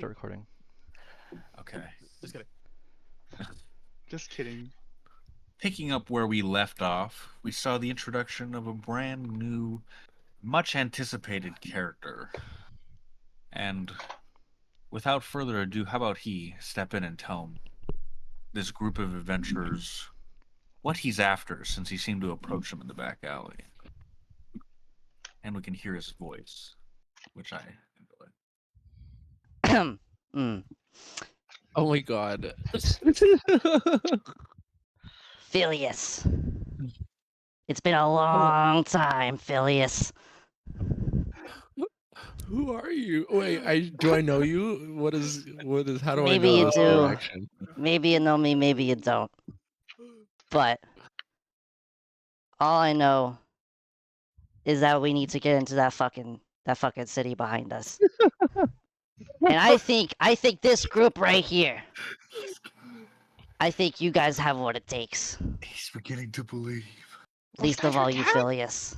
Start recording. Okay. Just kidding. Just kidding. Picking up where we left off, we saw the introduction of a brand new, much anticipated character. And without further ado, how about he step in and tell this group of adventurers what he's after, since he seemed to approach them in the back alley. And we can hear his voice, which I enjoy. Oh my god. Phileas. It's been a long time, Phileas. Who are you? Wait, do I know you? What is how do Maybe I know you this do. interaction? Maybe you know me, maybe you don't. But all I know is that we need to get into that fucking city behind us. And I think this group right here, I think you guys have what it takes. He's beginning to believe. Least of all you, Phileas.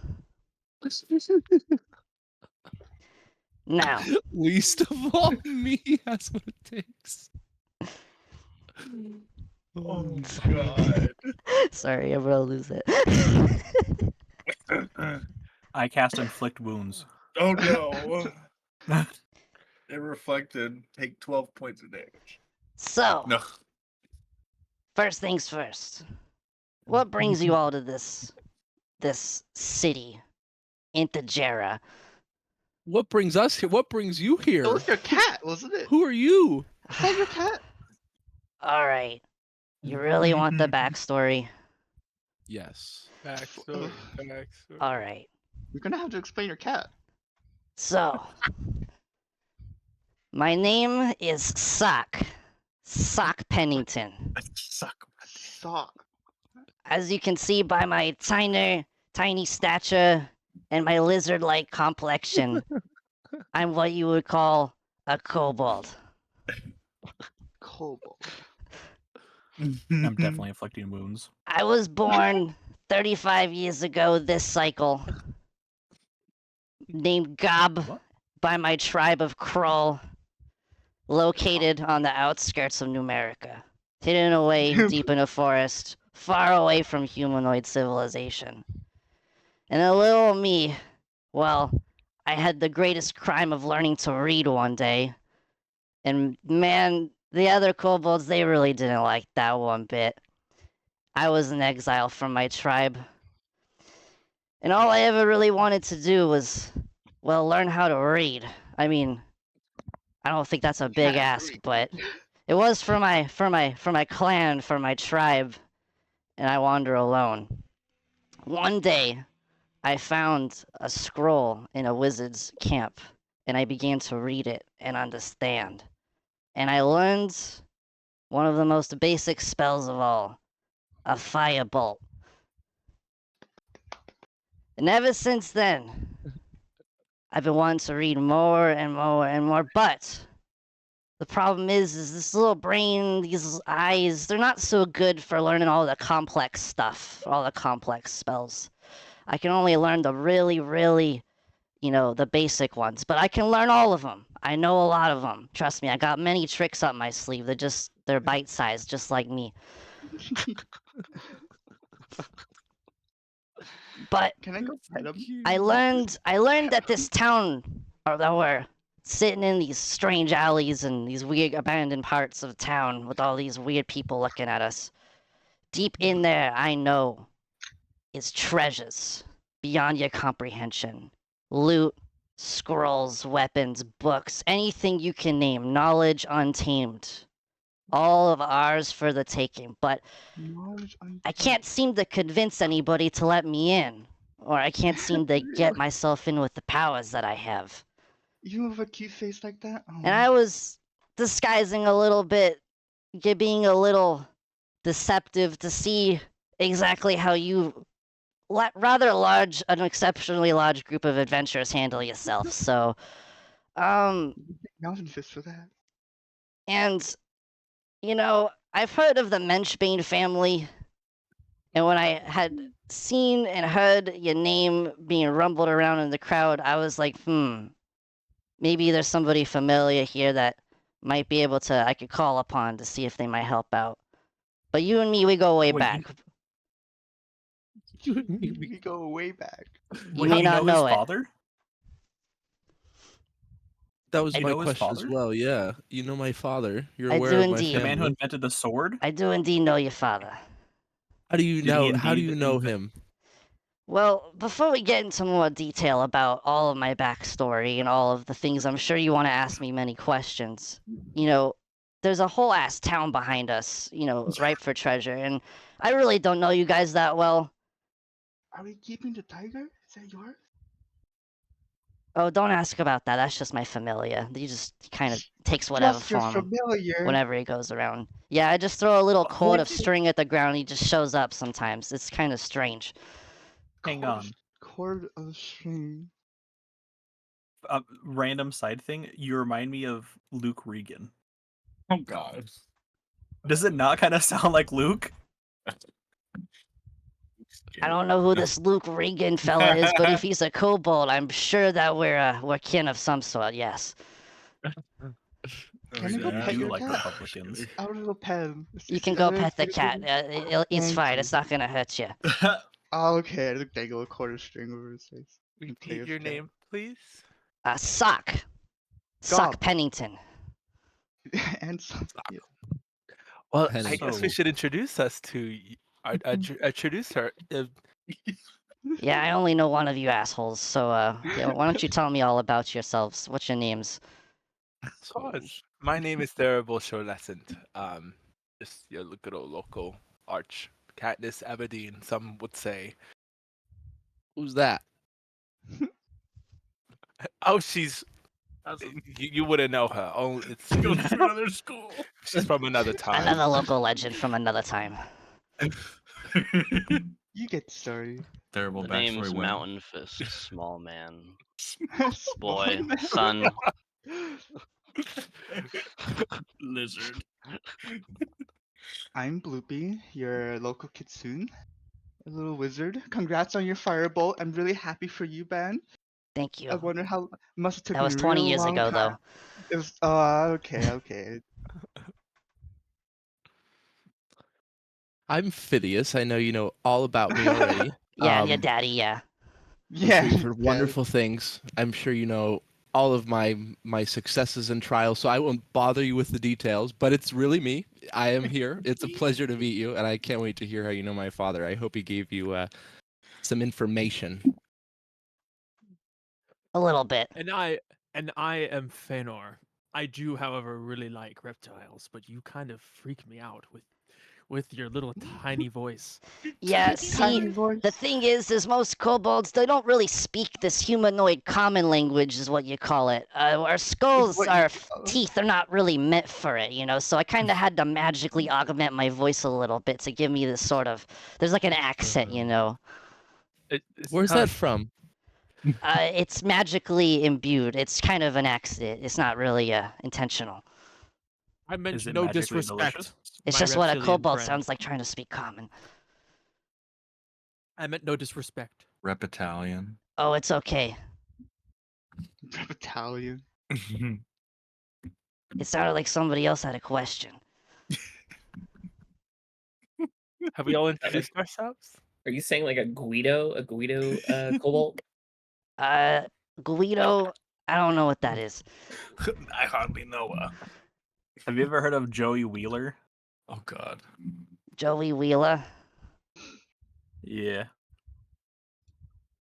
Now, Least of all me has what it takes. Oh god. sorry, I'm gonna lose it. I cast inflict wounds. Oh no! It reflected. Take 12 points of damage. So, No. first things first. What brings you all to this city, Intajera? What brings us here? What brings you here? It was your cat, wasn't it? Who are you? Was that your cat? All right, you really want the backstory? Yes. Backstory. All right. You're gonna have to explain your cat. So, my name is Sock Pennington. Suck. Sock. As you can see by my tiny stature and my lizard-like complexion, I'm what you would call a kobold. Kobold. I'm definitely inflicting wounds. I was born 35 years ago this cycle, named Gob by my tribe of Krull, located on the outskirts of Numerica, hidden away deep in a forest, far away from humanoid civilization. And a little me, well, I had the greatest crime of learning to read one day, and man, the other kobolds, they really didn't like that one bit. I was in exile from my tribe. And all I ever really wanted to do was, well, learn how to read. I mean, I don't think that's a big ask, but it was for my clan, for my tribe, and I wander alone. One day, I found a scroll in a wizard's camp, and I began to read it and understand. And I learned one of the most basic spells of all, a firebolt. And ever since then, I've been wanting to read more and more and more, but the problem is this little brain, these eyes, they're not so good for learning all the complex stuff, all the complex spells. I can only learn the really, the basic ones, but I can learn all of them. I know a lot of them. Trust me, I got many tricks up my sleeve. They're bite-sized, just like me. But Can I go pet him? I learned that this town, or that we're sitting in these strange alleys and these weird abandoned parts of town with all these weird people looking at us. Deep in there, I know, is treasures beyond your comprehension. Loot, scrolls, weapons, books, anything you can name, knowledge untamed. All of ours for the taking, but I can't seem to convince anybody to let me in, or I can't seem to get myself in with the powers that I have. You have a cute face like that? Oh. And I was disguising a little bit, being a little deceptive to see exactly how you, an exceptionally large group of adventurers handle yourself. So, Mountain fist for that. And, I've heard of the Menschbane family, and when I had seen and heard your name being rumbled around in the crowd, I was like, maybe there's somebody familiar here that might be able to I could call upon to see if they might help out. But you and me, we go way Wait, back. We go way back. You Wait, may you not know his know it. father? That was You my know his question as father? well. Yeah, you know my father. You're I aware do of my indeed. The man who family. invented the sword? I do indeed know your father. How do you Did he know? How do indeed you know invent- him? Well, before we get into more detail about all of my backstory and all of the things, I'm sure you want to ask me many questions. You know, there's a whole ass town behind us, ripe for treasure, and I really don't know you guys that well. Are we keeping the tiger? Is that yours? Oh, don't ask about that. That's just my familia. He just kind of takes whatever Just your form familiar. whenever he goes around. Yeah, I just throw a little cord of What? string at the ground and he just shows up sometimes. It's kind of strange. Hang on. Cord of string. Random side thing. You remind me of Luke Regan. Oh God. Does it not kind of sound like Luke? I don't know who this Luke Regan fella is, but if he's a kobold, I'm sure that we're kin of some sort. Yes. Can I go You pet do your like cat? Republicans. Our little pen. You can go pet the cat. It's Thank fine. you. It's not gonna hurt you. Oh, okay. I look dangle a quarter string over his face. And play Repeat with your the cat. name, please. Sock. Sock Gob. Pennington. And some, yeah. Well, Penny. I guess we So- should introduce us to introduce her. Yeah, I only know one of you assholes. So, yeah, why don't you tell me all about yourselves? What's your names? Of course. My name is Terrible Lescent. Just your good old local arch. Katniss Everdeen, some would say. Who's that? Oh, she's. You wouldn't know her. Oh, it's Go to another school. she's from another time. Another local legend from another time. You get the story. Terrible The backstory. name's When Mountain Fist, small man, Small boy, man. son. lizard. I'm Bloopy, your local kitsune. A little wizard. Congrats on your firebolt. I'm really happy for you, Ben. Thank you. I wonder how must have took That was me a 20 real years long ago, time. though. It was okay. I'm Phidias. I know you know all about me already. Yeah, and your Um, daddy, yeah. I'm sure Yeah. you've heard wonderful things. I'm sure you know all of my successes and trials, so I won't bother you with the details. But it's really me. I am here. It's a pleasure to meet you, and I can't wait to hear how you know my father. I hope he gave you some information. A little bit. And I am Fëanor. I do, however, really like reptiles, but you kind of freak me out with your little tiny voice. Yeah, Tiny see, voice. the thing is most kobolds, they don't really speak this humanoid common language, is what you call it. Our skulls, what you our call it. teeth are not really meant for it, so I kind of had to magically augment my voice a little bit to give me this sort of, there's like an accent, It's Where's kind that of- from? It's magically imbued. It's kind of an accident. It's not really intentional. I meant Is it no magically disrespect. delicious? It's my just what a reptilian kobold friend. sounds like trying to speak common. I meant no disrespect. Reptilian. Oh, it's okay. Battalion. It sounded like somebody else had a question. Have we all introduced ourselves? Are you saying like a Guido cobalt? Guido, I don't know what that is. I hardly know. Have you ever heard of Joey Wheeler? Oh God. Joey Wheeler? Yeah.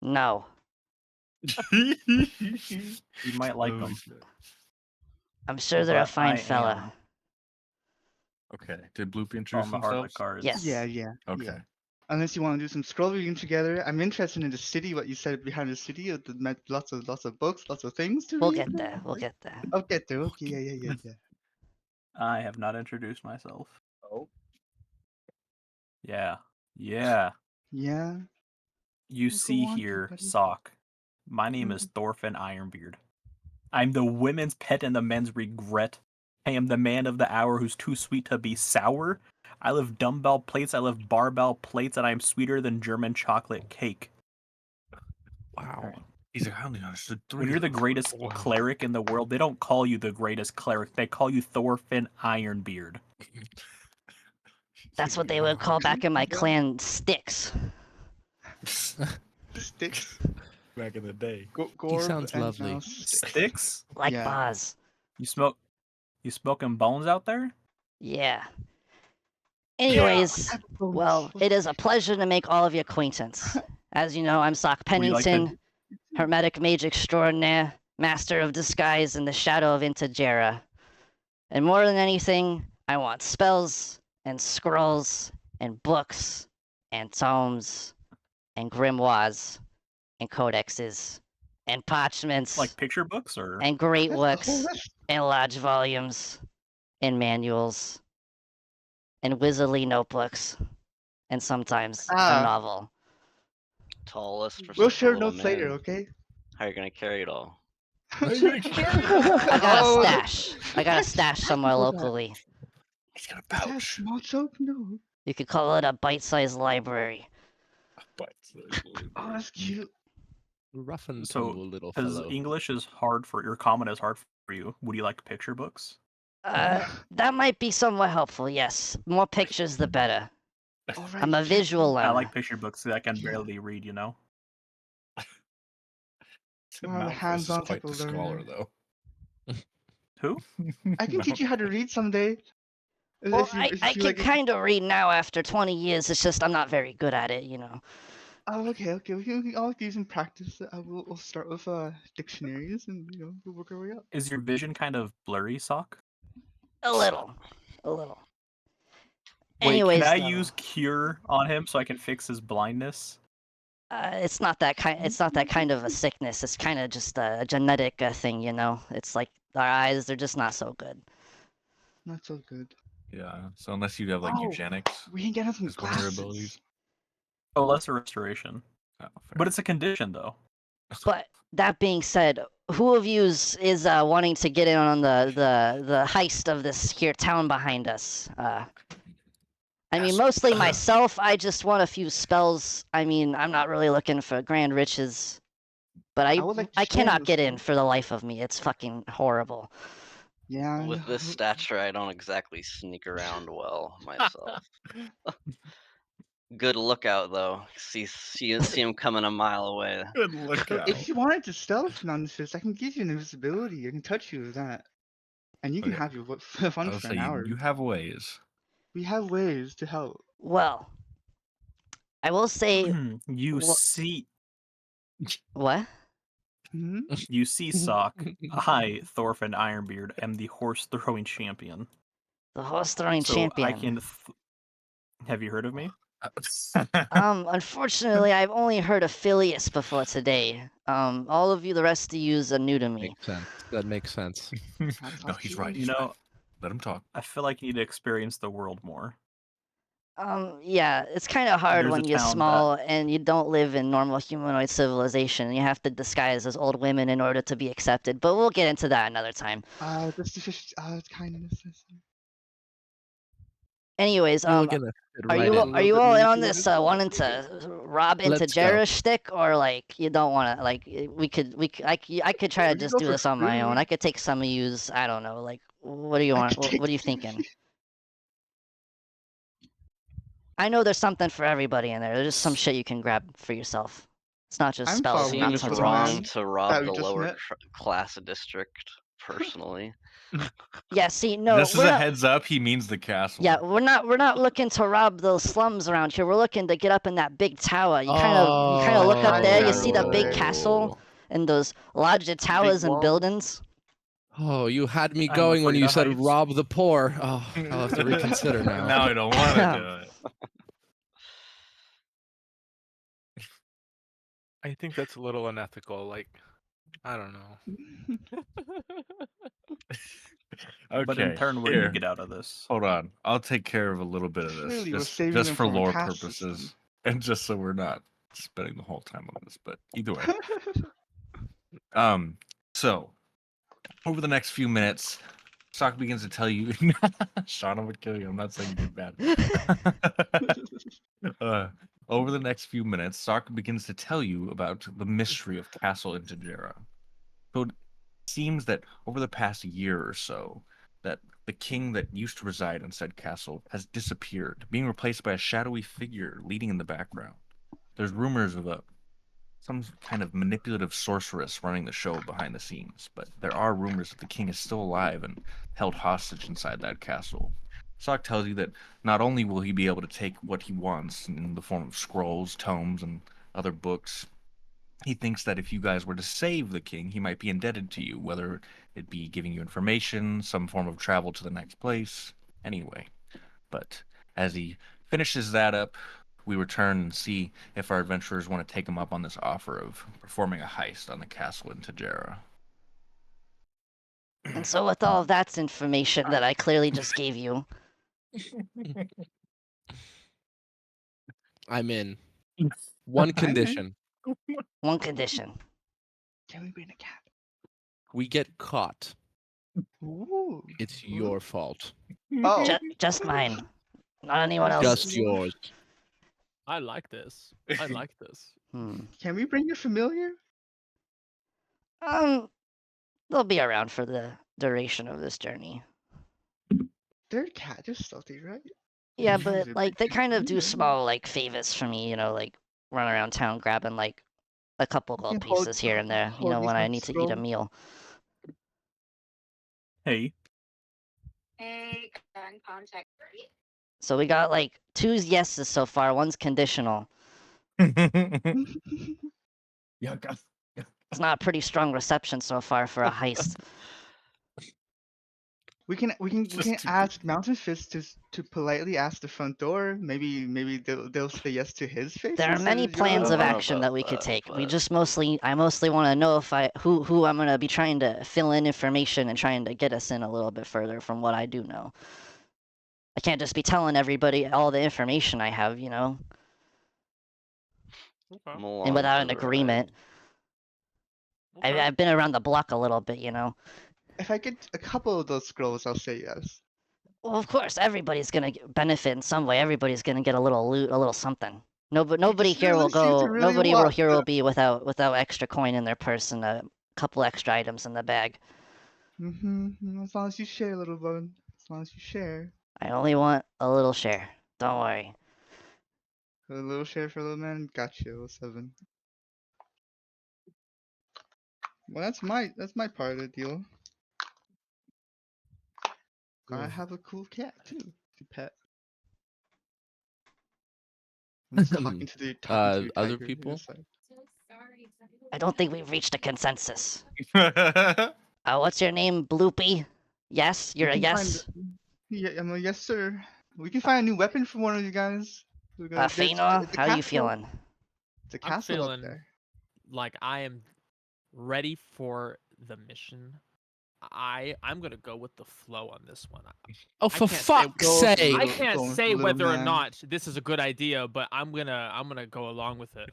No. You might like Oh, them. shit. I'm sure they're a But fine I fella. am Okay. Did Bloopy on introduce the Heartlet themselves? cards. Yes. Yeah. Okay. Yeah. Unless you want to do some scroll reading together, I'm interested in the city. What you said behind the city, lots of books, lots of things to We'll read. get there. We'll get there. I'll get there. Okay, yeah. I have not introduced myself. Oh. Yeah. Yeah. You Well, go see on, here, buddy. Sock. My name is Thorfinn Ironbeard. I'm the women's pet and the men's regret. I am the man of the hour who's too sweet to be sour. I love dumbbell plates, I love barbell plates, and I'm sweeter than German chocolate cake. Wow. Alright. He's like, I only understood 3 When you're of the them." greatest Wow. cleric in the world, they don't call you the greatest cleric. They call you Thorfinn Ironbeard. That's what they would call back in my clan sticks. Sticks. Back in the day. Gorb sounds and lovely. now sticks. Sticks? Like Yeah. Boz. You smoking bones out there? Yeah. Anyways, well, it is a pleasure to make all of your acquaintance. As you know, I'm Sock Would you like to- Pennington, Hermetic Mage Extraordinaire, Master of Disguise in the Shadow of Integera. And more than anything, I want spells and scrolls and books and tomes and grimoires and codexes and parchments Like picture books or and great That's the whole works list. and large volumes and manuals and wizardly notebooks and sometimes a Ah. novel. Tallest versus We'll share the little notes later, man. okay? How are you gonna carry it all? I got Oh, a stash. I got a stash somewhere Tackle that. locally. He's got a Is that a pouch. small joke? No. You could call it a bite-sized library. But Oh, that's cute. Rough and So, tumble little because fellow. English is hard for your common is hard for you. Would you like picture books? That might be somewhat helpful, yes. More pictures, the better. All right, I'm a yeah. visual learner. I like picture books that I can Yeah. barely read, you know? More of a Malphus is hands-on quite type the of scholar, learner. though. Who? I can teach you how to read someday. Well, If you I feel can like it. kind of read now after 20 years. It's just I'm not very good at it, you know. Oh, okay. I'll do some practice. We'll start with dictionaries, and we'll work our way up. Is your vision kind of blurry, Sock? A little. A little. Wait, Anyways, can I though, use cure on him so I can fix his blindness? it's not that kind. It's not that kind of a sickness. It's kind of just a genetic thing, you know. It's like our eyes; they're just not so good. Not so good. Yeah. So unless you have like Oh, eugenics, We can get him some is one of their glasses. abilities. Oh, lesser restoration. Oh, fair. But it's a condition, though. But that being said, who of you is wanting to get in on the heist of this here town behind us? I mean, Yes. mostly myself. I just want a few spells. I mean, I'm not really looking for grand riches, but I would like to I share cannot those get in spells. for the life of me. It's fucking horrible. Yeah. I With this know. stature, I don't exactly sneak around well myself. Good lookout though. See him coming a mile away. Good lookout. If you wanted to stealth nonsense, I can give you an invisibility. I can touch you with that, and you can Okay. have your I fun would for say an hour. you have ways. We have ways to help. Well, I will say you Wha- see, what? Hmm? you see, Sock. I, Thorfinn Ironbeard, am the horse-throwing champion. The horse throwing So champion. I can. Have you heard of me? Unfortunately, I've only heard of Phileas before today. All of you, the rest of you, are new to me. Makes sense. That makes sense. No, he's right. You He's right. know, Let him talk. I feel like you need to experience the world more. Yeah, it's kind of hard There's when a you're town small and you don't live in normal humanoid civilization. You have to disguise as old women in order to be accepted. But we'll get into that another time. It's kindness. Anyways, You're gonna fit are right you in. are you all in on manipulative. this wanting to rob into Let's go. Jera's shtick, or like you don't want to? Like I could try to We could just go do for this on my own. food. I could take some of yous. I don't know. Like what do you I want? could What, take what are you thinking? I know there's something for everybody in there. There's just some shit you can grab for yourself. It's not just I'm spells. You got Seems far tons away of from wrong books. to that rob we the just lower met. class district, personally. Yeah. See, no, Just as we're a not. heads up, he means the castle. Yeah, we're not looking to rob those slums around here. We're looking to get up in that big tower. You kind of look up there. You see the big castle and those larger towers and walls. buildings. Oh, you had me I'm going when afraid you of said heights. rob the poor. Oh, I'll have to reconsider now. Now I don't want to do it. I think that's a little unethical. Like, I don't know. Okay. But in turn, what do here. you get out of this? Hold on. I'll take care of a little bit of this. Clearly we're Just, saving just them for from a lore caste purposes. system. And just so we're not spending the whole time on this. But either way. So over the next few minutes, Sock begins to tell you Shauna would kill you. I'm not saying you did bad. Over the next few minutes, Sokka begins to tell you about the mystery of Castle Intajera. So it seems that over the past year or so, that the king that used to reside in said castle has disappeared, being replaced by a shadowy figure leading in the background. There's rumors of some kind of manipulative sorceress running the show behind the scenes, but there are rumors that the king is still alive and held hostage inside that castle. Sokka tells you that not only will he be able to take what he wants in the form of scrolls, tomes, and other books, he thinks that if you guys were to save the king, he might be indebted to you, whether it be giving you information, some form of travel to the next place, anyway. But as he finishes that up, we return and see if our adventurers want to take him up on this offer of performing a heist on the castle in Tajera. And so, with all of that information that I clearly just gave you, I'm in. One condition: one condition. Can we bring a cat? we get caught. Ooh. It's your fault. Oh. Just mine, not anyone Just else's. Just yours. I like this. I like this. Can we bring a familiar? They'll be around for the duration of this journey. They're cat, they're stealthy, right? Yeah, They're but like they kind of do yeah. small like favors for me, like run around town grabbing like a couple gold hold- pieces here and there, hold these when I on need to eat a scroll. meal. Hey, So we got like 2 yeses so far, one's conditional. It's not a pretty strong reception so far for a heist. we can ask Mountain Fist to politely ask the front door. Maybe they'll say yes to his face. There are instead many of your plans of don't know action about that we could that, take. I but- mostly want to know if who I'm gonna be trying to fill in information and trying to get us in a little bit further from what I do know. I can't just be telling everybody all the information I have, I'm and along without for an the agreement. Okay. I've been around the block a little bit, If I get a couple of those scrolls, I'll say yes. Well, of course, everybody's gonna benefit in some way. Everybody's gonna get a little loot, a little something. Nobody just here will really seem to go. really Nobody will want here will the- be without extra coin in their purse and a couple extra items in the bag. As long as you share, little bud. As long as you share. I only want a little share. Don't worry. A little share for a little man. Gotcha. 07. Well, that's my part of the deal. I have a cool cat too to pet. I'm just talking to the Other tiger, people? it's like- I don't think we've reached a consensus. What's your name, Bloopy? Yes, you're a We can find yes. Yeah, I'm a yes, sir. We can find a new weapon for one of you guys. We're gonna- there's Fëanor, the how are you castle- feeling? The I'm castle up feeling there. like I am ready for the mission. I'm gonna go with the flow on this one. Oh, I for can't say- fuck's Go sake! I Little- can't going for say little whether or man. not this is a good idea, but I'm gonna go along with it.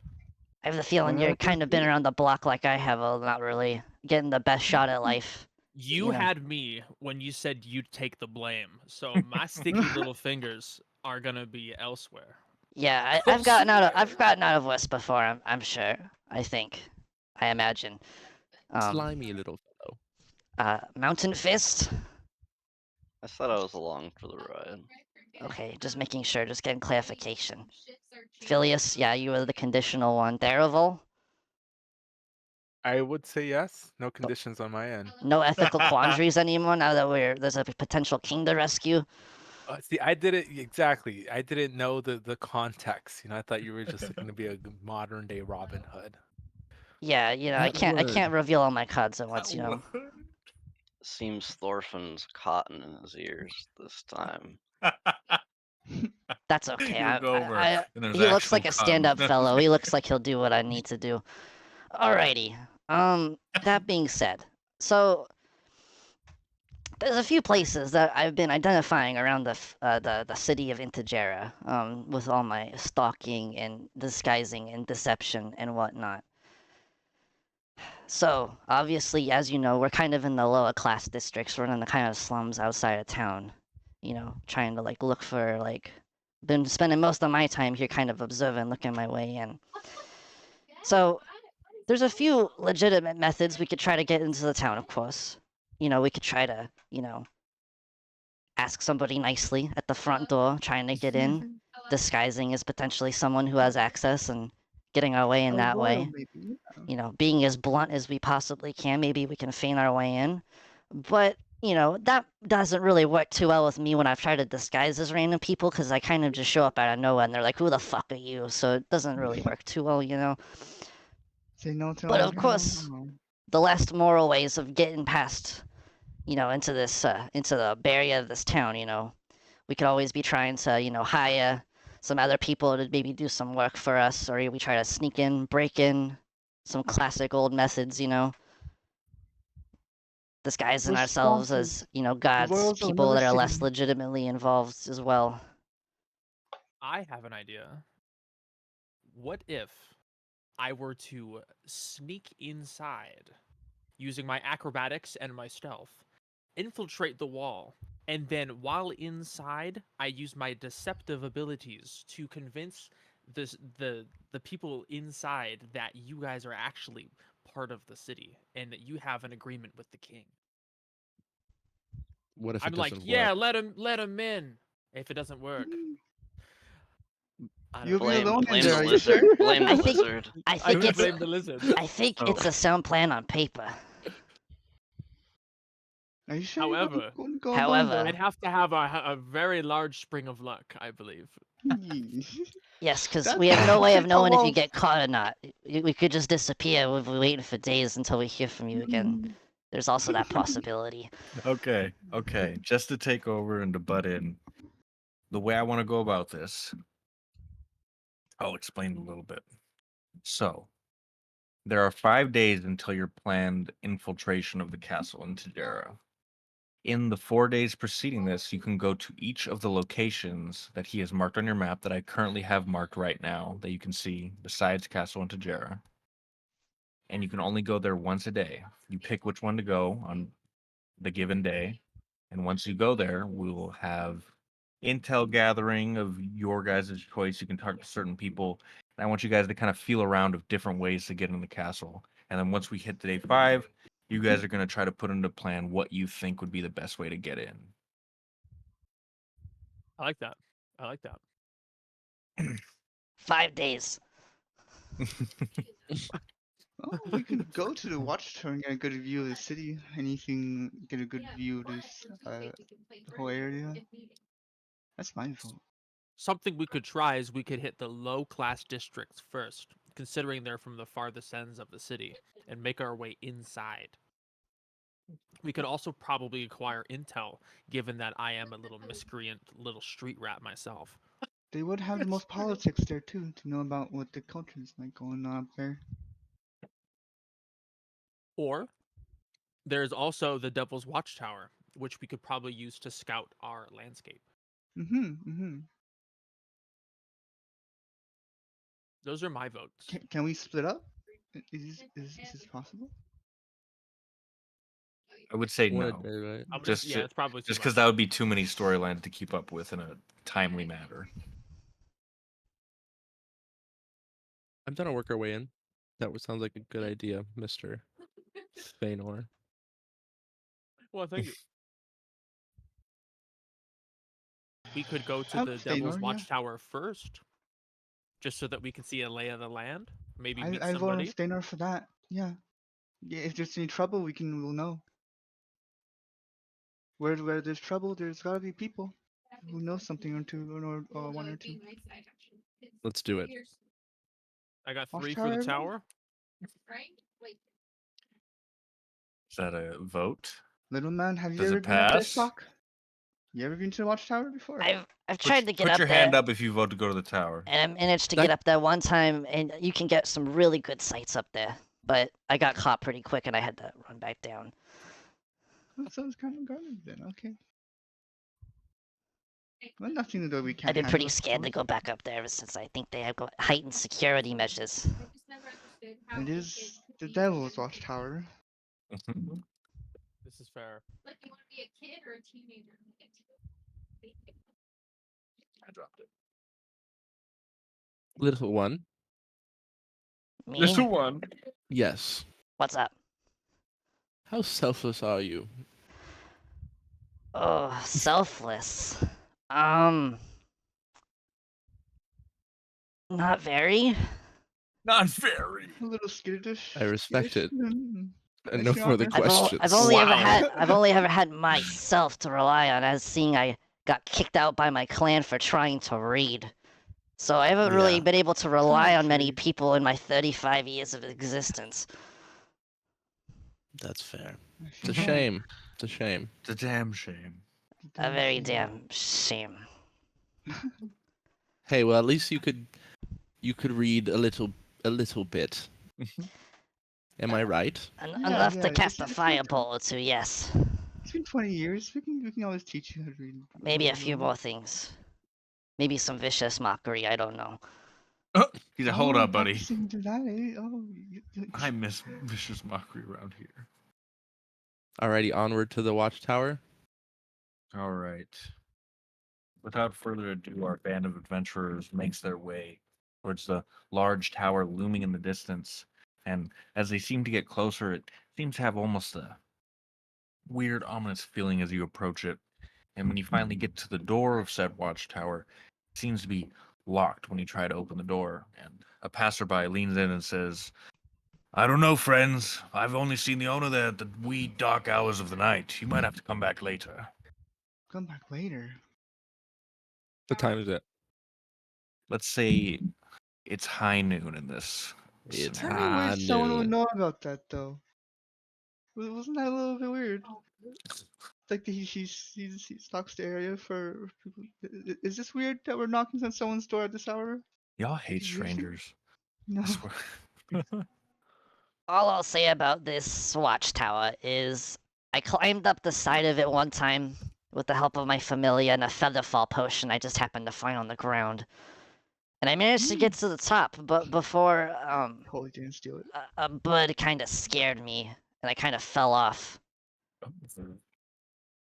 I have the feeling Well, you're kind of been around the block like I have, not really getting the best shot at life. You You know. had me when you said you'd take the blame, so my sticky little fingers are gonna be elsewhere. Yeah, I've gotten out of West before. I'm sure. I imagine. Slimy little fellow. Mountain Fist. I thought I was along for the ride. Okay, just making sure, just getting clarification. Phileas, yeah, you were the conditional one. Theraval, I would say yes. No conditions on my end. no ethical quandaries anymore now that there's a potential king to rescue. See, I didn't exactly. I didn't know the context. I thought you were just looking to be a modern day Robin Hood. Yeah, I can't reveal all my cards at once, Seems Thorfinn's cotton in his ears this time. That's okay. You look over, and there's He looks like actual a stand-up cotton. fellow. He looks like he'll do what I need to do. Alrighty. That being said, so there's a few places that I've been identifying around the city of Intajera, with all my stalking and disguising and deception and whatnot. So obviously, as you know, we're kind of in the lower class districts. We're in the kind of slums outside of town. Trying to look for been spending most of my time here kind of observing, looking my way in. So there's a few legitimate methods we could try to get into the town, of course. We could try to, ask somebody nicely at the front door, trying to get in, disguising as potentially someone who has access and getting our way in Oh, that royal, way. maybe. Being as blunt as we possibly can. Maybe we can feign our way in. But, that doesn't really work too well with me when I've tried to disguise as random people because I kind of just show up out of nowhere and they're like, who the fuck are you? So it doesn't really work too well. Say no to But all of your course, no. the less moral ways of getting past, into this, into the barrier of this town, we could always be trying to, hire some other people to maybe do some work for us, or we try to sneak in, break in, some classic old methods, disguising For ourselves sponsors, as, gods, royals of people another that are city. less legitimately involved as well. I have an idea. What if I were to sneak inside using my acrobatics and my stealth, infiltrate the wall, and then while inside, I use my deceptive abilities to convince the people inside that you guys are actually part of the city and that you have an agreement with the king. What if I'm it like, doesn't yeah, work? let him in. If it doesn't work, I don't You'll know. be alone in Blame there, the are you lizard. sure? Blame the I think- lizard. I I think would it's blame the lizard. I think So- it's a sound plan on paper. Are you sure However- you're going to go however- alone, I'd have to have a very large spring of luck, I believe. though? Yes, because That's we have no way of pretty tall knowing if you walls. get caught or not. We could just disappear. We'll be waiting for days until we hear from you again. There's also that possibility. Okay. Just to take over and to butt in, the way I want to go about this, I'll explain a little bit. So, there are 5 days until your planned infiltration of the castle in Tajera. In the 4 days preceding this, you can go to each of the locations that he has marked on your map that I currently have marked right now that you can see besides Castle in Tajera. And you can only go there once a day. You pick which one to go on the given day. And once you go there, we will have intel gathering of your guys' choice. You can talk to certain people. And I want you guys to kind of feel around of different ways to get in the castle. And then once we hit day 5, you guys are going to try to put into plan what you think would be the best way to get in. I like that. I like that. 5 days. Oh, we could go to the watchtower and get a good view of the city. Anything, get a good view of this the whole area. That's my vote. Something we could try is we could hit the low-class districts first, considering they're from the farthest ends of the city, and make our way inside. We could also probably acquire intel, given that I am a little miscreant, little street rat myself. They would have the most politics there too, to know about what the culture is like going on up there. Or there's also the Devil's Watchtower, which we could probably use to scout our landscape. Mm-hmm. Those are my votes. Can we split up? Is this possible? I would say One a no. day, right? I'm gonna, Just yeah, it's probably too Just much. because that would be too many storylines to keep up with in a timely manner. I'm trying to work our way in. That sounds like a good idea, Mr. Feanor. Well, thank you. We could go to Have the Feanor, Devil's yeah. Watchtower first, just so that we can see a lay of the land. Maybe meet I vote on somebody. Stainer for that. Yeah. If there's any trouble, we'll know. Where there's trouble, there's gotta be people who know something or two or one or two. Let's do it. I got 3 for the Watchtower? tower. Is that a vote? Little man, have you Does ever it been up there, pass? Sock? You ever been to the Watchtower before? I've tried to get put up your there, hand up if you vote to go to the tower. and I managed to get up there one time, and you can get some really good sights up there. But I got caught pretty quick, and I had to run back down. That sounds kind of garbage then. Okay. Well, nothing that we can't I've been handle, pretty of scared to course. go back up there ever since I think they have got heightened security measures. It is the Devil's Watchtower. This is fair. I dropped it. Little one. Me? Little one. Yes. What's up? How selfless are you? Oh, selfless. Not very. Not very. A little skittish. I respect it. Mm, And that's no your further honor. questions. I've only ever Wow. had myself to rely on, as seeing I got kicked out by my clan for trying to read. So I haven't really Yeah. been able to rely on many Okay. people in my 35 years of existence. That's fair. I It's a see. shame. It's a shame. It's a damn shame. A very damn shame. Hey, well, at least you could read a little bit. Am I right? Enough to yeah, cast a it's been fireball or two, yes. It's been 20 years. We can always teach you how to read. Maybe a little few more. more things. Maybe some vicious mockery, I don't know. He's a hold up, buddy. Practicing to that, eh? Oh, I miss vicious mockery around here. Alrighty, onward to the watchtower. All right. Without further ado, our band of adventurers makes their way towards the large tower looming in the distance. And as they seem to get closer, it seems to have almost a weird, ominous feeling as you approach it. And when you finally get to the door of said watchtower, it seems to be locked when you try to open the door. And a passerby leans in and says, "I don't know, friends. I've only seen the owner there at the wee dark hours of the night. You might have to come back later." come back later. What time is it? Let's say it's high noon in this. It's scenario. Kind of high weird someone would noon. know about that, though. Wasn't that a little bit weird? It's like he stalks the area for people. Is this weird that we're knocking on someone's door at this hour? Y'all hate Just lives here? strangers. No. I swear. All I'll say about this watchtower is I climbed up the side of it one time with the help of my familiar and a featherfall potion I just happened to find on the ground. And I managed to get to the top, but before Holy didn't steal it. a bird kind of scared me and I kind of fell off.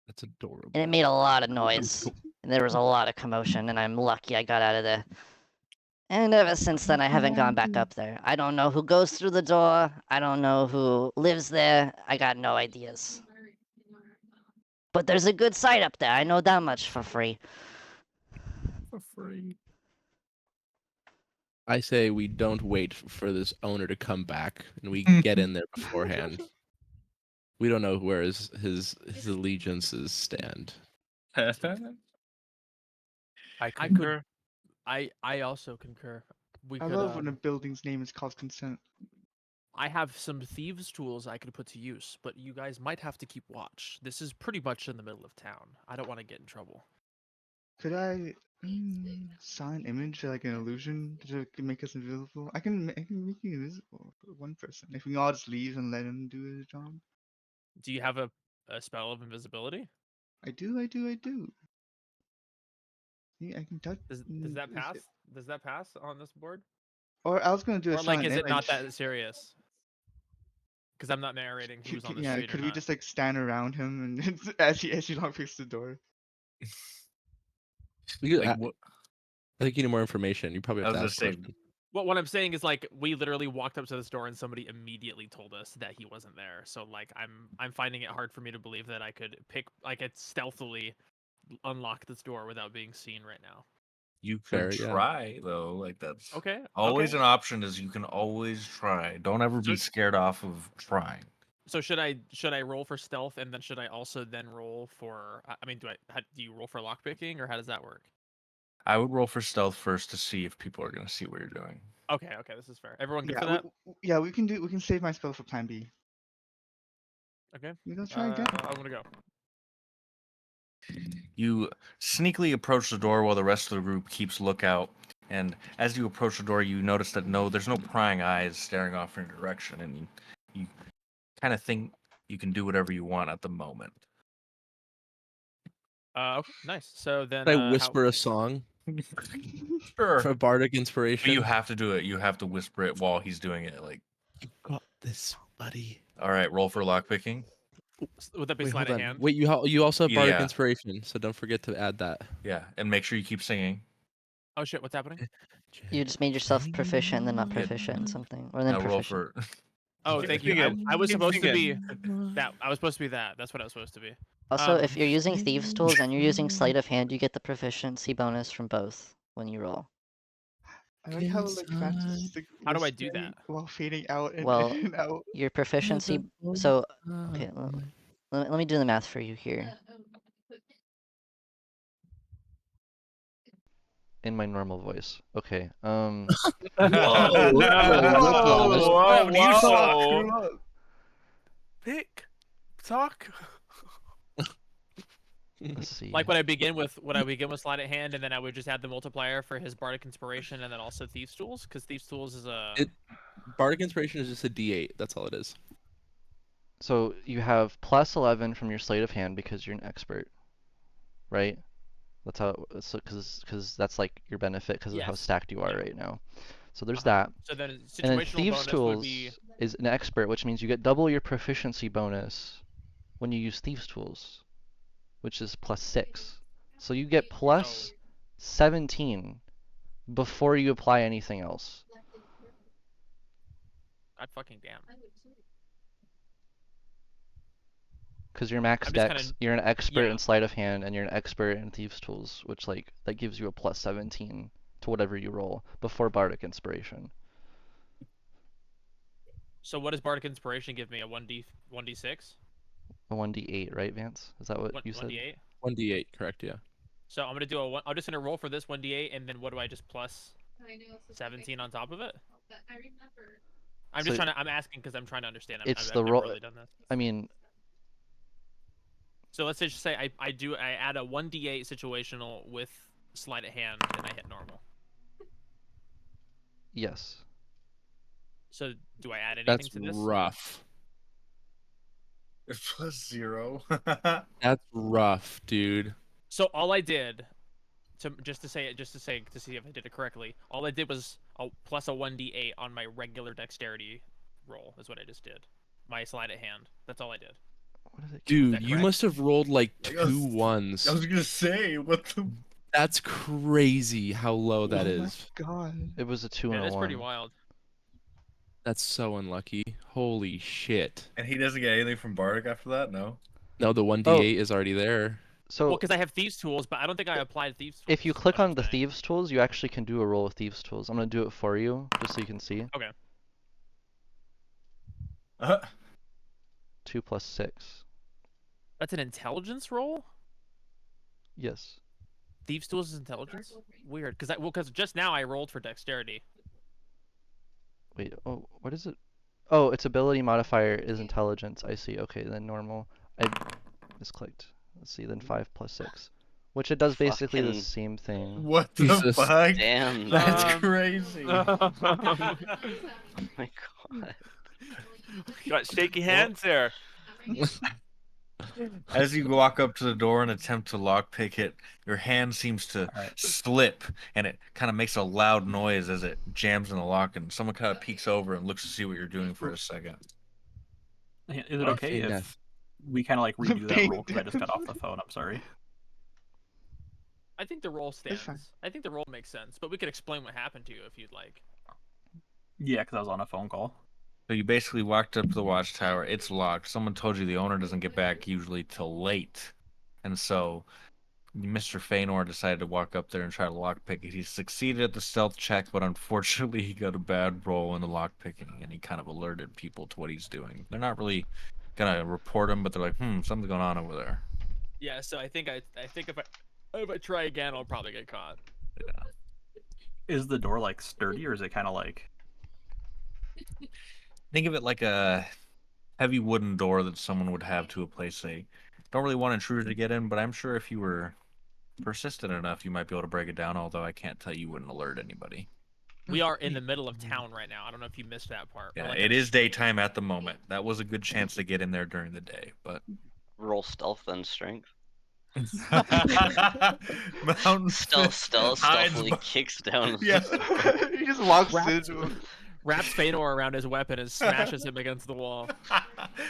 That's adorable. And it made a lot of noise. And there was a lot of commotion, and I'm lucky I got out of there. And ever since then, I haven't gone back up there. I don't know who goes through the door. I don't know who lives there. I got no ideas. But there's a good site up there. I know that much for free. For free. I say we don't wait for this owner to come back, and we get in there beforehand. We don't know where his allegiances stand. I concur. I also concur. We I could. love when a building's name is called consent. I have some thieves' tools I could put to use, but you guys might have to keep watch. This is pretty much in the middle of town. I don't want to get in trouble. Could I saw an image like an illusion to make us invisible? I can make you invisible for one person. If we all just leave and let him do his job. Do you have a spell of invisibility? I do. See, I can touch. Does that pass? Does that pass on this board? Or I was gonna do a Or like, silent is it not image. that serious? Because I'm not narrating who's on the Yeah, street or could we not. just like stand around him and as he lockpicks the door? We could, Like, what? I think you need more information. You probably I have was to gonna ask say, questions. What I'm saying is, like, we literally walked up to this door and somebody immediately told us that he wasn't there. So like, I'm finding it hard for me to believe that I could stealthily unlock this door without being seen right now. you Fair, could yeah. try though. Like that's Okay. always okay. an option. Is you can always try. Don't ever be So- scared off of trying. So should I roll for stealth, and then should I also then roll for? I mean, do you roll for lockpicking, or how does that work? I would roll for stealth first to see if people are gonna see what you're doing. Okay, this is fair. Everyone good Yeah, for that? we can do. We can save my spell for plan B. Okay. We go try again. I'm gonna go. You sneakily approach the door while the rest of the group keeps lookout. And as you approach the door, you notice that there's no prying eyes staring off in your direction, and you kind of think you can do whatever you want at the moment. Okay, nice. So then, Could I whisper a song Sure. for bardic But inspiration? you have to do it. You have to whisper it while he's doing it. Like, You got this, buddy. all right, roll for lockpicking. Would that be Wait, sleight hold of on. hand? Wait, you also have bardic Yeah. inspiration, so don't forget to add that. Yeah, and make sure you keep singing. Oh shit! What's happening? You just made yourself proficient and then not Yeah. proficient in something, or then Now roll proficient. for. Oh, Keep thank you. thinking. I was Keep supposed to thinking. be that. I was supposed to be that. That's what I was supposed to be. Also, Um, if you're using thieves' tools and you're using sleight of hand, you get the proficiency bonus from both when you roll. I like how like Fats is just, like, How do I do whispering that? while fading out and, Well, and out. your proficiency. So, okay, let me do the math for you here. In my normal voice. Okay. Whoa! Whoa! You suck. Screw up. Pick. Talk. Let's see. Like when I begin with sleight of hand, and then I would just add the multiplier for his bardic inspiration, and then also thieves' tools, because thieves' tools is a. Bardic Inspiration is just a D8. That's all it is. So you have plus 11 from your sleight of hand because you're an expert, right? That's how. So because that's like your benefit because of how Yes. stacked you are Yeah. right now. So there's Uh-huh. that. So then And then situational Thieves' bonus would Tools be. is an expert, which means you get double your proficiency bonus when you use Thieves' Tools, which is plus 6. So you get plus 17 before you apply anything else. God fucking damn. Because you're max I'm just dex, kinda- you're an expert yeah. in sleight of hand, and you're an expert in Thieves' Tools, which like that gives you a plus 17 to whatever you roll before Bardic Inspiration. So what does bardic inspiration give me? A 1d6? A 1d8, right, Vance? Is that what you said? 1d8. 1d8, correct? Yeah. So I'm gonna do I'm just gonna roll for this 1d8, and then what do I just plus 17 on top of it? I'm just So trying to. I'm asking because I'm trying to understand. it's I've the never roll. really done this. I mean, So let's just say I add a 1d8 situational with sleight of hand, and I hit normal. yes. So do I add anything That's to this? rough. It's plus 0. That's rough, dude. So all I did, to see if I did it correctly, all I did was plus a 1d8 on my regular dexterity roll. Is what I just did. My sleight of hand. That's all I did. What is it? Dude, you correct? must have rolled like I was- 2 ones. I was gonna say, what the. That's crazy how low that Oh my is. god. It was a 2 Yeah, and a that's 1. pretty wild. That's so unlucky. Holy shit. And he doesn't get anything from Bardic after that? No? No, the 1d8 is already there. So Well, because I have thieves' tools, but I don't think I applied thieves' tools. if you is click what I'm on the saying. Thieves' Tools, you actually can do a roll of Thieves' Tools. I'm gonna do it for you, just so you can see. Okay. 2 plus 6. That's an intelligence roll. Yes. Thieves' tools is intelligence. Weird, because just now I rolled for dexterity. Wait, oh, what is it? Oh, its ability modifier is intelligence. I see. Okay, then normal. I misclicked. Let's see, then 5 plus 6. Which it does basically the Fucking- same thing. What the Jesus. fuck? Damn. That's Um, crazy. Oh my god. Got shaky hands there. As you walk up to the door and attempt to lockpick it, your hand seems to slip, and it kind of makes a loud noise as it jams in the lock, and someone kind of peeks over and looks to see what you're doing for a second. Is it okay if Death. we kind of like redo that Pain roll because I just got death. off the phone? I'm sorry. I think the roll It's stands. fine. I think the roll makes sense, but we could explain what happened to you if you'd like. Yeah, because I was on a phone call. So you basically walked up to the watchtower. It's locked. Someone told you the owner doesn't get back usually till late. And so Mr. Feanor decided to walk up there and try to lockpick it. He succeeded at the stealth check, but unfortunately he got a bad roll in the lockpicking, and he kind of alerted people to what he's doing. They're not really gonna report him, but they're like, something's going on over there. Yeah, so I think if I try again, I'll probably get caught. Yeah. Is the door like sturdy or is it kind of like? Think of it like a heavy wooden door that someone would have to a place they don't really want intruders to get in, but I'm sure if you were persistent enough, you might be able to break it down, although I can't tell you wouldn't alert anybody. We are in the middle of town right now. I don't know if you missed that part. We're Yeah, like it is daytime at the moment. That was a good chance to get in there during the day, but Roll stealth then strength. Mountain Stealthily kicks down. Yeah. He just walks Wraps- in. wraps Feanor around his weapon and smashes him against the wall.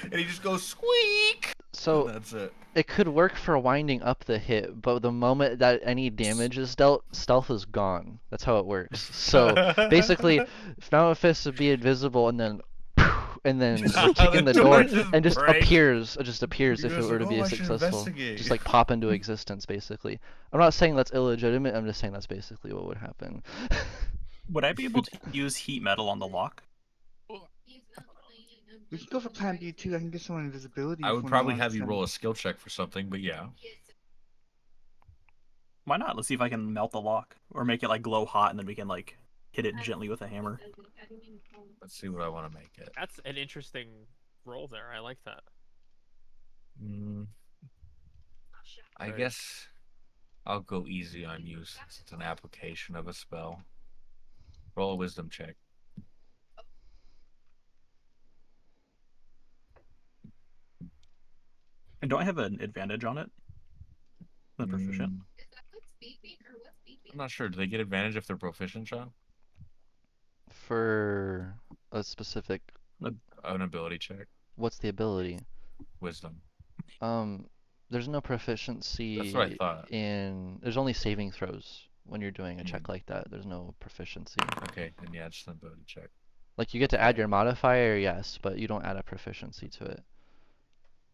and he just goes squeak. So that's it. it could work for winding up the hit, but the moment that any damage is dealt, stealth is gone. That's how it works. So basically, Final Fist would be invisible, and then we're kicking the door, and just appears. It just appears He if it goes were like, to be "Oh, a I should successful. investigate." Just like pop into existence, basically. I'm not saying that's illegitimate. I'm just saying that's basically what would happen. Would I be able to use heat metal on the lock? We can go for plan B too. I can get someone invisibility. I if would one probably wants have you them. roll a skill check for something, but yeah. Why not? Let's see if I can melt the lock or make it like glow hot, and then we can like hit it gently with a hammer. Let's see what I want to make it. That's an interesting roll there. I like that. I Right. guess I'll go easy on you since it's an application of a spell. Roll a wisdom check. And don't I have an advantage on it? The proficient. I'm not sure. Do they get advantage if they're proficient, Sean? For a specific, An ability check. what's the ability? Wisdom. There's no proficiency That's what I thought. there's only saving throws when you're doing a check like that. There's no proficiency. Okay, then yeah, just an ability check. Like you get to add your modifier, yes, but you don't add a proficiency to it.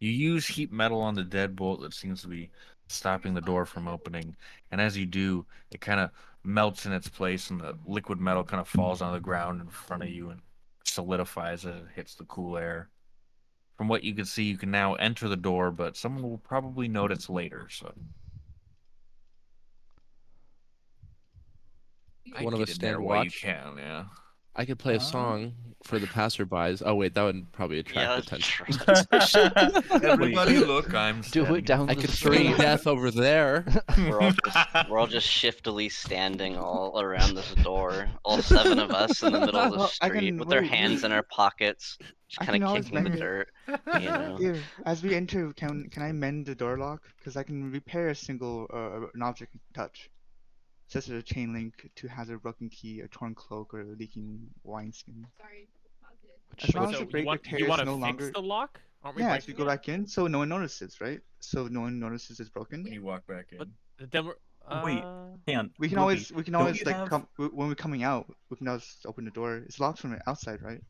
You use heat metal on the deadbolt that seems to be stopping the door from opening, and as you do, it kind of melts in its place, and the liquid metal kind of falls on the ground in front of you and solidifies as it hits the cool air. From what you can see, you can now enter the door, but someone will probably notice later. So One of us in stand there while you watch. can, yeah. I could play a song for the passerbys. Oh wait, that would probably attract attention. Everybody look, I'm Do it standing. down I the could street. scream death over there. We're all just shiftily standing all around this door. All 7 of us in the middle of the Well, I street can- with our wait, hands in our pockets, just I kind can of always kicking the mend it. dirt. You know. Here, as we enter, can I mend the door lock? Because I can repair a single an object with touch, such as a chain link to hazard broken key, a torn cloak, or a leaking wineskin. As long as So the break you tear want is to no fix longer. the lock? Aren't we Yeah, as we breaking go it? back in, so no one notices, right? So no one notices it's broken. When you walk back in. Then we're Wait, Dan. We can Ruby, always don't like you have- when we're coming out, we can always open the door. It's locked from the outside, right?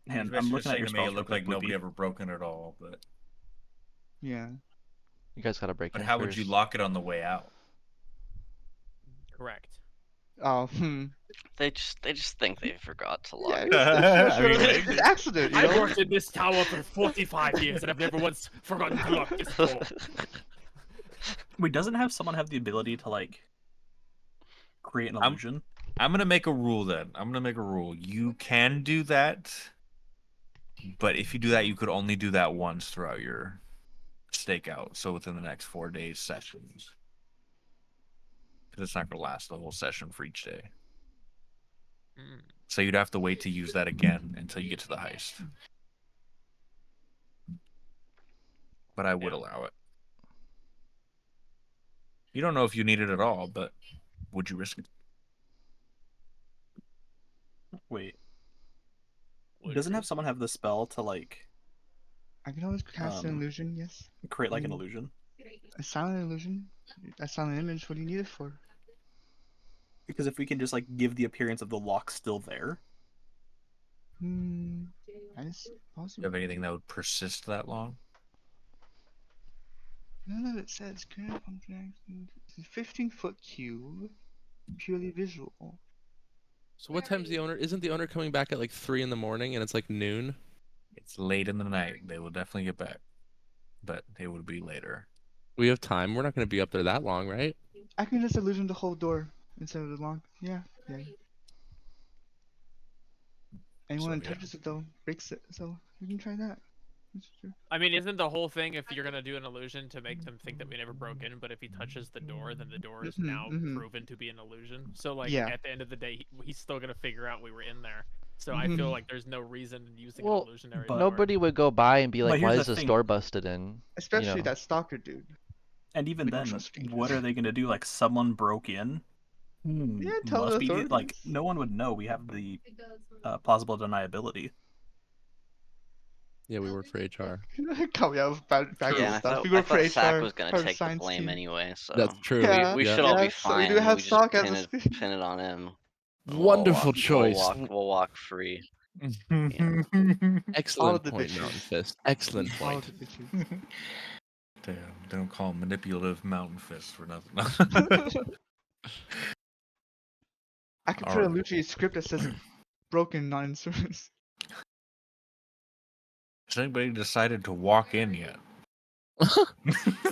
Han, Basically I'm looking at saying your to me, spells. it looked real like quick, nobody Blippi. ever broken at all, but Yeah. You guys gotta break but in how first. would you lock it on the way out? Correct. Oh, They just think they forgot to lock yeah, it. I mean, it's an accident, you I've know? worked in this tower for 45 years and I've never once forgotten to lock this door. Wait, doesn't have someone have the ability to like create an illusion? I'm gonna make a rule then. I'm gonna make a rule. You can do that, but if you do that, you could only do that once throughout your stakeout. So within the next 4 days sessions, because it's not gonna last the whole session for each day. So you'd have to wait to use that again until you get to the heist. But I would allow it. You don't know if you need it at all, but would you risk it? Wait. Doesn't have someone have the spell to like I can always cast an illusion, yes. create like an illusion? A silent illusion? A silent image, what do you need it for? Because if we can just like give the appearance of the lock still there. That is Do you possible. have anything that would persist that long? None of it says current object. It's a 15-foot cube, purely visual. So what time's the owner? Isn't the owner coming back at like 3 in the morning and it's like noon? It's late in the night. They will definitely get back, but it would be later. We have time. We're not going to be up there that long, right? I can just illusion the whole door instead of the lock. Yeah. Anyone yeah. touches it though breaks it, so we can try that. That's true. I mean, isn't the whole thing if you're gonna do an illusion to make them think that we never broke in, but if he touches the door, then the door is now proven to be an illusion. So like Yeah. at the end of the day, he's still gonna figure out we were in there. So I feel like there's no reason in using an illusionary door. Nobody would go by and be like, here's "Why the is this thing. door busted in?" Especially know. that stalker dude. And even We don't then, trust strangers. what are they gonna do? Like someone broke in? Yeah, tell Must the be like authorities. no one would know. We have the plausible deniability. Yeah, we work for HR. Come yeah, with background Yeah, and stuff. We I work for thought Sack HR, was gonna part of take the science blame team. anyway, so That's true. Yeah, we Yeah. should all be yeah. So we do fine. have We just stock as a pin it on him. Wonderful choice. We'll walk free. all Excellent of the point, Mountain bitches. Fist. Excellent All point. of the bitches. Damn, don't call him manipulative mountain fist for nothing. I could put a Alright. Lucci script that says broken, not in service. Has anybody decided to walk in yet? Fuck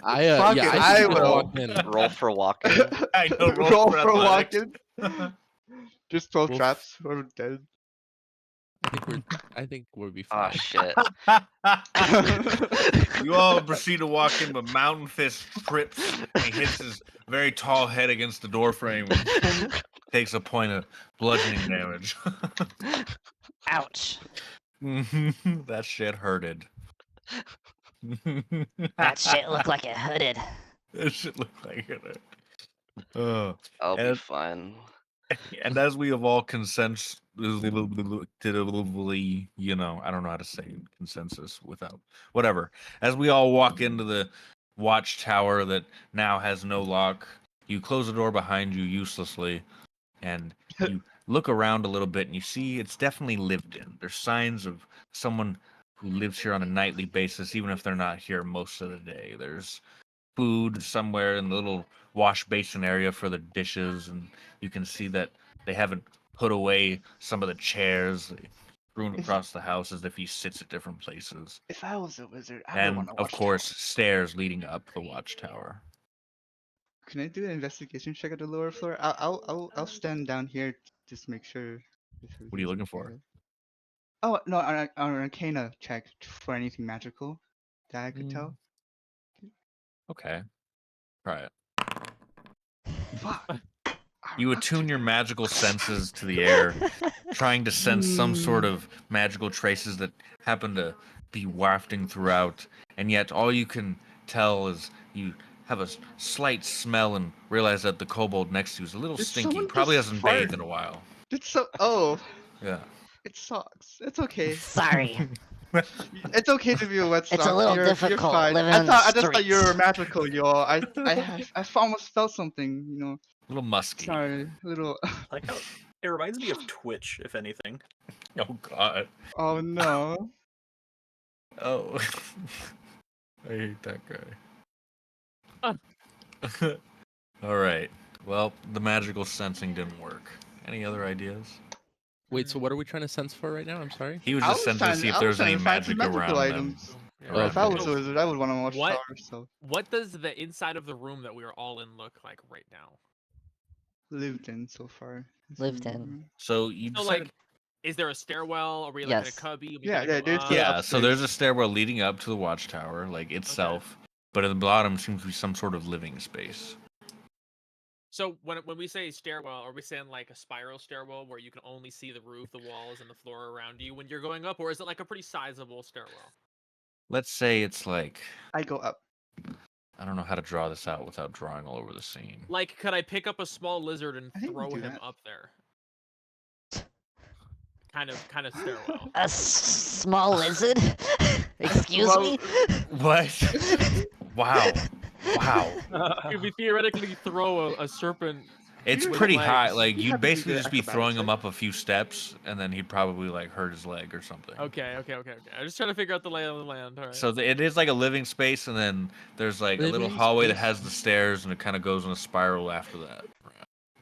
I it, think I we can will. walk in. Roll for walking. I know, Roll for athletics. walking. Just 12 We'll traps. We're dead. I think we'll be Ah, fine. shit. You all proceed to walk in, but Mountain Fist trips and he hits his very tall head against the door frame and takes a point of bludgeoning damage. Ouch. That shit hurted. That shit looked like it hooded. That shit looked like it hurt. I'll be And- fine. And as we have all consensus, I don't know how to say consensus without whatever. As we all walk into the watchtower that now has no lock, you close the door behind you uselessly, and you look around a little bit, and you see it's definitely lived in. There's signs of someone who lives here on a nightly basis, even if they're not here most of the day. There's food somewhere in the little wash basin area for the dishes, and you can see that they haven't put away some of the chairs strewn across the house as if he sits at different places. If I was a wizard, I would And want to of watch course, stairs leading up the watchtower. Can I do an investigation check at the lower floor? I'll stand down here to just make sure. What are you looking for? Oh no, an Arcana check for anything magical that I could tell. Okay, try it. Fuck. You attune your magical senses to the air, trying to sense some sort of magical traces that happen to be wafting throughout, and yet all you can tell is you have a slight smell and realize that the kobold next to you is a little Did stinky. someone Probably just hasn't fart? bathed in a while. Oh, Yeah. it sucks. It's okay. Sorry. It's okay to be a wet sock. It's a little you're difficult fine. living I in the thought I just thought you were streets. magical, y'all. I almost felt something, you know. A little musky. Sorry, a little. Like how it reminds me of Twitch, if anything. Oh god. Oh no. Oh. I hate that guy. Alright. Well, the magical sensing didn't work. Any other ideas? Wait, so what are we trying to sense for right now? I'm sorry. He was just sensing to see if there's any magic around them. Or if I was a them. wizard, I would want to watch What? Tower. So What does the inside of the room that we are all in look like right now? lived in so far. Lived in. So you So decided... like, is there a stairwell? Are we like in a Yes. cubby? We Yeah, gotta yeah, go there's up? the Yeah, so upstairs. there's a stairwell leading up to the watchtower, like itself, but at the bottom seems to be some sort of living space. So when we say stairwell, are we saying like a spiral stairwell where you can only see the roof, the walls, and the floor around you when you're going up, or is it like a pretty sizable stairwell? Let's say it's like... I go up. I don't know how to draw this out without drawing all over the scene. Like, could I pick up a small lizard and I think we throw do him that. up there? Kind of stairwell. A small lizard? Excuse Well- me? What? Wow. Wow. Could we theoretically throw a serpent? It's with pretty legs? high. Like, You you'd have to do basically the just be acrobatics, throwing him right? up a few steps, and then he'd probably, like, hurt his leg or something. Okay. I'm just trying to figure out the lay of the land. All right. So it is like a living space, and then there's, like, a little Living hallway that space? has the stairs, and it kind of goes in a spiral after that.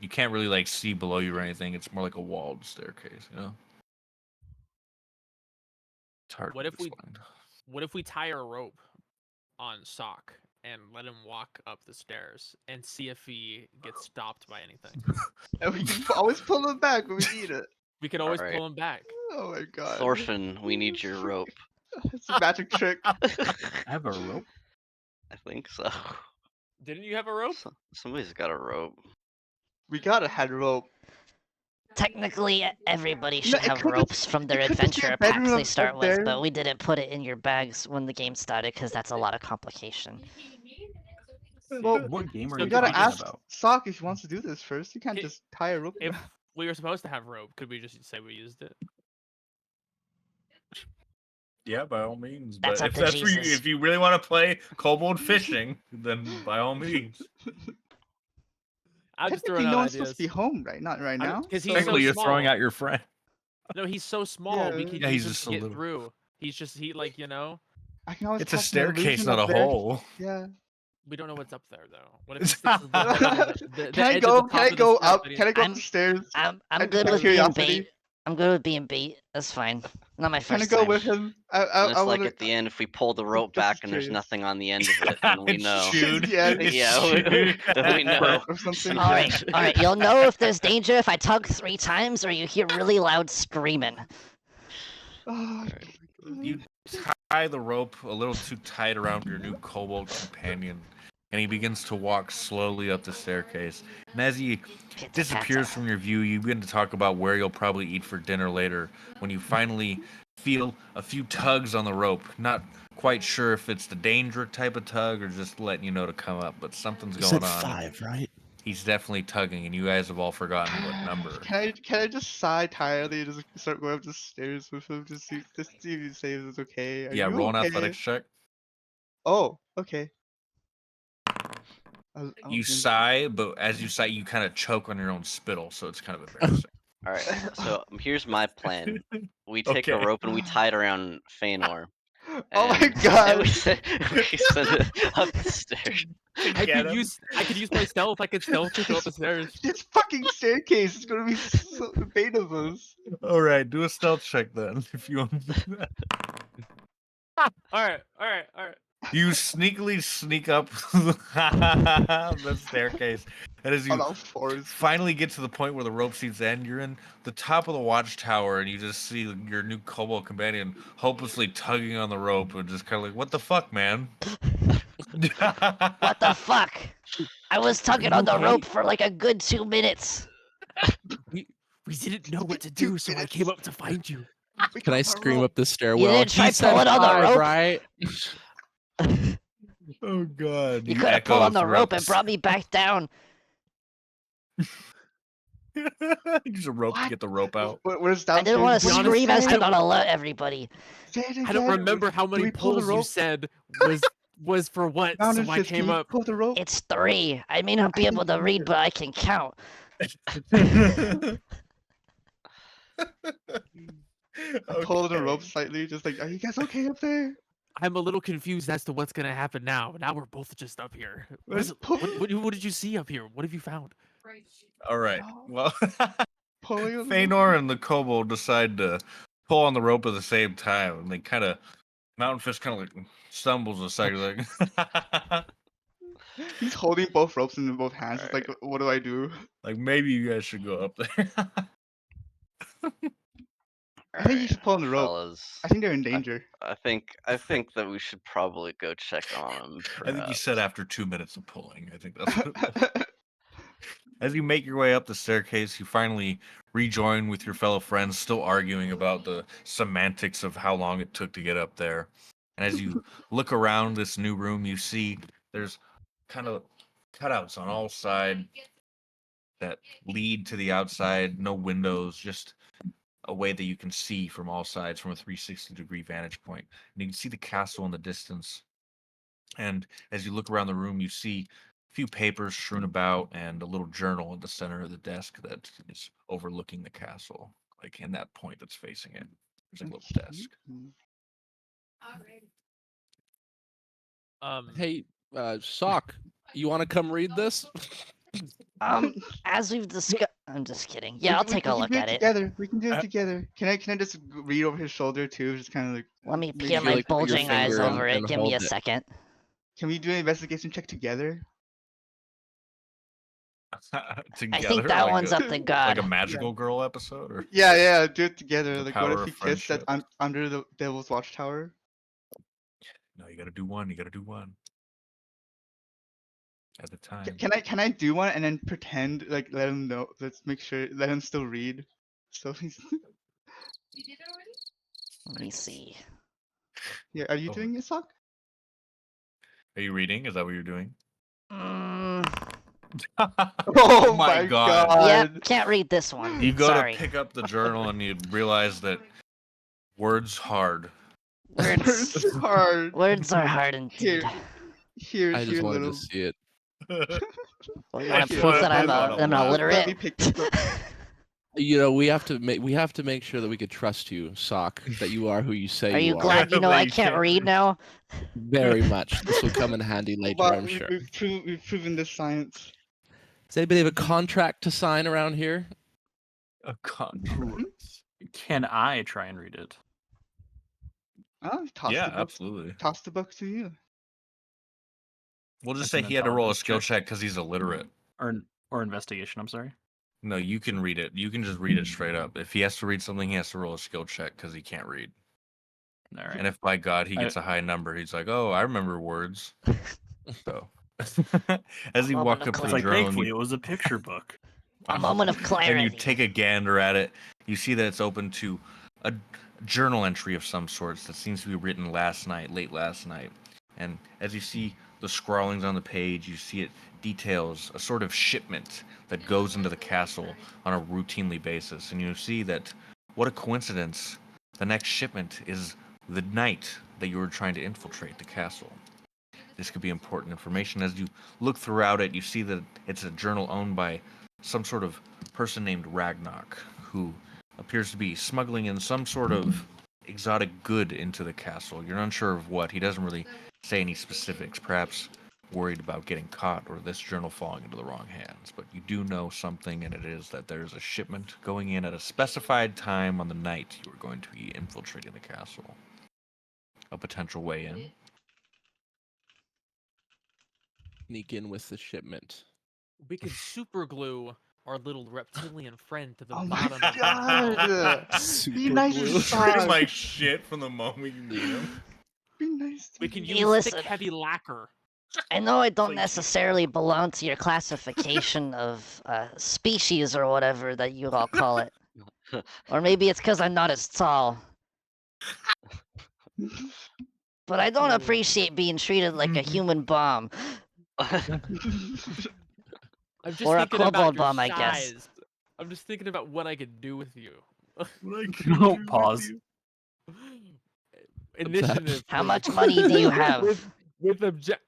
You can't really, like, see below you or anything. It's more like a walled staircase, you know? It's hard What to if we- explain. What if we tie a rope on Sock and let him walk up the stairs and see if he gets stopped by anything? And we can always pull it back when we need it. We can always Alright. pull him back. Oh my god. Thorfinn, we need your rope. It's a magic trick. I have a rope. I think so. Didn't you have a rope? Somebody's got a rope. We gotta have rope. Technically, everybody No, should it have could just- ropes from their it could just be a adventure packs bedroom they up start with, there. but we didn't put it in your bags when the game started because that's a lot of complication. Well, What game are we you gotta talking ask about? Sock if he wants to do this first. You can't It- just tie a rope. If we were supposed to have rope, could we just say we used it? Yeah, by all means. That's But up if to that's where Jesus. if you really want to play kobold fishing, then by all means. I'm just throwing Technically, out no one's supposed to be ideas. home, right? Not right now. Because he's so Technically, you're small. throwing out your friend. No, he's so small. Yeah. We could Yeah, use he's him just to a get little. through. He like I can always It's a cast an staircase, illusion not up a there. hole. Yeah. we don't know what's up there though. What if he sticks his little head over the Can I edge of the go? top Can I of the go step up? and Can I go up I'm- the stairs? I'm Just good out of with being curiosity. bait. I'm good with being bait. That's fine. Not my Can I first go time. with him? And it's I like wanna. at the end, if we pull the rope just back and there's curious. nothing on the end of it, then we It's know. chewed. Yeah, It's Yeah, chewed. then we know. or something. All right, all right. You'll know if there's danger if I tug 3 times or you hear really loud screaming. Oh, You tie the rope a little too tight around your new kobold companion, and he begins to walk slowly up the staircase. And as he disappears from your view, you begin to talk about where you'll probably eat for dinner later, when you finally feel a few tugs on the rope. Not quite sure if it's the danger type of tug or just letting you know to come up, but something's You going said on. 5, right? He's definitely tugging, and you guys have all forgotten what number. Can I just sigh tiredly and just start going up the stairs with him to see if he says it's okay? Are Yeah, you roll an okay? athletics check. Oh, okay. You sigh, but as you sigh, you kind of choke on your own spittle, so it's kind of embarrassing. All right, so here's my plan. We take a Okay. rope and we tie it around Feanor. Oh my and- God. And we send it up the stairs. I could use my stealth. I could stealth to go up the stairs. This fucking staircase is gonna be so bait of us. All right, do a stealth check then, if you want to do that. All right. You sneakily sneak up the staircase, and as On you all fours. finally get to the point where the rope seats end, you're in the top of the watchtower, and you just see your new kobold companion hopelessly tugging on the rope, and just kind of like, "What the fuck, man?" What the fuck? I was tugging on the rope for like a good 2 minutes. We didn't know what to do, so I came up to find you. Can I scream up the stairwell? didn't try He said pulling on the 5, rope? right? Oh god! You could have pulled on the rope and brought me back down. Use a rope to get the rope out. Where's I didn't want to Be honest, scream. I was I trying don't- to alert everybody. I don't remember how many pulls you said was for what, so I came up. Pull the rope. It's 3. I may not be able to read, but I can count. I pull the rope slightly, just like, are you guys okay up there? I'm a little confused as to what's gonna happen now. Now we're both just up here. Let's What did you see up here? What have you found? All right. Well, Pulling on the rope. Feanor and the kobold decide to pull on the rope at the same time, and they kind of Mountain Fist kind of like stumbles a second, like He's holding both ropes in both hands. It's like, what do I do? like maybe you guys should go up there. I think you should pull on the rope. Fellas, I think they're in danger. I think that we should probably go check on him. I think you said perhaps. after 2 minutes of pulling. I think that's what it was. As you make your way up the staircase, you finally rejoin with your fellow friends, still arguing about the semantics of how long it took to get up there. And as you look around this new room, you see there's kind of cutouts on all sides that lead to the outside, no windows, just a way that you can see from all sides from a 360-degree vantage point. And you can see the castle in the distance. And as you look around the room, you see a few papers strewn about and a little journal at the center of the desk that is overlooking the castle, like in that point that's facing it. There's a little desk. Hey, Sock, you want to come read this? As we've discussed, I'm just kidding. Yeah, I'll take a look at it. Together. We can do it together. Can I just read over his shoulder too? Just kind of like. Let me make peer sure, my like, put your bulging eyes finger over and it. Give me a hold it. second. Can we do an investigation check together? Together, I think that like one's a, up to like God. a magical girl episode, or Yeah, do it together. The Like, power what if of he kissed that friendship. under the Devil's Watchtower? no, you gotta do one. You gotta do one at a time. Can I do one and then pretend like let him know? Let's make sure let him still read. So he's Let me see. yeah. Are you Oh. doing it, Sock? Are you reading? Is that what you're doing? Mm, Oh my God. yep, can't read this one. You go Sorry. to pick up the journal and you realize that words hard Words, hard. words are hard indeed. I just Here, wanted to little. see it. Well, you want to Here, prove let- that I'm let- an let- illiterate? Let me pick this up. You know, we have to make sure that we could trust you, Sock, that you are who you say Are you are. glad you know That I you can't can't read now? Very much. This will come in handy later, But I'm sure. we've proven this science. Does anybody have a contract to sign around here? A contract. Hmm? Can I try and read it? Oh, Yeah, absolutely. Toss the book to you. We'll just It's say an he had to roll a intelligence skill check. check because he's illiterate. Or investigation, I'm sorry. No, you can read it. You can just read it straight up. If he has to read something, he has to roll a skill check because he can't read. All right. And if by God he I- gets a high number, he's like, "Oh, I remember words." So, as you A walk moment of up to It's the like, journal, thankfully, you, it was a picture book. A moment of and clarity. you take a gander at it, you see that it's open to a journal entry of some sorts that seems to be written late last night. And as you see the scrawlings on the page, you see it details a sort of shipment that goes into the castle on a routinely basis. And you see that, what a coincidence, the next shipment is the night that you were trying to infiltrate the castle. This could be important information. As you look throughout it, you see that it's a journal owned by some sort of person named Ragnarok, who appears to be smuggling in some sort of exotic good into the castle. You're unsure of what. He doesn't really say any specifics, perhaps worried about getting caught or this journal falling into the wrong hands. But you do know something, and it is that there's a shipment going in at a specified time on the night you are going to be infiltrating the castle. A potential way in. Sneak in with the shipment. We could super glue our little reptilian friend to the Oh my bottom of the bottle. god! Be Super nice glue. to Sock. shit from the moment you meet him. Be nice to We can me. Hey, use listen. thick, heavy lacquer. I know I don't Like- necessarily belong to your classification of species or whatever that you all call it. Or maybe it's because I'm not as tall. But I don't appreciate being treated like a human bomb. I'm just Or a thinking about kobold your bomb, I guess. size. I'm just thinking about what I could do with you. No, pause. Initiative. How please. much money do you have? With object.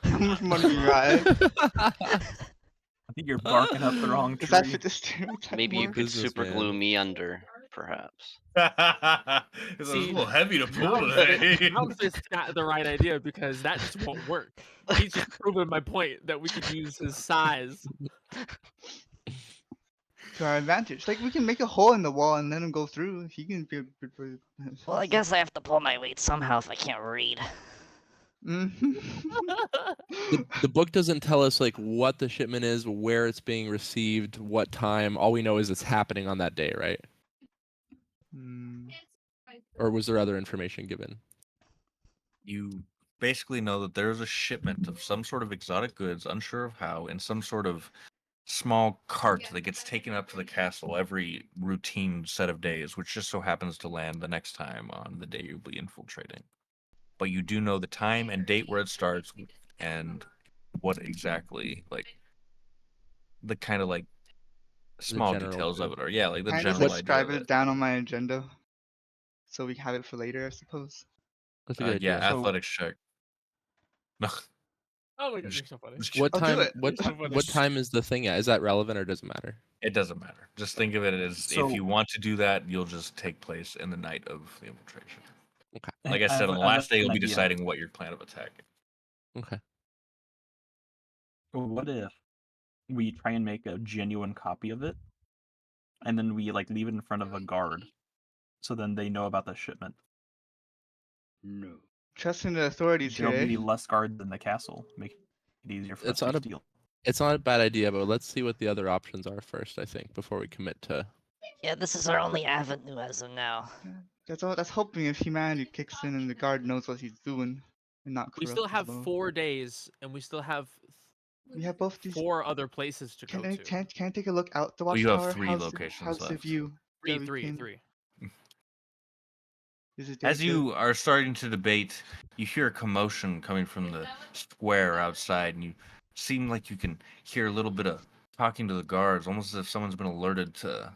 How much money you got? I think you're barking up the wrong Does that tree. fit the stereotype Maybe you more? could super Businessman. glue me under, perhaps. It's a See, little heavy to pull today. Alphys got the right idea because that just won't work. He's just proven my point that we could use his size. To our advantage. Like we can make a hole in the wall and let him go through. He can be. Well, I guess I have to pull my weight somehow if I can't read. The book doesn't tell us like what the shipment is, where it's being received, what time. All we know is it's happening on that day, right? Or was there other information given? You basically know that there's a shipment of some sort of exotic goods, unsure of how, in some sort of small cart that gets taken up to the castle every routine set of days, which just so happens to land the next time on the day you'll be infiltrating. But you do know the time and date where it starts and what exactly, like, the kind of like small general details of gist. it are. Yeah, like the Can I just general idea describe of it it. down on my agenda, so we have it for later, I suppose. That's a good Yeah, idea. So- athletics check. No, Oh my god, you're so funny. just What I'll do time? it. What time is the thing at? Is that relevant or does it matter? It doesn't matter. Just think of it as So- if you want to do that, you'll just take place in the night of the infiltration. Okay. Like I said, on the have last day, you'll an be idea. deciding what your plan of attack is. Okay. What if we try and make a genuine copy of it, and then we like leave it in front of a guard, so then they know about the shipment. No. Trust in the authorities here. There'll Eh? be less guards in the castle, make it easier for It's us not to a- steal. It's not a bad idea, but let's see what the other options are first, I think, before we commit to. Yeah, this is our only avenue as of now. That's all. That's hoping if humanity kicks in and the guard knows what he's doing and not corrupt. We still as have well. 4 days, and we still have We have both these. 4 other places to go Can I to. can I take a look out the Well, you have watchtower? 3 How's locations how's the left. view? that we can- 3. Is it As day you are starting to debate, you hear a commotion coming from the square outside, and you seem like you can hear a little bit of talking to the guards, almost as if someone's been alerted to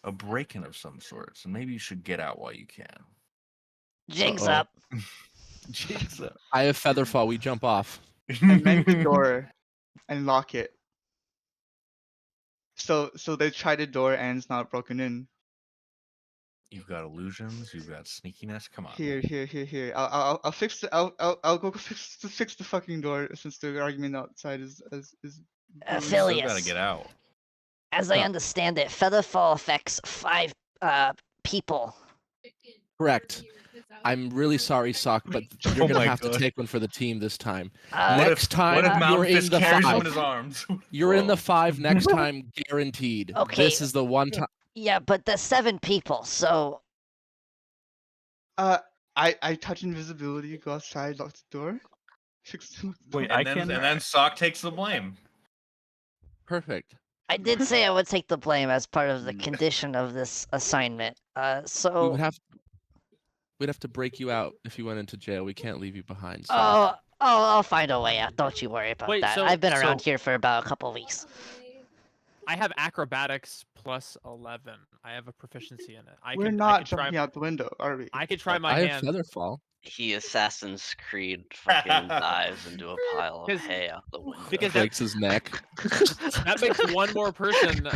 a break-in of some sorts, and maybe you should get out while you can. Jigs Uh-oh. up. Jigs up. I have Featherfall. We jump off. I mend the door and lock it. So they try the door and it's not broken in. You've got illusions. You've got sneakiness. Come on. Here. I'll fix the I'll go fix the fucking door since the argument outside is You Philly, still Phileas. gotta get out. As I understand it, Featherfall affects 5 people. Correct. I'm really sorry, Sock, but you're Oh gonna my have God. to take one for the team this time. Uh, What Next if time you're Mountain in Fist the carries him 5. in his arms? You're in the Whoa. 5 next time, guaranteed. Okay. This is the one time. Yeah, but there's 7 people, so I touch invisibility, go outside, lock the door, fix the door. Wait, And then Sock takes the blame. Perfect. I did say I would take the blame as part of the Mm. condition of this assignment. We So would have. We'd have to break you out if you went into jail. We can't leave you behind. So. I'll find a way out. Don't you worry about Wait, that. so- I've been so- around here for about a couple weeks. I have acrobatics plus 11. I have a proficiency in it. We're I not could try, jumping out the window, are we? I could try my I have hand. Featherfall. He Assassin's Creed fucking dives into a pile of 'Cause- hay out the window. because that, Breaks his neck. that makes one more person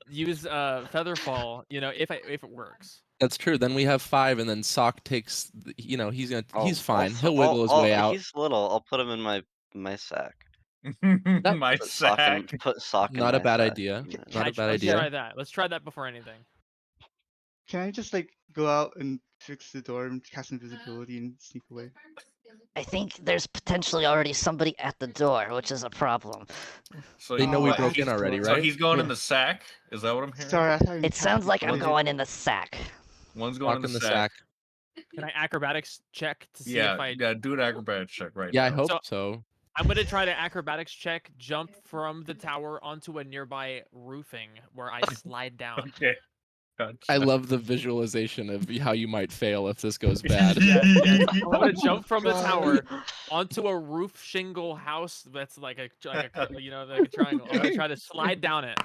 use Featherfall. You know, if it works. That's true. Then we have 5, and then Sock takes. He's fine. He'll wiggle his way out. He's little. I'll put him in my sack. My Put sock in, sack. put sock in Not a my bad sack. idea. Yeah. Not a bad Let's idea. try that. Let's try that before anything. Can I just like go out and fix the door and cast invisibility and sneak away? I think there's potentially already somebody at the door, which is a problem. So They know we Oh, broke in he's- already, So right? he's going in Yeah. the sack. Is that what I'm hearing? Sorry, I thought you It sounds like I'm calculated. going in the sack. One's going Sock in the sack. Can I acrobatics check to see Yeah, if I? yeah. Do an acrobatics check right Yeah, I now. hope So- so. I'm gonna try to acrobatics check, jump from the tower onto a nearby roofing where I slide down. Okay. Gotcha. I love the visualization of how you might fail if this goes bad. Yeah. I'm gonna jump from the God. tower onto a roof shingle house that's like a like a triangle. I'm gonna try to slide down it.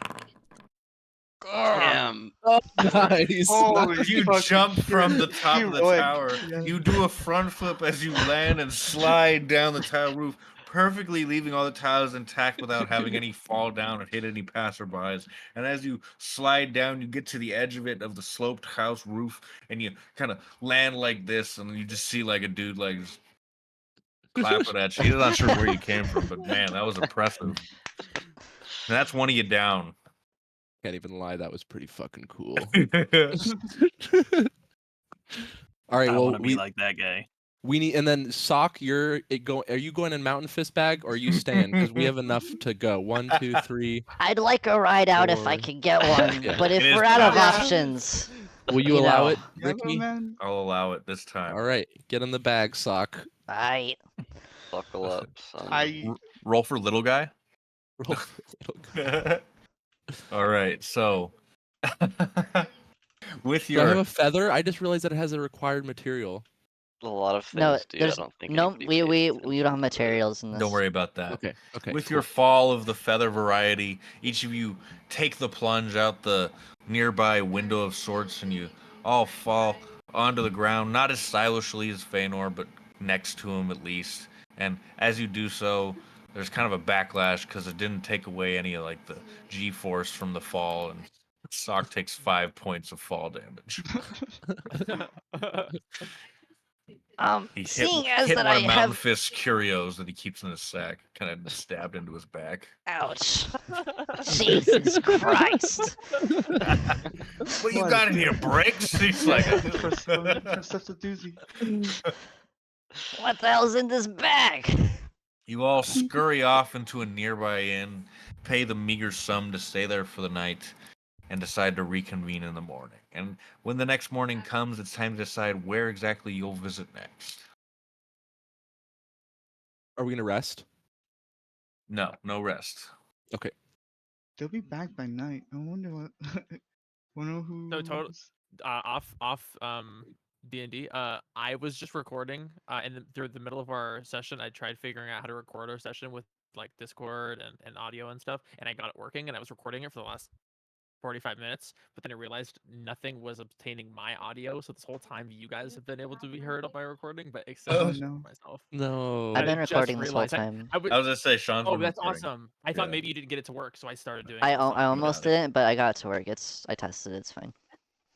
Damn. Oh, nice. Holy You fucking jump from the shit. top of the Heroic. tower. Yeah. You do a front flip as you land and slide down the tower roof, perfectly leaving all the tiles intact without having any fall down or hit any passerbys. And as you slide down, you get to the edge of the sloped house roof, and you kind of land like this, and you just see like a dude like just clapping at you. He's not sure where you came from, but man, that was impressive. And that's one of you down. Can't even lie. That was pretty fucking cool. Yeah. All right. I Well, want to be we like that guy. we need, and then Sock, Are you going in Mountain Fist bag or are you staying? Because we have enough to go. 1, 2, 3. I'd like a ride out if I Four. could get one, Yeah. but if It is we're out of possible. options, Will you You allow know. it, Yellow Ricky? man. I'll allow it this time. All right. Get in the bag, Sock. I Buckle up, son. Roll for little guy. Roll for little guy. All right, so with Do I have your a feather? I just realized that it has a required material. A lot of things, no, dude. I there's don't think no. anybody We pays we attention. we don't have materials in this. don't worry about that. Okay. Okay. With cool. your fall of the feather variety, each of you take the plunge out the nearby window of sorts, and you all fall onto the ground, not as stylishly as Feanor, but next to him at least. And as you do so, there's kind of a backlash because it didn't take away any of like the G-force from the fall, and Sock takes 5 points of fall damage. He Seeing hit as one that of I Mountain have, Fist's curios that he keeps in his sack, kind of stabbed into his back. ouch, Jesus Christ! What you got in here, bricks? He's like, First stuff to doozy. What the hell's in this bag? you all scurry off into a nearby inn, pay the meager sum to stay there for the night, and decide to reconvene in the morning. And when the next morning comes, it's time to decide where exactly you'll visit next. Are we gonna rest? No rest. They'll be back by night. I wonder what. Wonder who. So total- was- off D&D. I was just recording, and through the middle of our session, I tried figuring out how to record our session with like Discord and audio and stuff, and I got it working, and I was recording it for the last 45 minutes, but then I realized nothing was obtaining my audio, so this whole time you guys have been able to be heard on my recording, but except Oh for no. myself. No. I've And I been just recording this whole realized time. I was gonna say Sean's Oh, been that's recording. awesome. I thought Yeah. maybe you didn't get it to work, so I started doing I it. I almost got it. didn't, but I got it to work. I tested it. It's fine.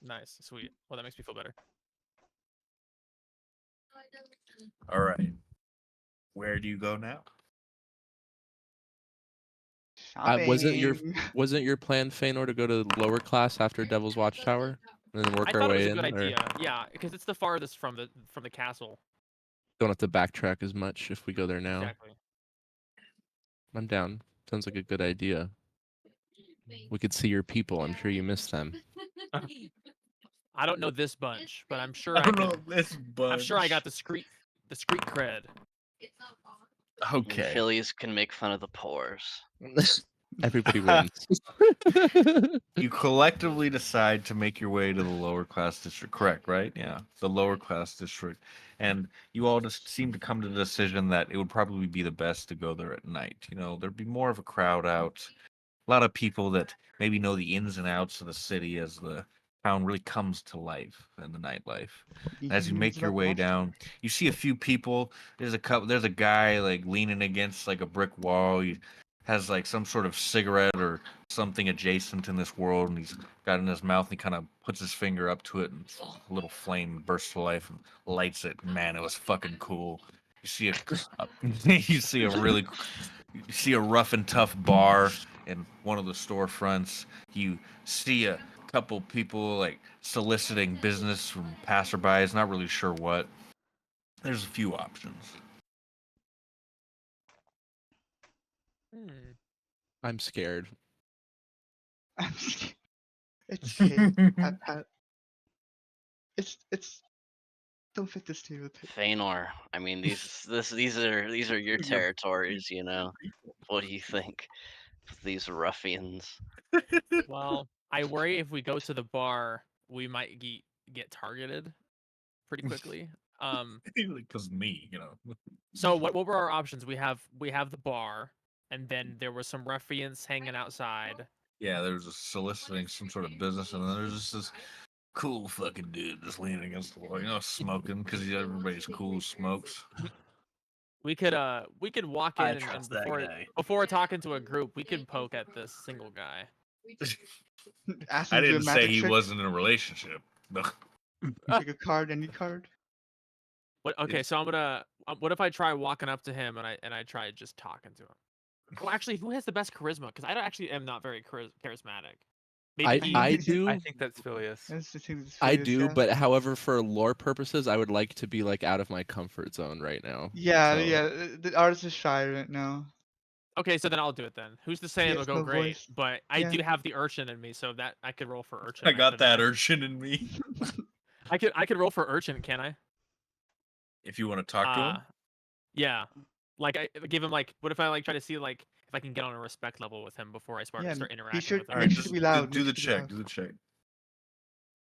Nice, sweet. Well, that makes me feel better. All right. Where do you go now? Shopping. Wasn't your plan, Feanor, to go to lower class after Devil's Watchtower and then work I our thought it was way a in? good Or idea. Yeah, because it's the farthest from the castle. don't have to backtrack as much if we go there now. Exactly. I'm down. Sounds like a good idea. We could see your people. I'm sure you miss them. I don't know this bunch, but I'm sure I I don't can. know this bunch. I'm sure I got the street cred. Okay. Phillies can make fun of the pores. Everybody wins. You collectively decide to make your way to the lower class district, correct, right? Yeah, the lower class district. And you all just seem to come to the decision that it would probably be the best to go there at night. You know, there'd be more of a crowd out. A lot of people that maybe know the ins and outs of the city as the town really comes to life and the nightlife. As you make your way down, you see a few people. There's a guy like leaning against like a brick wall. He has like some sort of cigarette or something adjacent in this world, and he's got it in his mouth. And he kind of puts his finger up to it, and a little flame bursts to life and lights it. Man, it was fucking cool. You see you see a rough and tough bar in one of the storefronts. You see a couple people like soliciting business from passerbys, not really sure what. There's a few options. I'm scared. I'm scared. It's okay. Pat. It's don't fit the stereotype. Feanor, I mean these are your territories, you know. What do you think of these ruffians? Well, I worry if we go to the bar, we might get targeted pretty quickly. Because me, you know. So what were our options? We have the bar, and then there were some ruffians hanging outside. Yeah, there's a soliciting some sort of business, and then there's just this cool fucking dude just leaning against the wall, you know, smoking because everybody's cool who smokes. We could walk in I and trust that guy. before talking to a group, we could poke at this single guy. Ask I him to do a didn't say magic he trick. wasn't in a relationship. No. Pick a card, any card. What? Okay, so I'm gonna. What if I try walking up to him and I try just talking to him? Well, actually, who has the best charisma? Because I actually am not very charismatic. Maybe I he. do. I think that's Phileas. That's the thing that's I Phileas, do, yeah. but however, for lore purposes, I would like to be like out of my comfort zone right now. Yeah, So- yeah. The artist is shy right now. Okay, so then I'll do it then. Who's to say He it'll has go no great? voice. But I Yeah. do have the urchin in me, so that I could roll for urchin. I got shouldn't that I? urchin in me. I could roll for urchin, can I? If you want to talk to him, Yeah. Like I give him like. What if I like try to see like if I can get on a respect level with him before I start Yeah, interacting should- with him? all right, Make sure just to be loud, do make the sure to be check. loud. Do the check.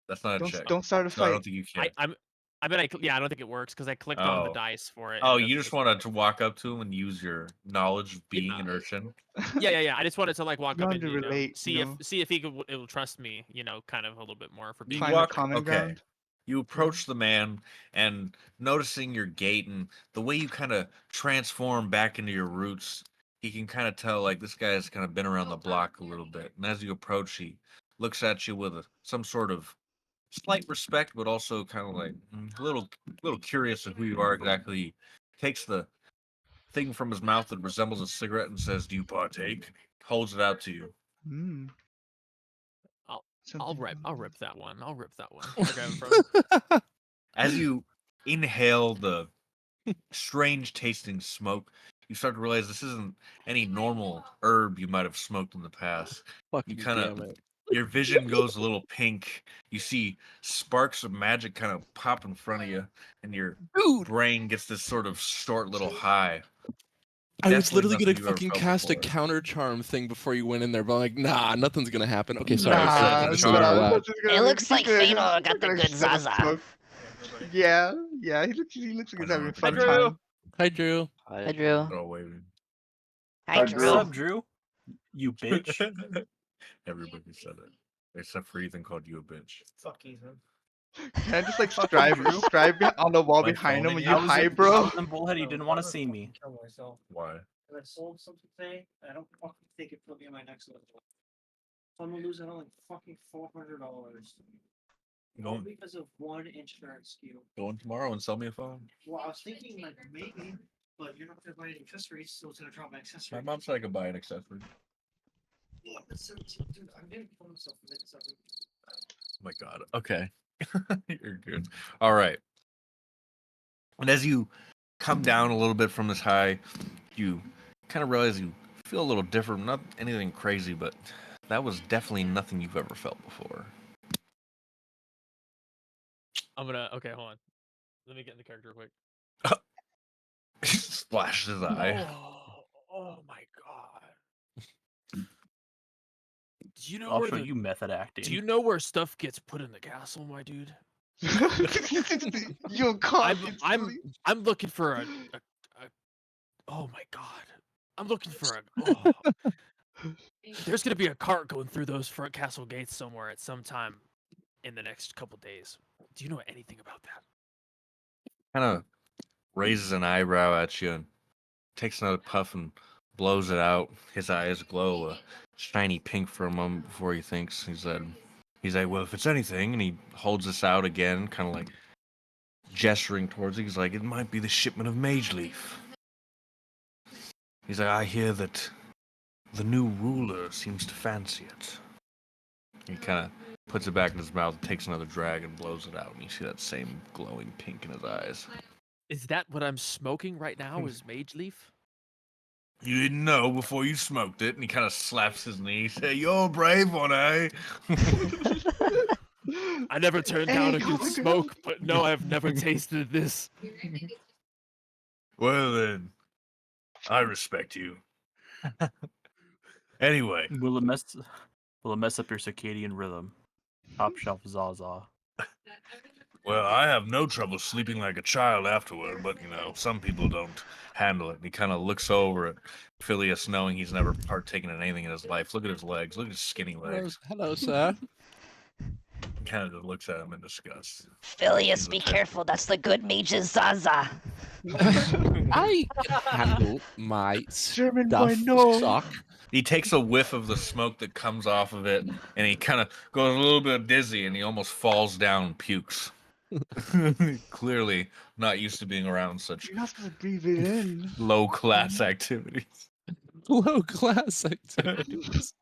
That's not a check. Don't start a No, I don't fight. think you can. I don't think it works because I clicked on the Oh. dice for it. Oh, and it you doesn't just display wanted to walk up to him and use your knowledge of being Yeah. an urchin. Yeah. I just wanted to like walk You up wanted and to relate, see you if know? he it'll trust me, kind of a little bit more for being. Find a common okay. ground. You approach the man and noticing your gait and the way you kind of transform back into your roots, he can kind of tell like this guy has kind of been around the block a little bit. And as you approach, he looks at you with some sort of slight respect, but also kind of like a little curious of who you are exactly. He takes the thing from his mouth that resembles a cigarette and says, "Do you partake?" Holds it out to you. Hmm. I'll rip that one. I'll rip that one. I grab him from. As you inhale the strange tasting smoke, you start to realize this isn't any normal herb you might have smoked in the past. Fucking You kind damn of it. your vision goes a little pink. You see sparks of magic kind of pop in front of you, and your brain gets this sort of short little high. I was Definitely literally nothing gonna you've ever fucking felt cast a before. counter charm thing before you went in there, but I'm like, nah, nothing's gonna happen. Okay, sorry. Nah, I said that out loud. It looks like Feanor got the good Zaza. Yeah, he looks like he's having a fun Drew. time. Hi, Drew. Hi, Drew. Oh, waving. Hi, What's Drew. up, Drew? You bitch. Everybody said it. Except for Ethan called you a bitch. Fuck Ethan. Can I just like Fuck scribe you, Drew. on the wall My behind phone him when in you I was hi, in, I bro? was in Bullhead. He No, didn't I'm want to gonna see me. fucking kill myself. Why? And I sold something today, and I don't fucking think it put me on my next level. So I'm gonna lose out on like fucking $400. All Going, because of one insurance SKU. going tomorrow and sell me a phone. Well, I was thinking like maybe, but you're not gonna buy any accessories, so it's gonna drop my My accessories. mom said I could buy an accessory. Yeah, but 17, dude, I'm getting phone stuff from it. Oh my god. Okay. You're good. All right. And as you come down a little bit from this high, you kind of realize you feel a little different. Not anything crazy, but that was definitely nothing you've ever felt before. Okay, hold on. Let me get into character quick. Splashed his eye. Oh my god. Do you know I'll where show the you method acting. Do you know where stuff gets put in the castle, my dude? You can't. I'm looking for a oh my god. I'm looking for there's gonna be a cart going through those front castle gates somewhere at some time in the next couple days. Do you know anything about that? Kind of raises an eyebrow at you and takes another puff and blows it out. His eyes glow a shiny pink for a moment before he thinks. He's like, well, if it's anything, and he holds this out again, kind of like gesturing towards it. He's like, it might be the shipment of Mage Leaf. He's like, I hear that the new ruler seems to fancy it. He kind of puts it back in his mouth, takes another drag, and blows it out. And you see that same glowing pink in his eyes. Is that what I'm smoking right now? Is Mage Leaf? You didn't know before you smoked it, and he kind of slaps his knee. Say, "You're a brave one, eh?" I never turned down a good smoke, but no, I've never tasted this. Well then, I respect you. Anyway, Will it mess up your circadian rhythm? Top shelf Zaza. well, I have no trouble sleeping like a child afterward, but some people don't handle it. And he kind of looks over at Phileas, knowing he's never partaken in anything in his life. Look at his legs. Look at his skinny legs. Hello, sir. He kind of just looks at him in disgust. Phileas, be careful. That's the good mage's Zaza. I can handle my German boy, stuff no. sock. He takes a whiff of the smoke that comes off of it, and he kind of goes a little bit dizzy, and he almost falls down and pukes. Clearly not used to being around such You're not supposed to breathe it in. low-class activities. Low class activities.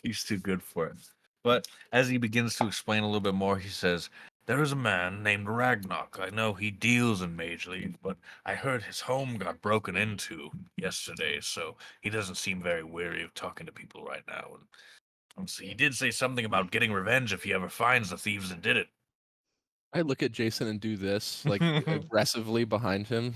He's too good for it. But as he begins to explain a little bit more, he says, there is a man named Ragnarok. I know he deals in Mage League, but I heard his home got broken into yesterday, so he doesn't seem very weary of talking to people right now. And so he did say something about getting revenge if he ever finds the thieves that did it. I look at Jason and do this, like aggressively behind him.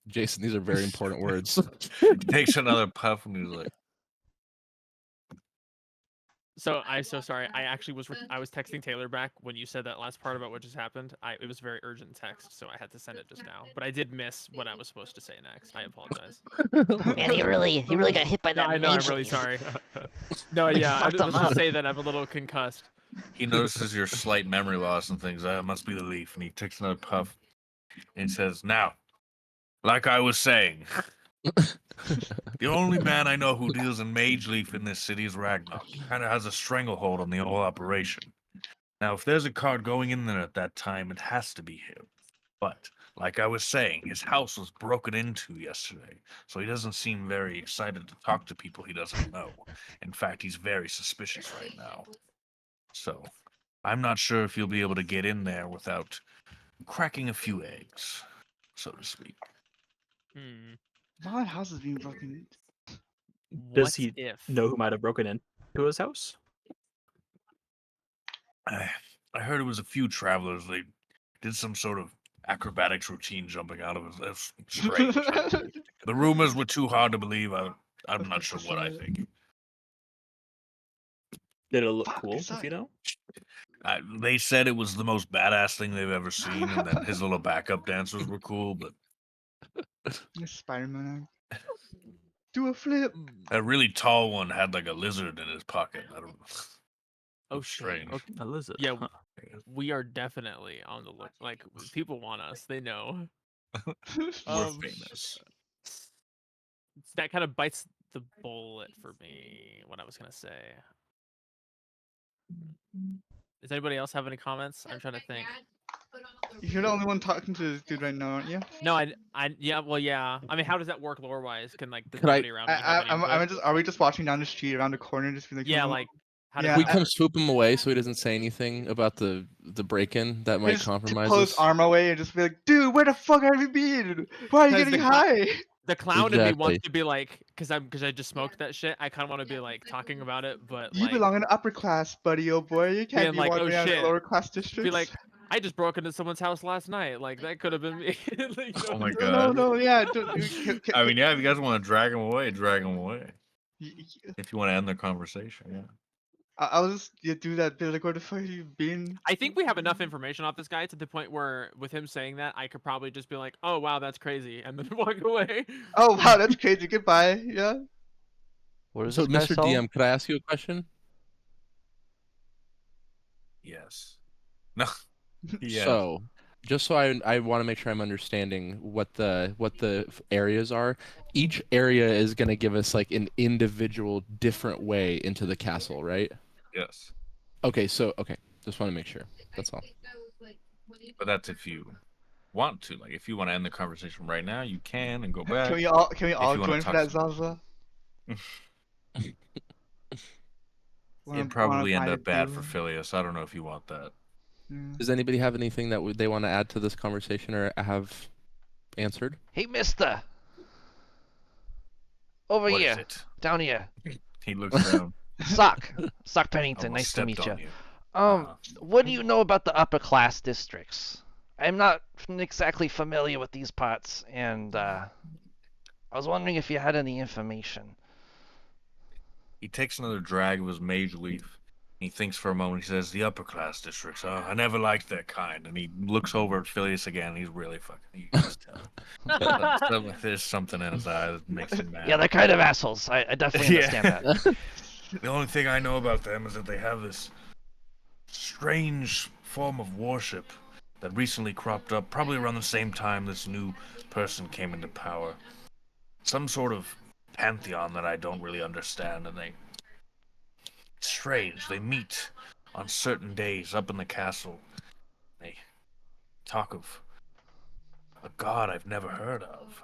Jason, these are very important words. He takes another puff and he's like, So I'm so sorry. I actually was texting Taylor back when you said that last part about what just happened. It was a very urgent text, so I had to send it just now. But I did miss what I was supposed to say next. I apologize. Man, he really got hit by No, that I know. I'm mage really leaf. sorry. No, yeah. fucked Let's him just up. say that I'm a little concussed. he notices your slight memory loss and thinks, it must be the leaf. And he takes another puff and says, now, like I was saying, the only man I know who deals in Mage Leaf in this city is Ragnarok. He kind of has a stranglehold on the whole operation. Now, if there's a card going in there at that time, it has to be him. But, like I was saying, his house was broken into yesterday, so he doesn't seem very excited to talk to people he doesn't know. In fact, he's very suspicious right now. So, I'm not sure if you'll be able to get in there without cracking a few eggs, so to speak. My house is being broken. Does he if? know who might have broken into his house? I heard it was a few travelers. They did some sort of acrobatics routine jumping out of his. That's strange. The rumors were too hard to believe. I'm not sure what I think. Did it look Fuck, cool? If inside. you know. They said it was the most badass thing they've ever seen, and then his little backup dancers were cool, but Spider-Man. Do a flip. a really tall one had like a lizard in his pocket. I don't know. Oh It's shit. strange. Okay. A lizard. Yeah, huh. we are definitely on the look. Like people want us. They know. We're Um, famous. that kind of bites the bullet for me. What I was gonna say. Does anybody else have any comments? I'm trying to think. You're the only one talking to this dude right now, aren't you? No, yeah, well, yeah. I mean, how does that work lore-wise? Can like does Could I- nobody around me have any input? Are we just watching down the street around the corner, just be like, Yeah, "Hmm, like how does Yeah, we that come work? swoop him away so he doesn't say anything about the break-in that we might just compromise pull his us. arm away and just be like, dude, where the fuck have you been? Why are you 'Cause getting the cla- high? The clown in me wants Exactly. to be like, because I just smoked that shit. I kind of want to be like talking about it, but You like belong in the upper class, buddy, oh boy. You can't being be like, oh wandering around in shit, lower class be districts. like, I just broke into someone's house last night. Like that could have been me. Like, you know Oh what my I'm god. No, no, yeah. I mean, yeah, if you guys want to drag him away, drag him away. y- If you want to end the conversation, yeah. I'll just do that. Be like, where the fuck have you been? I think we have enough information off this guy to the point where, with him saying that, I could probably just be like, "Oh wow, that's crazy," and then walk away. Oh wow, that's crazy. Goodbye. Yeah. What does So, this guy Mr. sell? DM, could I ask you a question? Yes. No. Yes. So, just so I want to make sure I'm understanding what the areas are. Each area is going to give us like an individual different way into the castle, right? Yes. Okay, so just want to make sure. That's all. But that's if you want to. Like, if you want to end the conversation right now, you can and go back. Can we all you wanna join for talk that Zaza? It'd probably end up bad for Phileas. I don't know if you want that. Does anybody have anything that they want to add to this conversation or have answered? Hey, mister. Over What is here. it? Down here. He looks down. Sock Pennington, Almost nice to stepped meet you. on you. What do you know about the upper class districts? I'm not exactly familiar with these parts, and I was wondering if you had any information. He takes another drag of his mage leaf. He thinks for a moment. He says, "The upper class districts. Oh, I never liked that kind." And he looks over at Phileas again. He's really fucking. You can just tell. There's something in his eye that makes him mad. Yeah, they're kind of assholes. I definitely understand that. The only thing I know about them is that they have this strange form of worship that recently cropped up, probably around the same time this new person came into power. Some sort of pantheon that I don't really understand, and it's strange. They meet on certain days up in the castle. They talk of a god I've never heard of.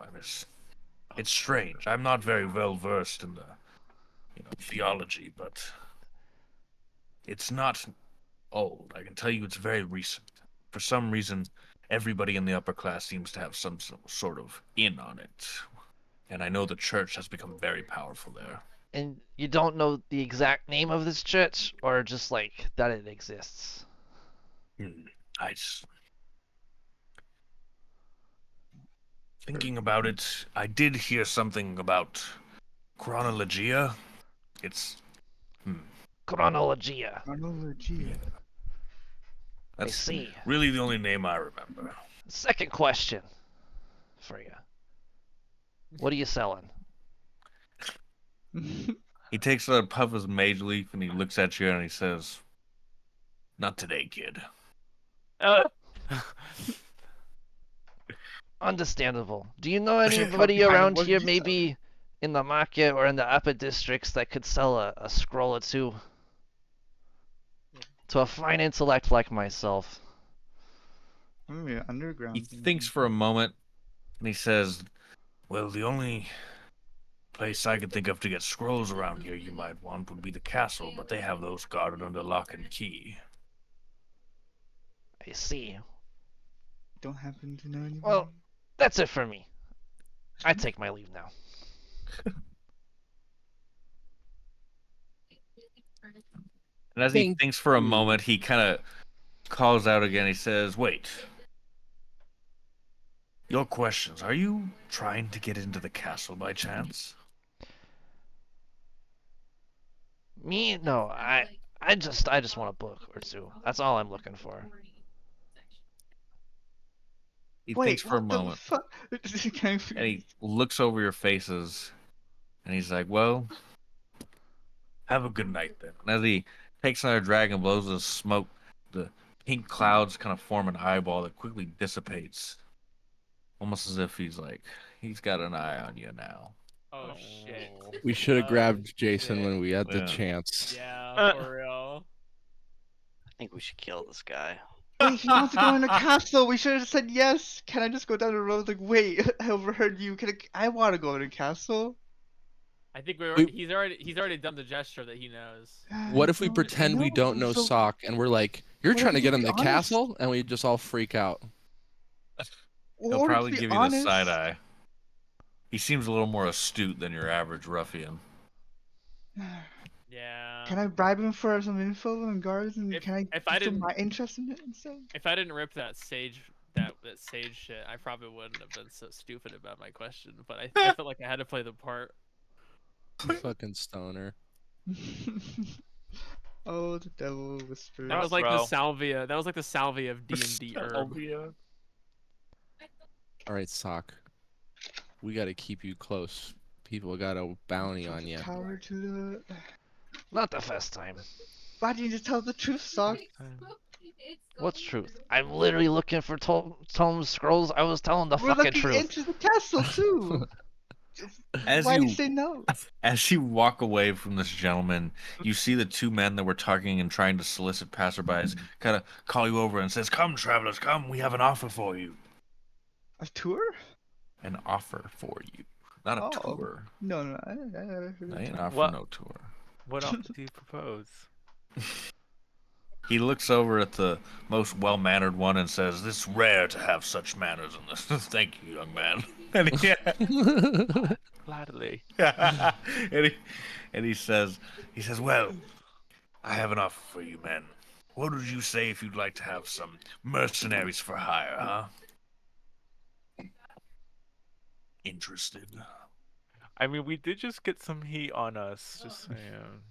It's strange. I'm not very well versed in the theology, but it's not old. I can tell you it's very recent. For some reason, everybody in the upper class seems to have some sort of in on it. And I know the church has become very powerful there. And you don't know the exact name of this church, or just like that it exists? Thinking about it, I did hear something about chronologia. It's Chronologia. Chronologia. I that's see. really the only name I remember. Second question for you. What are you selling? He takes a puff of his mage leaf and he looks at you and he says, "Not today, kid." Understandable. Do you know anybody Kind of around what here, you maybe in the market or in the upper districts, that could sell a scroll or two to a fine intellect like myself? Maybe underground. He thinks for a moment and he says, "Well, the only place I could think of to get scrolls around here you might want would be the castle, but they have those guarded under lock and key." I see. Don't happen to know anybody. Well, that's it for me. I take my leave now. And as he thinks for a moment, he kind of calls out again. He says, "Wait. Your questions, are you trying to get into the castle by chance?" Me? No, I just want a book or two. That's all I'm looking for. He Wait, thinks for a what the moment, fuck? Can I- and he looks over your faces, and he's like, "Well, have a good night then." And as he takes another drag and blows the smoke, the pink clouds kind of form an eyeball that quickly dissipates, almost as if he's got an eye on you now. Oh shit. We should have Oh, grabbed Jason shit. when we had the Yeah. chance. Yeah, for real. I think we should kill this guy. Wait, he wants to go in the castle. We should have said yes. Can I just go down the road? Like, wait, I overheard you. I want to go in the castle. I think We- he's already done the gesture that he knows. What if we No, pretend we don't know so- Sock and we're like, you're what trying if to get we in be the honest? castle? And we just all freak out. He'll Or to probably be give you honest, the side eye. He seems a little more astute than your average ruffian. Yeah. Can I bribe him for some info and guards? And can I if I give him didn't my interest in it instead? if I didn't rip that sage shit, I probably wouldn't have been so stupid about my question. But I felt like I had to play the part. You fucking stoner. Oh, the devil whispers. That was like the bro. salvia. That was like the salvia of D&D herb. All right, Sock. We got to keep you close. People got a bounty on you. Power to the. Not the first time. Why didn't you just tell the truth, Sock? What's truth? I'm literally looking for Tom's scrolls. I was telling the We're fucking looking truth. into the castle too. As Why do you you say no? As you walk away from this gentleman, you see the two men that were talking and trying to solicit passerbys kind of call you over and says, "Come, travelers, come. We have an offer for you." A tour? An offer for you, not a Oh. tour. No, I never heard of I ain't that. offer What? no tour. What offer do you propose? He looks over at the most well-mannered one and says, "It's rare to have such manners in this." Thank you, young man. And Gladly. he says, "Well, I have an offer for you, men. What would you say if you'd like to have some mercenaries for hire, huh? Interested?" I mean, we did just get some heat on us. Just saying.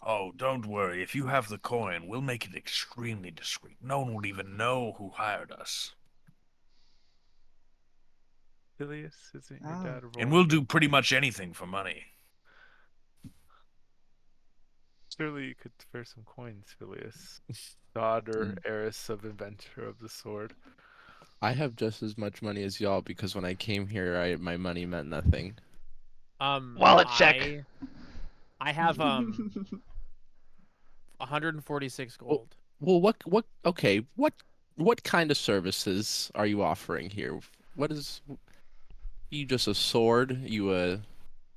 "Oh, don't worry. If you have the coin, we'll make it extremely discreet. No one will even know who hired us. Phileas, isn't your Oh. dad a And royal? we'll do pretty much anything for money." Surely you could spare some coins, Phileas. Daughter, heiress of inventor of the sword. I have just as much money as y'all because when I came here, my money meant nothing. Wallet check. I have 146 gold. Well, okay, what kind of services are you offering here? What is you just a sword? You a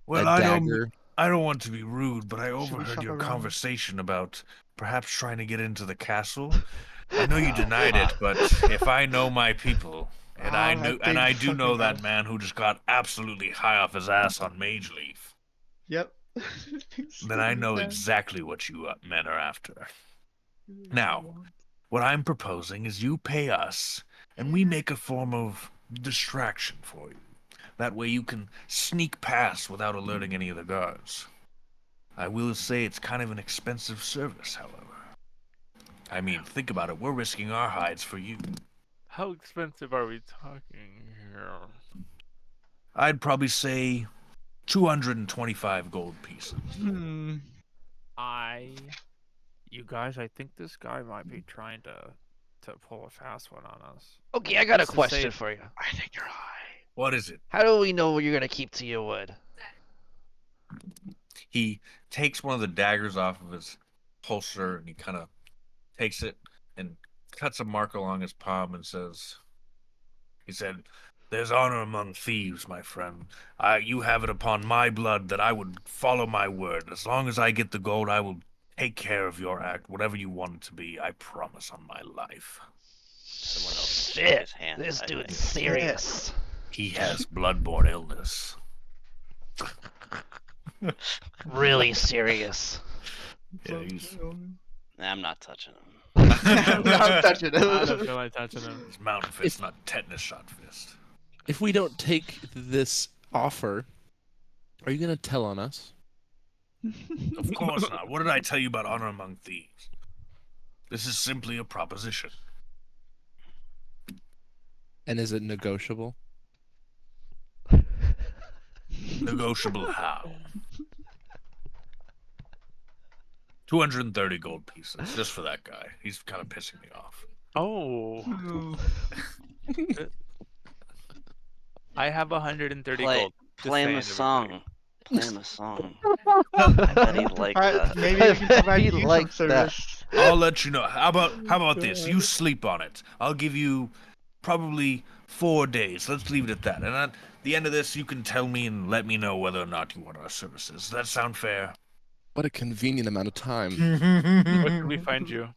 Well, dagger? I don't want to be rude, but I Should we overheard shop your around? conversation about perhaps trying to get into the castle. I know you denied it, but if I know my people, and Ah, that big I do know fucking that ass. man who just got absolutely high off his ass on Mage Leaf, Yep. then I know exactly what you men are after. Now, what I'm proposing is you pay us, and we make a form of distraction for you. That way you can sneak past without alerting any of the guards. I will say it's kind of an expensive service, however. I mean, think about it. We're risking our hides for you. How expensive are we talking here? I'd probably say 225 gold pieces. You guys, I think this guy might be trying to pull a fast one on us. Okay, I got a Let's just say- question for you. I think you're high. What is it? How do we know you're gonna keep to your word? He takes one of the daggers off of his holster and he kind of takes it and cuts a mark along his palm and says, he said, "There's honor among thieves, my friend. You have it upon my blood that I would follow my word. As long as I get the gold, I will take care of your act, whatever you want it to be. I promise on my life." Someone else shook Shit, his hand, this I dude's think. serious. He has bloodborne illness. Really serious. Yeah, he's... Nah, I'm not touching him. I'm touching I don't it. feel like touching him. It's mountain fist, not tetanus shot fist. If we don't take this offer, are you gonna tell on us? Of course not. What did I tell you about honor among thieves? This is simply a proposition. And is it negotiable? Negotiable how? 230 gold pieces, just for that guy. He's kind of pissing me off. Oh. I have 130 Play, gold. Just play him saying, a everybody. song. Play him a song. I bet he'd like that. Maybe we can provide He'd you some like that. service. I'll let you know. How about this? You sleep on it. I'll give you probably 4 days. Let's leave it at that. And at the end of this, you can tell me and let me know whether or not you want our services. Does that sound fair? What a convenient amount of time. Where can we find you?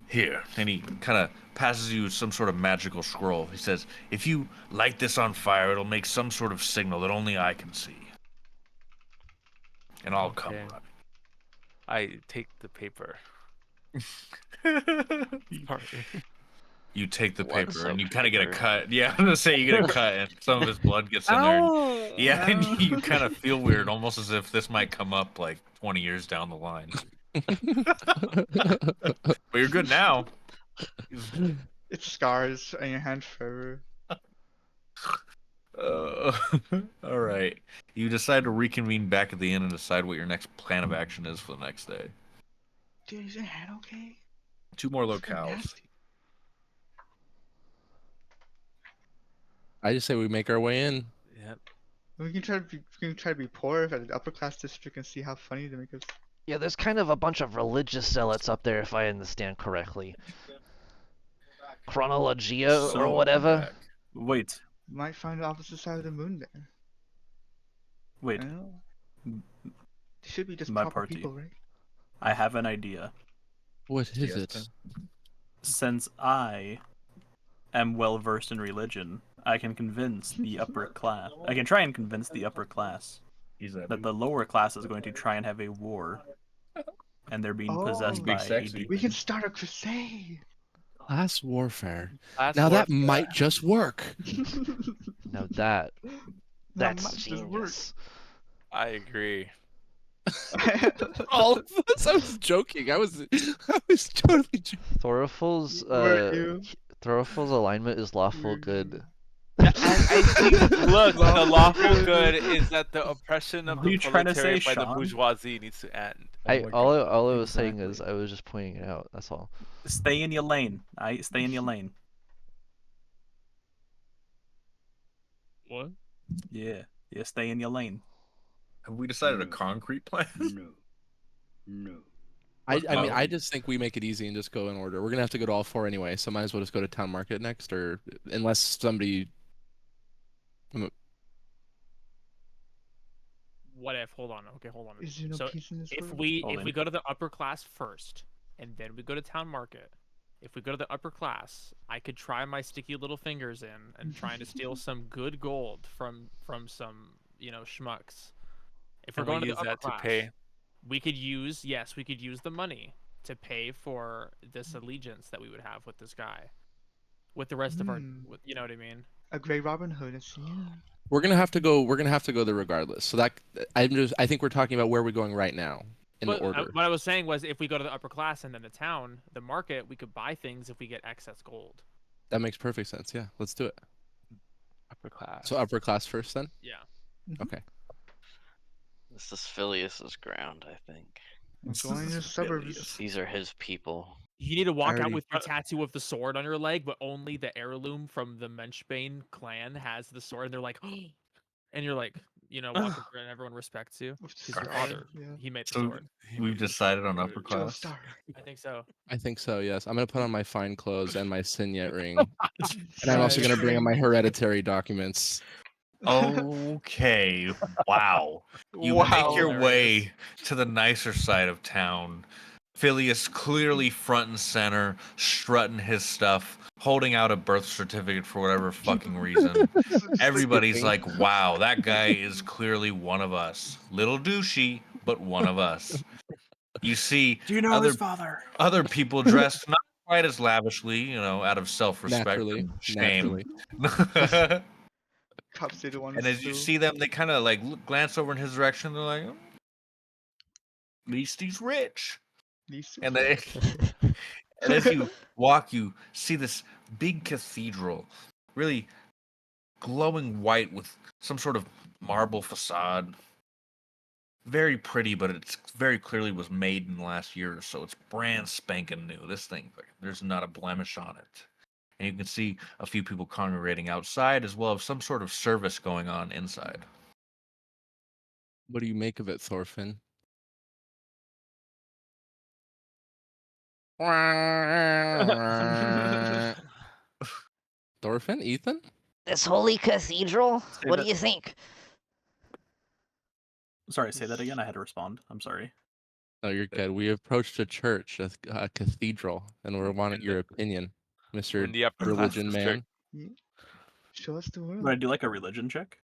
Here, and he kind of passes you some sort of magical scroll. He says, if you light this on fire, it'll make some sort of signal that only I can see. And I'll come Okay. running. I take the paper. Sorry. You take the Blood paper and you soaked kind of get a paper. cut. Yeah, I'm gonna say you get a cut and some of his blood gets in there. Ow! Yeah, and you kind of feel weird, almost as if this might come up like 20 years down the line. But you're good now. It's scars on your hand forever. All right. You decide to reconvene back at the inn and decide what your next plan of action is for the next day. Dude, is your hand okay? 2 more It's kinda locales. nasty. I just say we make our way in. Yep. We can try to be poor at the upper class district and see how funny they make us. Yeah, there's kind of a bunch of religious zealots up there, if I understand correctly. Chronologia or So whatever. back. Wait, Might find the opposite side of the moon there. wait. I don't know. They should be just My proper party. people, right? I have an idea. What is Yes, it? Ben? Since I am well versed in religion, I can convince the upper class. I can try and convince the upper class He's that that the lower class is going to try and have a war, and they're being possessed Oh, by Big a sexy. demon. We can start a crusade. Class warfare. Class Now that warfare. might just work. Now That that's might just work. genius. I agree. All of us. I was joking. I was totally joking. Thoroful's Were you? Thoroful's alignment is lawful good. I think, look, the Lawful lawful good. good is that the oppression of What the are you trying to say, proletariat by the Sean? bourgeoisie needs to end. All I was saying is Exactly. I was just pointing it out. That's all. Stay in your lane. Stay in your lane. What? Yeah, stay in your lane. Have we decided a concrete plan? No. I mean, I No. just think we make it easy and just go in order. We're gonna have to go to all 4 anyway, so might as well just go to town market next, or unless somebody. What if? Hold on. Okay, hold on. Is there no So peace in this if world? we Hold on. go to the upper class first, and then we go to town market. If we go to the upper class, I could try my sticky little fingers in and trying to steal some good gold from some schmucks. If we're And we'll going to use the upper that to class, pay. we could use the money to pay for this allegiance that we would have with this guy, with the rest of our, you know what I mean? A Grey Robin Hood. Yeah. We're gonna have to go. We're gonna have to go there regardless. So that I think we're talking about where we're going right now in But order. what I was saying was, if we go to the upper class and then the town, the market, we could buy things if we get excess gold. That makes perfect sense. Yeah, let's do it. Upper class. So upper class first, then. Yeah. Okay. This is Phileas's ground, I think. Going to the suburbs. These are his people. You need to walk out already- with your tattoo of the sword on your leg, but only the heirloom from the Menschbane clan has the sword, and they're like, and you're like, walking through and everyone respects you. With Because your Star, father, yeah. he made the So sword. we've decided on upper Joe class. Star. I think so. I think so. Yes, I'm gonna put on my fine clothes and my signet ring, and I'm also gonna bring in my hereditary documents. Okay. Wow. You make your way to the nicer side of town. Phileas clearly front and center, strutting his stuff, holding out a birth certificate for whatever fucking reason. Everybody's like, wow, that guy is clearly one of us. Little douchey, but one of us. You see Do you know other his father? other people dressed not quite as lavishly, out of self-respect Naturally, and shame. naturally. Cops did the one. And as you see them, they kind of like glance over in his direction. They're like, least he's rich. These And they, and as you walk, you see this big cathedral, really glowing white with some sort of marble facade. Very pretty, but it's very clearly was made in the last year or so. It's brand spanking new. This thing, there's not a blemish on it. And you can see a few people congregating outside, as well as some sort of service going on inside. What do you make of it, Thorfinn? Thorfinn, Ethan? This holy cathedral? Say What do that- you think? Sorry, say that again. I had to respond. I'm sorry. Oh, you're good. We approached a church, a cathedral, and we're wanting your opinion, Mr. In the upper class Religion district. Man. Show us the world. Would I do like a religion check?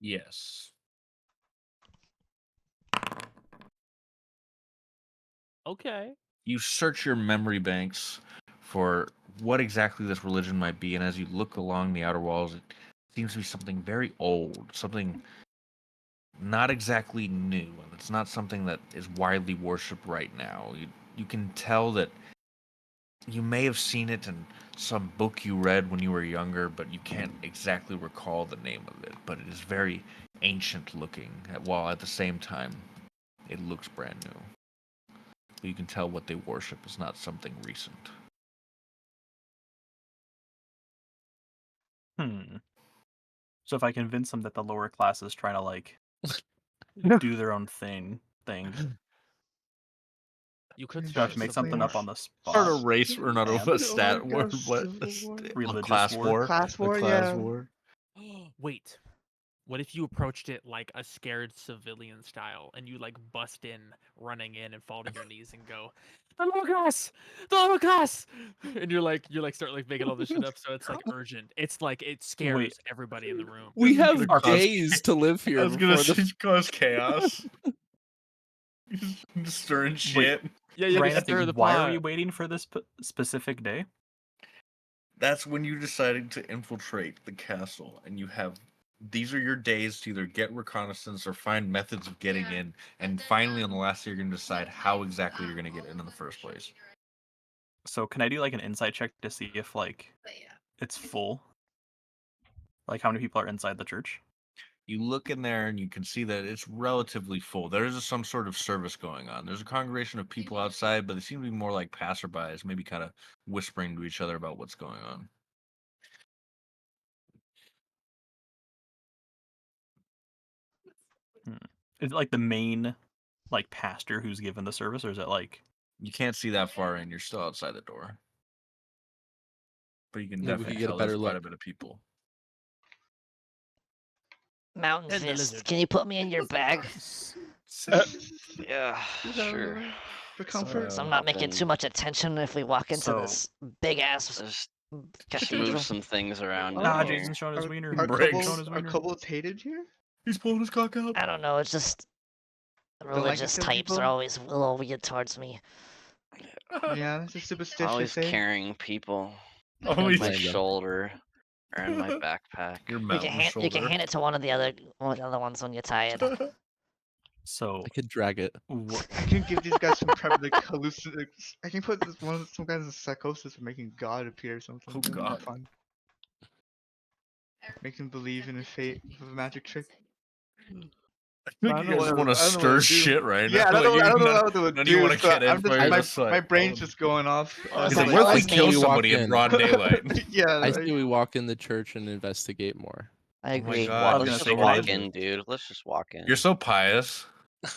Yes. Okay. You search your memory banks for what exactly this religion might be, and as you look along the outer walls, it seems to be something very old, something not exactly new, and it's not something that is widely worshipped right now. You can tell that you may have seen it in some book you read when you were younger, but you can't exactly recall the name of it. But it is very ancient looking, while at the same time, it looks brand new. But you can tell what they worship is not something recent. So if I convince them that the lower class is trying to like do their own thing, You could do I start have to make something up on the spot? Start a race or not a stat war, what? Religious Class war? war? Class war, A class yeah. war? Wait. What if you approached it like a scared civilian style and you like bust in, running in and fall to your knees and go, the lower class! The lower class! And you're like start like making all this shit up so it's like urgent. It's like it scares everybody in the room. We have gonna cause days to live I here was gonna before the. cause chaos. Just stirring shit. Yeah, yeah, Ryan, just stir the why are we pot. waiting for this specific day? That's when you decided to infiltrate the castle, and you have these are your days to either get reconnaissance or find methods of getting in, and finally on the last day you're gonna decide how exactly you're gonna get in the first place. So can I do like an insight check to see if like it's full? Like how many people are inside the church? You look in there and you can see that it's relatively full. There is some sort of service going on. There's a congregation of people outside, but they seem to be more like passerbys, maybe kind of whispering to each other about what's going on. Is it like the main like pastor who's given the service, or is it like You can't see that far in. You're still outside the door. But you can Maybe we definitely could get a tell there's better quite a look. bit of people. Mountain And the Fist, lizard. can you put me in your bag? Yeah, sure. For comfort. So I'm not Hop making in. too much attention if we walk into So- this big ass Just cathedral. move some things around. Nah, in here. Jason's showing his wiener. Are Bricks. Showing kobolds, his are wiener. kobolds hated here? He's pulling his cock out. I don't know, it's just like religious to kill types people? are always a little weird towards me. Yeah, that's just superstitious. Always Eh? carrying people Always on my blame them. shoulder or in my backpack. Your You mountain can, hand, you can shoulder. hand it to one of the other ones when you're tired. So I could drag it. I can give these guys some like hallucinations. I can put some guys in psychosis for making God appear or something. Oh, That'd be God. fun. Make them believe in a fate of a magic trick. I think I you don't know guys what want to I don't know what stir to do. shit right Yeah, now. I don't know none, what to none of do. you want to So get in I'm fire just my brain's just going off. Well, He's it's like, like, what if I we say kill we walk somebody in in. broad daylight? Yeah, I right. say we walk in the church and investigate more. I Oh my agree. God, Let's you're just so walk good. in, dude. Let's just walk in. You're so pious.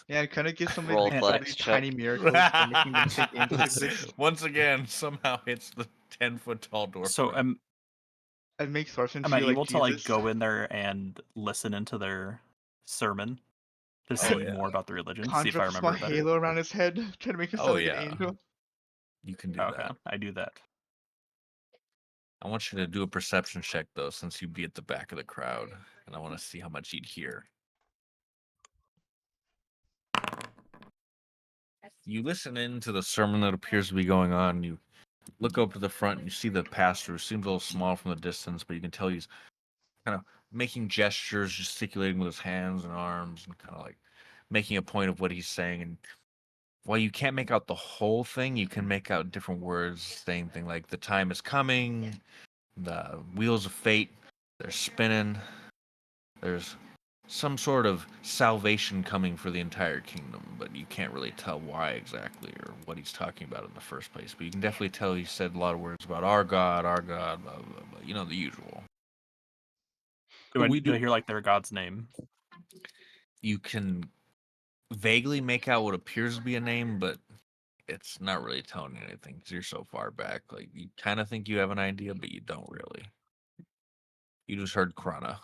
Yeah, kind of give somebody Roll like And- really flex tiny check. miracles by making them think angels exist. Once again, somehow hits the 10-foot tall door. So am And make Thorfinn am I feel like able to like Jesus. go in there and listen into their sermon to Oh, see yeah. more about the religion? See Conjure if I up a small remember it better. halo around his head, try to make him Oh, sound like yeah. an angel. You can do Okay, that. I do that. I want you to do a perception check, though, since you'd be at the back of the crowd. And I want to see how much you'd hear. You listen in to the sermon that appears to be going on. You look up to the front and you see the pastor, who seems a little small from the distance, but you can tell he's kind of making gestures, gesticulating with his hands and arms, and kind of like making a point of what he's saying. And while you can't make out the whole thing, you can make out different words saying things like the time is coming, the wheels of fate, they're spinning. There's some sort of salvation coming for the entire kingdom, but you can't really tell why exactly or what he's talking about in the first place. But you can definitely tell he said a lot of words about our God, blah, blah, blah. You know, the usual. Do I hear like their god's name? You can vaguely make out what appears to be a name, but it's not really telling you anything because you're so far back. Like, you kind of think you have an idea, but you don't really. You just heard Krana.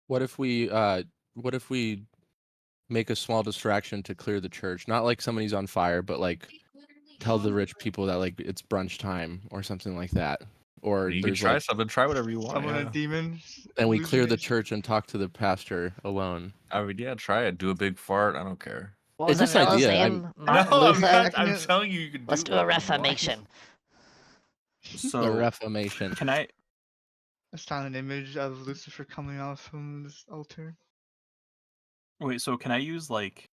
What if we make a small distraction to clear the church? Not like somebody's on fire, but like tell the rich people that like it's brunch time or something like that. Or You can there's try like something, try whatever you want. Summon a Yeah. demon. and we lose clear your the nation. church and talk to the pastor alone. I mean, yeah, try it. Do a big fart. I don't care. What was It's that just fellow's idea. name? No, Martin I'm Luther? not. I'm telling you, you can do Let's do a whatever you want. reformation. A So reformation. can I? A silent image of Lucifer coming out from this altar. Wait, so can I use like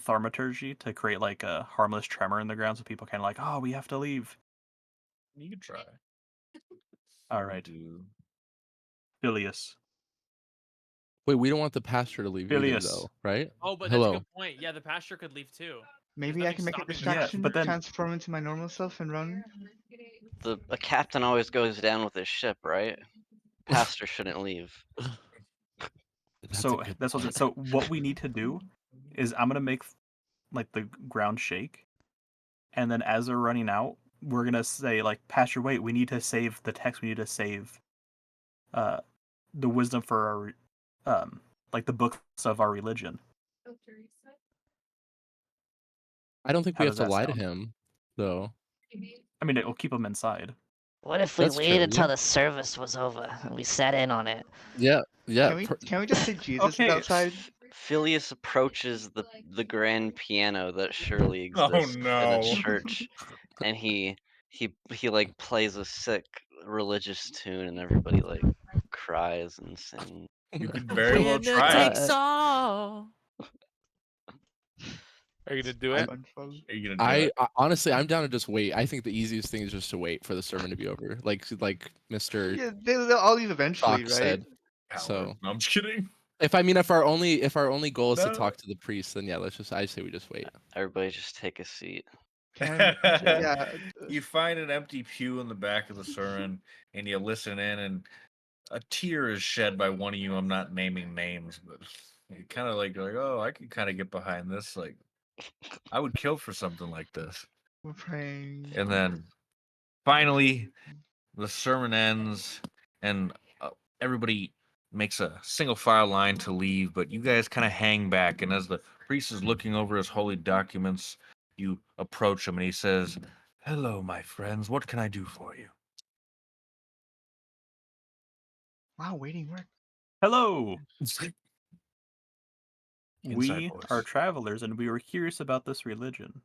thaumaturgy to create like a harmless tremor in the ground so people kind of like, oh, we have to leave? You can try. All right, Do Phileas. Wait, we don't want the pastor to leave either, Phileas. though, right? Oh, but that's a Hello. good point. Yeah, the pastor could leave too. Maybe I nothing can make a stopping them. Yeah, distraction, but then transform into my normal self and run. A captain always goes down with his ship, right? Pastor shouldn't leave. That's a good that's what. point. So what we need to do is I'm gonna make like the ground shake, and then as they're running out, we're gonna say like, Pastor, wait, we need to save the text. We need to save, uh, the wisdom for our, like the books of our religion. I don't think How we have does to that lie to sound? him, though. I mean, it'll keep them inside. What if we That's waited true, until yeah. the service was over and we sat in on it? Yeah, yeah. Can we just say Jesus is Okay. outside? Phileas approaches the grand piano that surely Oh, exists in a no. church, and he like plays a sick religious tune, and everybody like cries and sings. You could very well Winner try it. takes all. Are you gonna do I'm- it? Fun, fun. Are you gonna do it? Honestly, I'm down to just wait. I think the easiest thing is just to wait for the sermon to be over, like Mr. Yeah, they'll all leave eventually, Fox right? said. Coward. So No, I'm just kidding. if our only goal is to No. talk to the priest, then yeah, I say we just wait. Everybody just take a seat. Can I, yeah, You find an empty pew in the back of the sermon, and you listen in, and a tear is shed by one of you. I'm not naming names, but you kind of like, oh, I could kind of get behind this. Like, I would kill for something like this. we're praying. And then finally, the sermon ends, and everybody makes a single file line to leave, but you guys kind of hang back. And as the priest is looking over his holy documents, you approach him, and he says, "Hello, my friends. What can I do for you?" Wow, waiting work. Hello. Inside We voice. are travelers, and we were curious about this religion.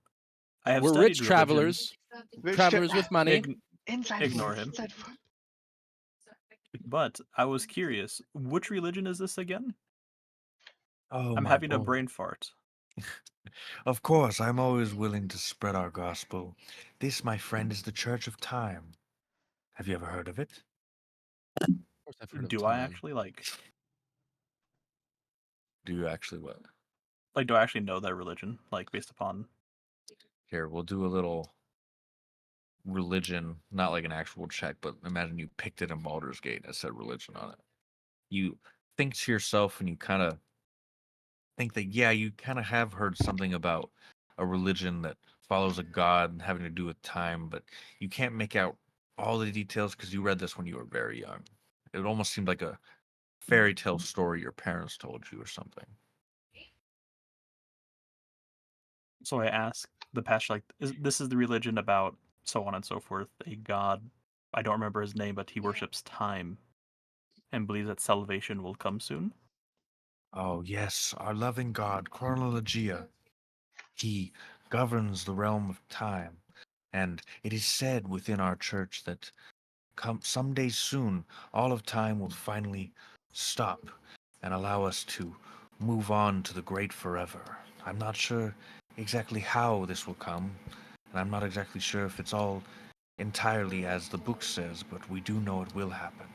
I have We're studied rich religion. travelers, travelers with money. Inside Ignore voice, him. inside voice. But I was curious, which religion is this again? Oh, I'm my having a boy. brain fart. Of course, I'm always willing to spread our gospel. This, my friend, is the Church of Time. Have you ever heard of it? Of course, I've heard of Do time. I actually Do you actually what? do I actually know that religion? Like based upon Here, we'll do a little religion, not like an actual check, but imagine you picked it in Baldur's Gate and it said religion on it. You think to yourself and you kind of think that, yeah, you kind of have heard something about a religion that follows a god having to do with time, but you can't make out all the details because you read this when you were very young. It almost seemed like a fairy tale story your parents told you or something. So I asked the pastor, like, this is the religion about so on and so forth. A god, I don't remember his name, but he worships time and believes that salvation will come soon. Oh, yes, our loving God, Chronologia. He governs the realm of time, and it is said within our church that someday soon all of time will finally stop, and allow us to move on to the great forever. I'm not sure exactly how this will come, and I'm not exactly sure if it's all entirely as the book says, but we do know it will happen.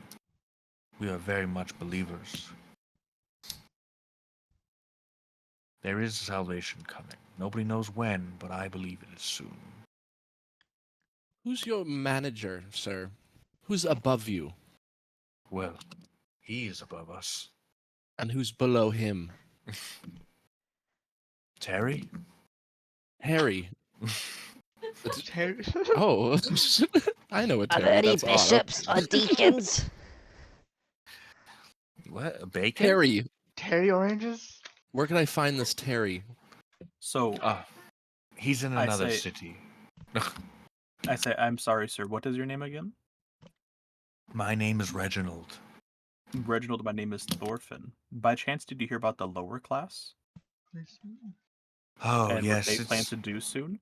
We are very much believers. There is salvation coming. Nobody knows when, but I believe it is soon. Who's your manager, sir? Who's above you? Well, he is above us. And who's below him? Terry? Harry. Terry. Oh, I know a Are Terry. there any That's Otto. bishops or deacons? What? A bacon? Terry. Terry oranges? Where can I find this Terry? So He's in I another say- city. I say, I'm sorry, sir. What is your name again? My name is Reginald. Reginald, my name is Thorfinn. By chance, did you hear about the lower class? Oh, and yes, what they plan it's to do soon?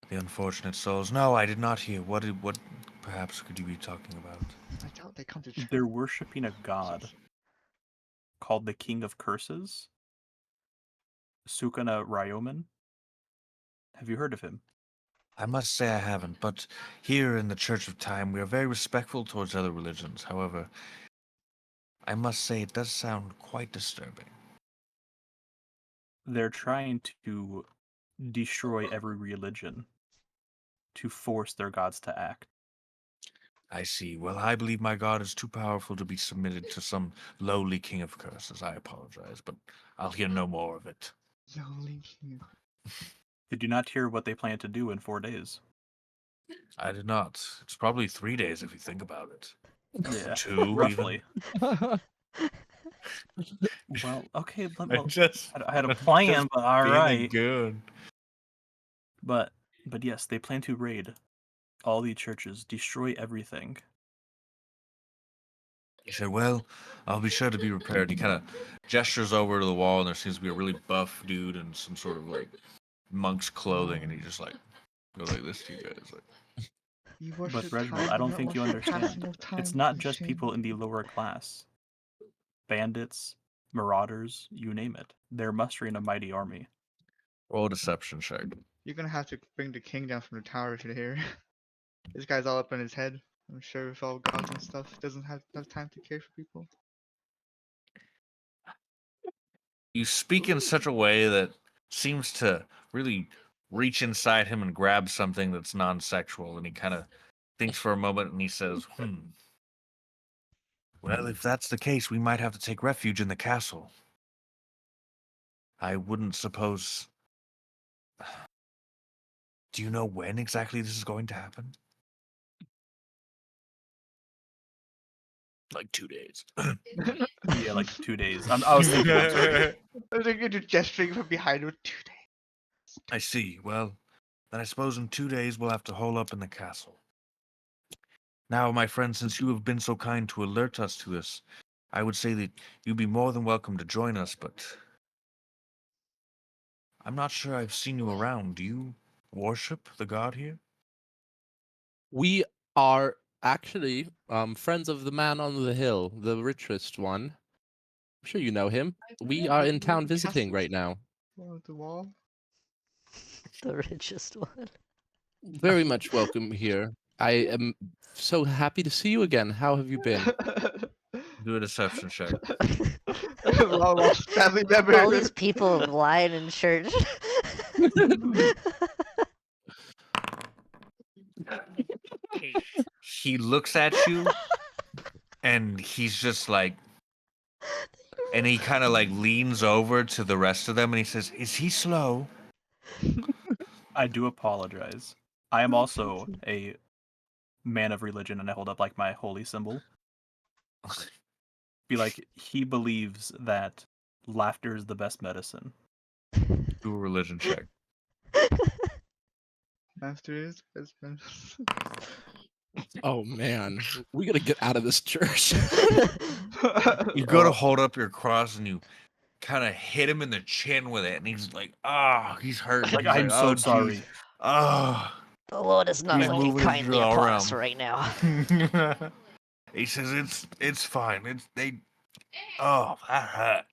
the unfortunate souls. No, I did not hear. What perhaps could you be talking about? I doubt they come to church. They're worshipping a god called the King of Curses, Sukana Ryomen. Have you heard of him? I must say I haven't, but here in the Church of Time, we are very respectful towards other religions. However, I must say it does sound quite disturbing. They're trying to destroy every religion to force their gods to act. I see. Well, I believe my God is too powerful to be submitted to some lowly king of curses. I apologize, but I'll hear no more of it. Lowly king. Did you not hear what they plan to do in 4 days? I did not. It's probably 3 days if you think about it. Yeah, 2 roughly. even. Well, okay. Just I had a plan, but all right. Good. But yes, they plan to raid all the churches, destroy everything. He said, "Well, I'll be sure to be prepared." He kind of gestures over to the wall, and there seems to be a really buff dude in some sort of like monk's clothing, and he just like goes like this to you guys, like. You But worship Reginald, time, I but don't not think you worship passing understand. of time. It's not for just shame. people in the lower class. Bandits, marauders, you name it. They're mustering a mighty army. Roll a deception check. You're gonna have to bring the king down from the tower to here. This guy's all up in his head. I'm sure with all gods and stuff, doesn't have enough time to care for people. You speak in such a way that seems to really reach inside him and grab something that's non-sexual, and he kind of thinks for a moment, and he says, "Well, if that's the case, we might have to take refuge in the castle. I wouldn't suppose. Do you know when exactly this is going to happen?" Like 2 days. Yeah, like 2 days. I was thinking I'm sorry. They're just gesturing from behind with 2 days. I see. Well, then I suppose in 2 days we'll have to hole up in the castle. Now, my friend, since you have been so kind to alert us to this, I would say that you'd be more than welcome to join us, but I'm not sure I've seen you around. Do you worship the god here? We are actually friends of the man on the hill, the richest one. I'm sure you know him. We are in town visiting right now. Oh, the wall. The richest one. Very much welcome here. I am so happy to see you again. How have you been? Do a deception check. Long lost family member. All these people lying in church. He looks at you, and he's just like, and he kind of like leans over to the rest of them, and he says, "Is he slow?" I do apologize. I am also a man of religion, and I hold up like my holy symbol. Be like, he believes that laughter is the best medicine. Do a religion check. Master is best friend. Oh man, we gotta get out of this church. You go to hold up your cross, and you kind of hit him in the chin with it, and he's like, he's hurt. Like, He's I'm so "Oh, geez. sorry. The Lord is not He's looking moving kindly through our upon us realm. right now. He says it's fine. Oh, that hurt.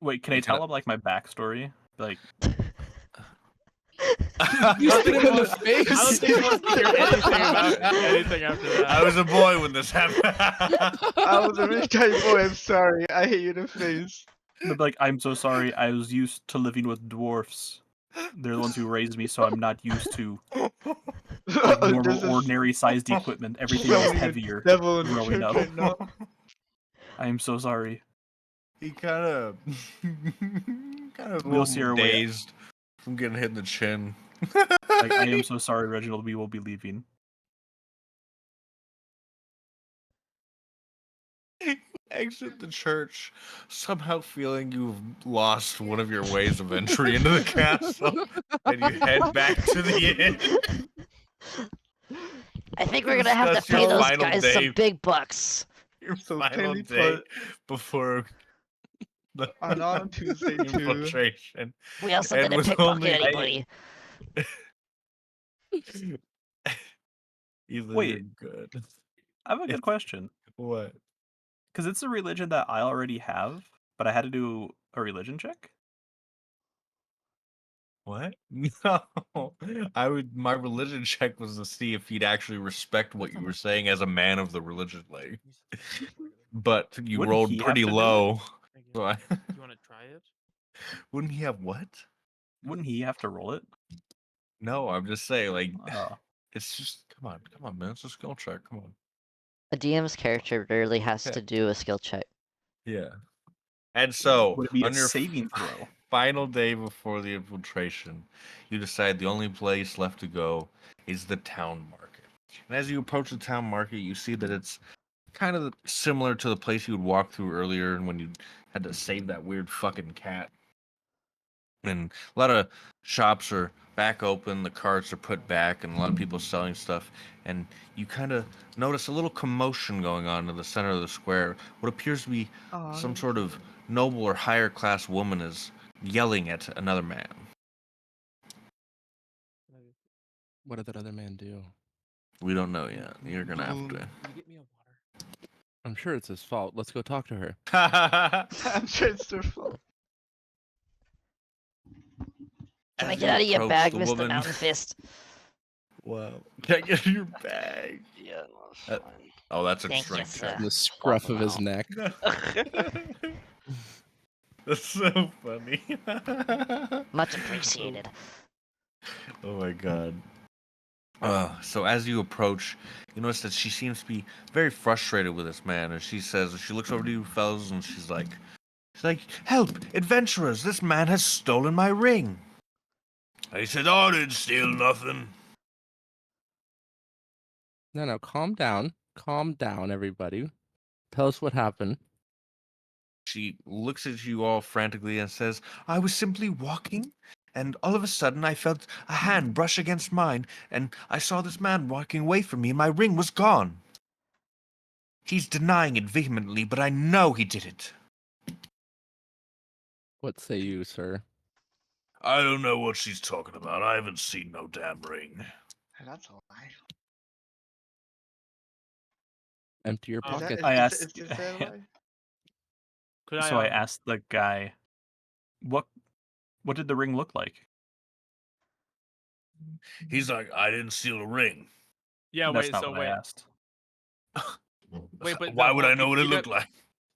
Wait, can I You tell gotta- him like my backstory? Like, You spit him in the I face. don't think he wants to hear anything about anything after that. I was a boy when this happened. I was a rich tiny boy. I'm sorry. I hate you in the face. they'll be like, I'm so sorry. I was used to living with dwarfs. They're the ones who raised me, so I'm not used to like There's normal, a ordinary sized equipment. Everything was summoning a heavier devil in the growing church up. right now. I am so sorry. He kind of a We'll little see our way. dazed from getting hit in the chin. Like, I am so sorry, Reginald. We will be leaving. Exit the church, somehow feeling you've lost one of your ways of entry into the castle, and you head back to the inn. I think we're gonna have to Discuss your pay those final guys day. some big bucks. Your So final kindly day put before the on Autumn Tuesday too. infiltration. We also And didn't was pickpocket only- anybody. Either Wait. good. I have a good question. What? Because it's a religion that I already have, but I had to do a religion check. What? No. My religion check was to see if he'd actually respect what you were saying as a man of the religion, like. But you Wouldn't rolled he have pretty to do it? low. Thank you. So I- Do you want to try it? Wouldn't he have what? Wouldn't he have to roll it? No, I'm just saying, like, Oh. it's just come on, man, it's a skill check. Come on. A DM's character rarely has Yeah. to do a skill check. Yeah. And so Would it be on a your saving throw? final day before the infiltration, you decide the only place left to go is the town market. And as you approach the town market, you see that it's kind of similar to the place you would walk through earlier and when you had to save that weird fucking cat. And a lot of shops are back open, the carts are put back, and a lot of people selling stuff. And you kind of notice a little commotion going on in the center of the square. What appears to be some sort of noble or higher class woman is yelling at another man. What did that other man do? We don't know yet. You're gonna have Can you get me a water? I'm sure it's his fault. Let's go talk to her. to. I'm sure it's their fault. Can I As get you out of your approach bag, the Mr. woman- Mountain Fist? Wow. Can I get your bag? Yeah, no, it's fine. Oh, that's a Thank you, strength check. sir. The scruff of his neck. That's so funny. Much appreciated. Oh my god. So as you approach, you notice that she seems to be very frustrated with this man, and she looks over to you fellas, and she's like, "Help, adventurers! This man has stolen my ring." And he said, "I didn't steal nothing." No, calm down. Calm down, everybody. Tell us what happened. She looks at you all frantically and says, "I was simply walking, and all of a sudden I felt a hand brush against mine, and I saw this man walking away from me, and my ring was gone. He's denying it vehemently, but I know he did it." What say you, sir? "I don't know what she's talking about. I haven't seen no damn ring." That's a lie. Empty your Is that- pocket. I Is asked. that a lie? Could So I I asked the guy, what did the ring look like? He's like, "I didn't steal a ring." Yeah, That's wait, not so what I wait. asked. Wait, but why no, would hold I on, know what it you looked got- like?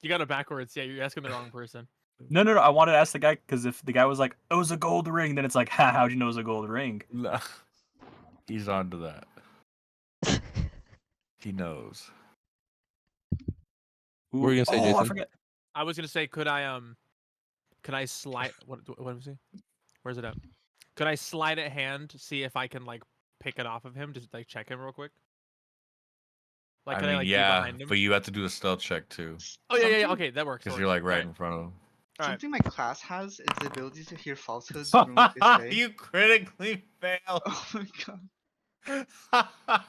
You got it backwards. Yeah, you're asking the wrong person. No. I wanted to ask the guy because if the guy was like, "It was a gold ring," then it's like, "Ha, how'd you know it was a gold ring?" No. He's on to that. He knows. What were you gonna say, I Jason? forget. I was gonna say, could I slide? What was he? Where's it at? Could I slide a hand to see if I can like pick it off of him? Just like check him real quick. Like, can I like be behind him? but you have to do a stealth check too, Oh yeah. Something- Okay, that works. because that you're works. like right Alright, in front of him. alright. Something my class has is the ability to hear falsehoods from what they say. You critically failed. Oh my god.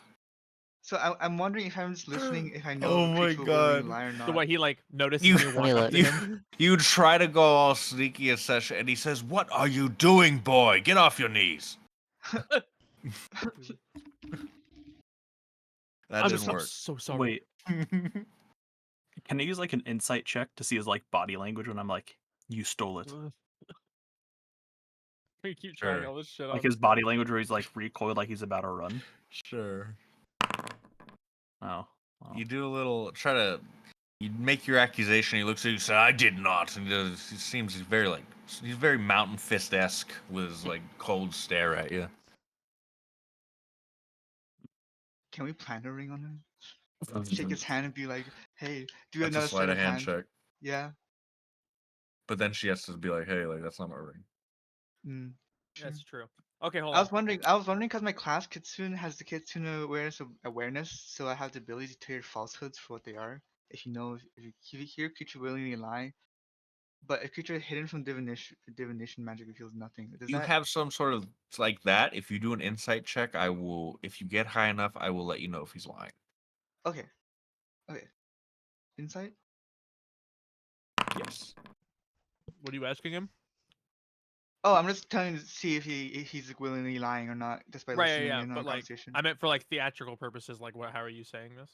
So I'm wondering if I'm just listening, if I know Oh if my people will God. lie or not. So what? He like notices You- me Let walk me up look. to him. You try to go all sneaky and such, and he says, "What are you doing, boy? Get off your knees." That I'm didn't work. so sorry. Wait, Can I use like an insight check to see his like body language when I'm like, you stole it? We keep trying Sure. all this shit Like on his this body guy. language where he's like recoiled like he's about to run. Sure. Oh. You do a little try to. You make your accusation. He looks at you and says, "I did not." And he seems he's very Mountain Fist esque with his like cold stare at you. Can we plant a ring on him? Shake his hand and be like, "Hey, do That's a another sleight sleight of of hand hand." check. Yeah. But then she has to be like, "Hey, like that's not my ring." Mm, sure. That's true. Okay, hold I on. was wondering because my class Kitsune has the Kitsune awareness, so I have the ability to hear falsehoods for what they are. If you hear creature willingly lie, but a creature hidden from divination magic reveals nothing. Does You that have some sort of like that. If you do an insight check, I will. If you get high enough, I will let you know if he's lying. okay? Okay. Insight? Yes. What are you asking him? Oh, I'm just telling to see if he's willingly lying or not, just by Right, yeah, listening yeah. in on But our like, conversation. I meant for like theatrical purposes. Like, what? How are you saying this?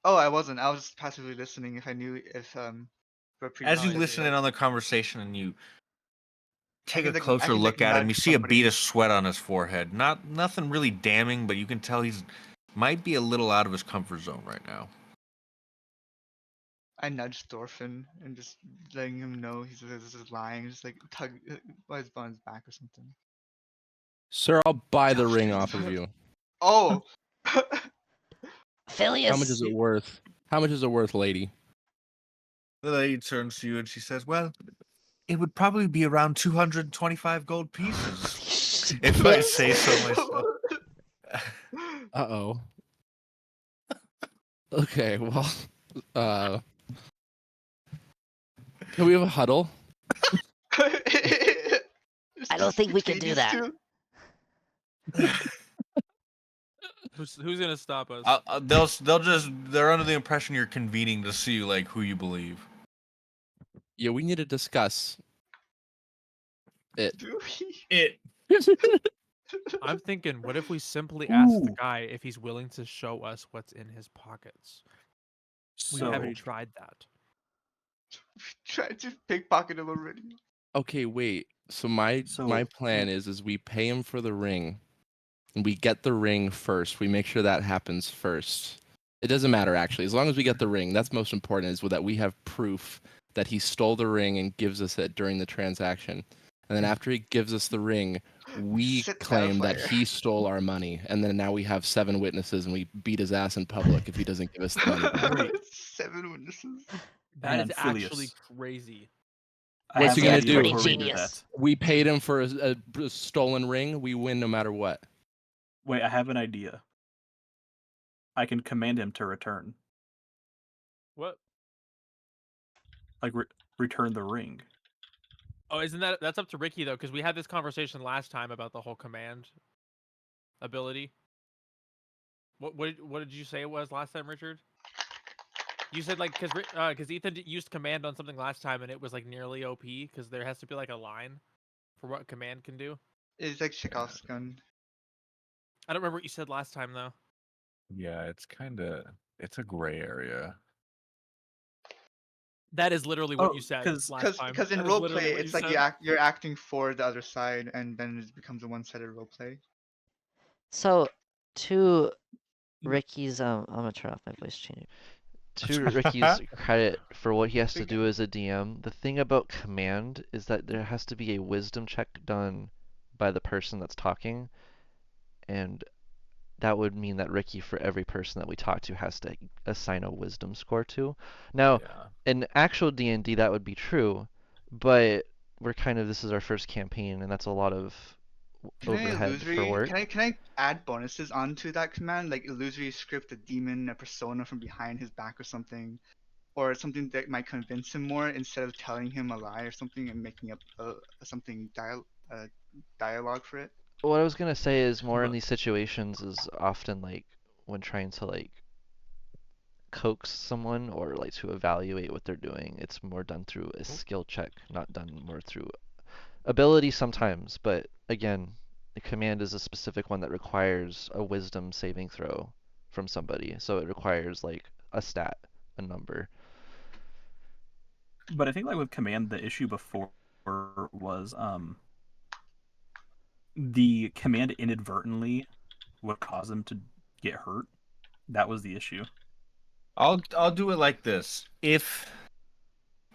Oh, I wasn't. I was just passively listening if I knew if for previous As you check they listen in like on the conversation and you take a I closer can like look at him, you nudge see a somebody. bead of sweat on his forehead. Nothing really damning, but you can tell he's might be a little out of his comfort zone right now. I nudged Thorfinn and just letting him know he's just lying, just like tug his on his back or something. Sir, I'll buy the Tell ring him off of to- you. Oh, Phileas. How much is it worth? How much is it worth, lady? The lady turns to you and she says, "Well, it would probably be around 225 gold pieces, if I say so myself." Uh-oh. Okay, well, can we have a huddle? I don't think we can between do these that. two? Who's gonna stop us? They're under the impression you're convening to see like who you believe. Yeah, we need to discuss it. Do we? It. I'm thinking, what if we simply ask the Ooh. guy if he's willing to show us what's in his pockets? We So haven't tried that. Tried to pickpocket him already. Okay, wait. So my So- plan is we pay him for the ring, and we get the ring first. We make sure that happens first. It doesn't matter actually, as long as we get the ring. That's most important. Is that we have proof that he stole the ring and gives us it during the transaction. And then after he gives us the ring, we Set that claim that fire. he stole our money. And then now we have 7 witnesses, and we beat his ass in public if he doesn't give us the money back. Wait. 7 witnesses. That is Man, actually Phileas. crazy. I What's have he an gonna idea do? Pretty before we do genius. that. We paid him for a stolen ring. We win no matter what. Wait, I have an idea. I can command him to return, What? like return the ring. Oh, isn't that's up to Ricky though? Because we had this conversation last time about the whole command ability. What did you say it was last time, Richard? You said like because Ethan used command on something last time and it was like nearly OP because there has to be like a line for what command can do. It's like Chekhov's gun. I don't remember what you said last time though. Yeah, it's a gray area. That is literally what Oh, you said 'cause- last time. Because in That is literally roleplay, what it's you like said. you're acting for the other side, and then it becomes a one-sided roleplay. So, to Ricky's, I'm gonna turn off my voice changer. To Ricky's credit for what he has to do as a DM, the thing about command is that there has to be a wisdom check done by the person that's talking, and that would mean that Ricky, for every person that we talk to, has to assign a wisdom score to. Now, Yeah. in actual D&D, that would be true, but this is our first campaign, and that's a lot of Can I overhead for work. Can I add bonuses onto that command, like illusory script a demon, a persona from behind his back or something, or something that might convince him more instead of telling him a lie or something and making up something dialogue for it. What I was gonna say is more in But- these situations is often like when trying to like coax someone or like to evaluate what they're doing, it's more done through a skill check, not done more through ability sometimes. But again, the command is a specific one that requires a wisdom saving throw from somebody, so it requires like a stat, a number. But I think like with command, the issue before was the command inadvertently would cause him to get hurt. That was the issue. I'll do it like this. If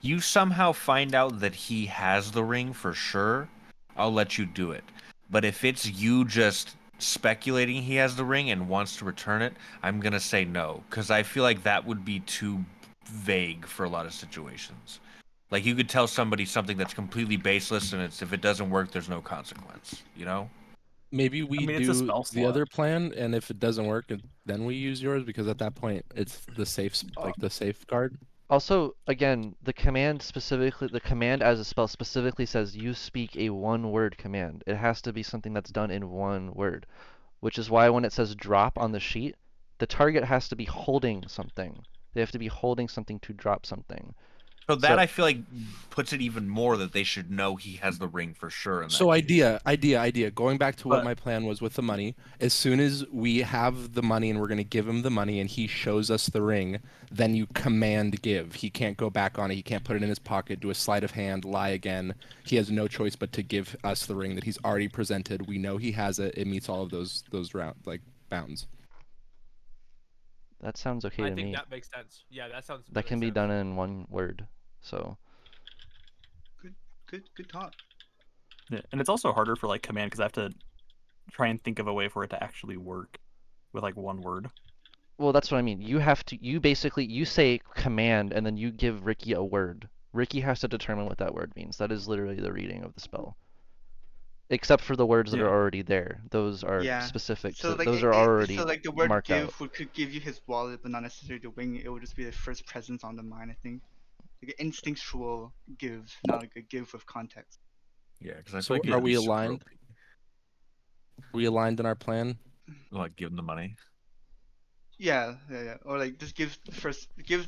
you somehow find out that he has the ring for sure, I'll let you do it. But if it's you just speculating he has the ring and wants to return it, I'm gonna say no, because I feel like that would be too vague for a lot of situations. Like you could tell somebody something that's completely baseless, and if it doesn't work, there's no consequence. You know? Maybe we mean, it's a do spell the slot. other plan, and if it doesn't work, then we use yours because at that point it's the like the safeguard. Also, again, the command as a spell specifically says you speak a one-word command. It has to be something that's done in one word, which is why when it says drop on the sheet, the target has to be holding something. They have to be holding something to drop something. So that So- I feel like puts it even more that they should know he has the ring for sure. In that So case. idea. Going back to what But- my plan was with the money, as soon as we have the money and we're gonna give him the money and he shows us the ring, then you command give. He can't go back on it. He can't put it in his pocket, do a sleight of hand, lie again. He has no choice but to give us the ring that he's already presented. We know he has it. It meets all of those bounds. That sounds okay I to think me. that makes sense. Yeah, that sounds. That can be done in one word. So Good talk. Yeah. And it's also harder for like command because I have to try and think of a way for it to actually work with like one word. well, that's what I mean. You basically you say command and then you give Ricky a word. Ricky has to determine what that word means. That is literally the reading of the spell. Except for the words that Yeah. are already there. Those are Yeah. specific. So like those are already so like the word marked give out. could give you his wallet, but not necessarily the wing. It would just be the first presence on the mind. I think like an instinctual give, not like a give with context. Yeah, because I So feel like are it'd be we super aligned? OP. We aligned in our plan? Like give him the money. Yeah. Or like just gives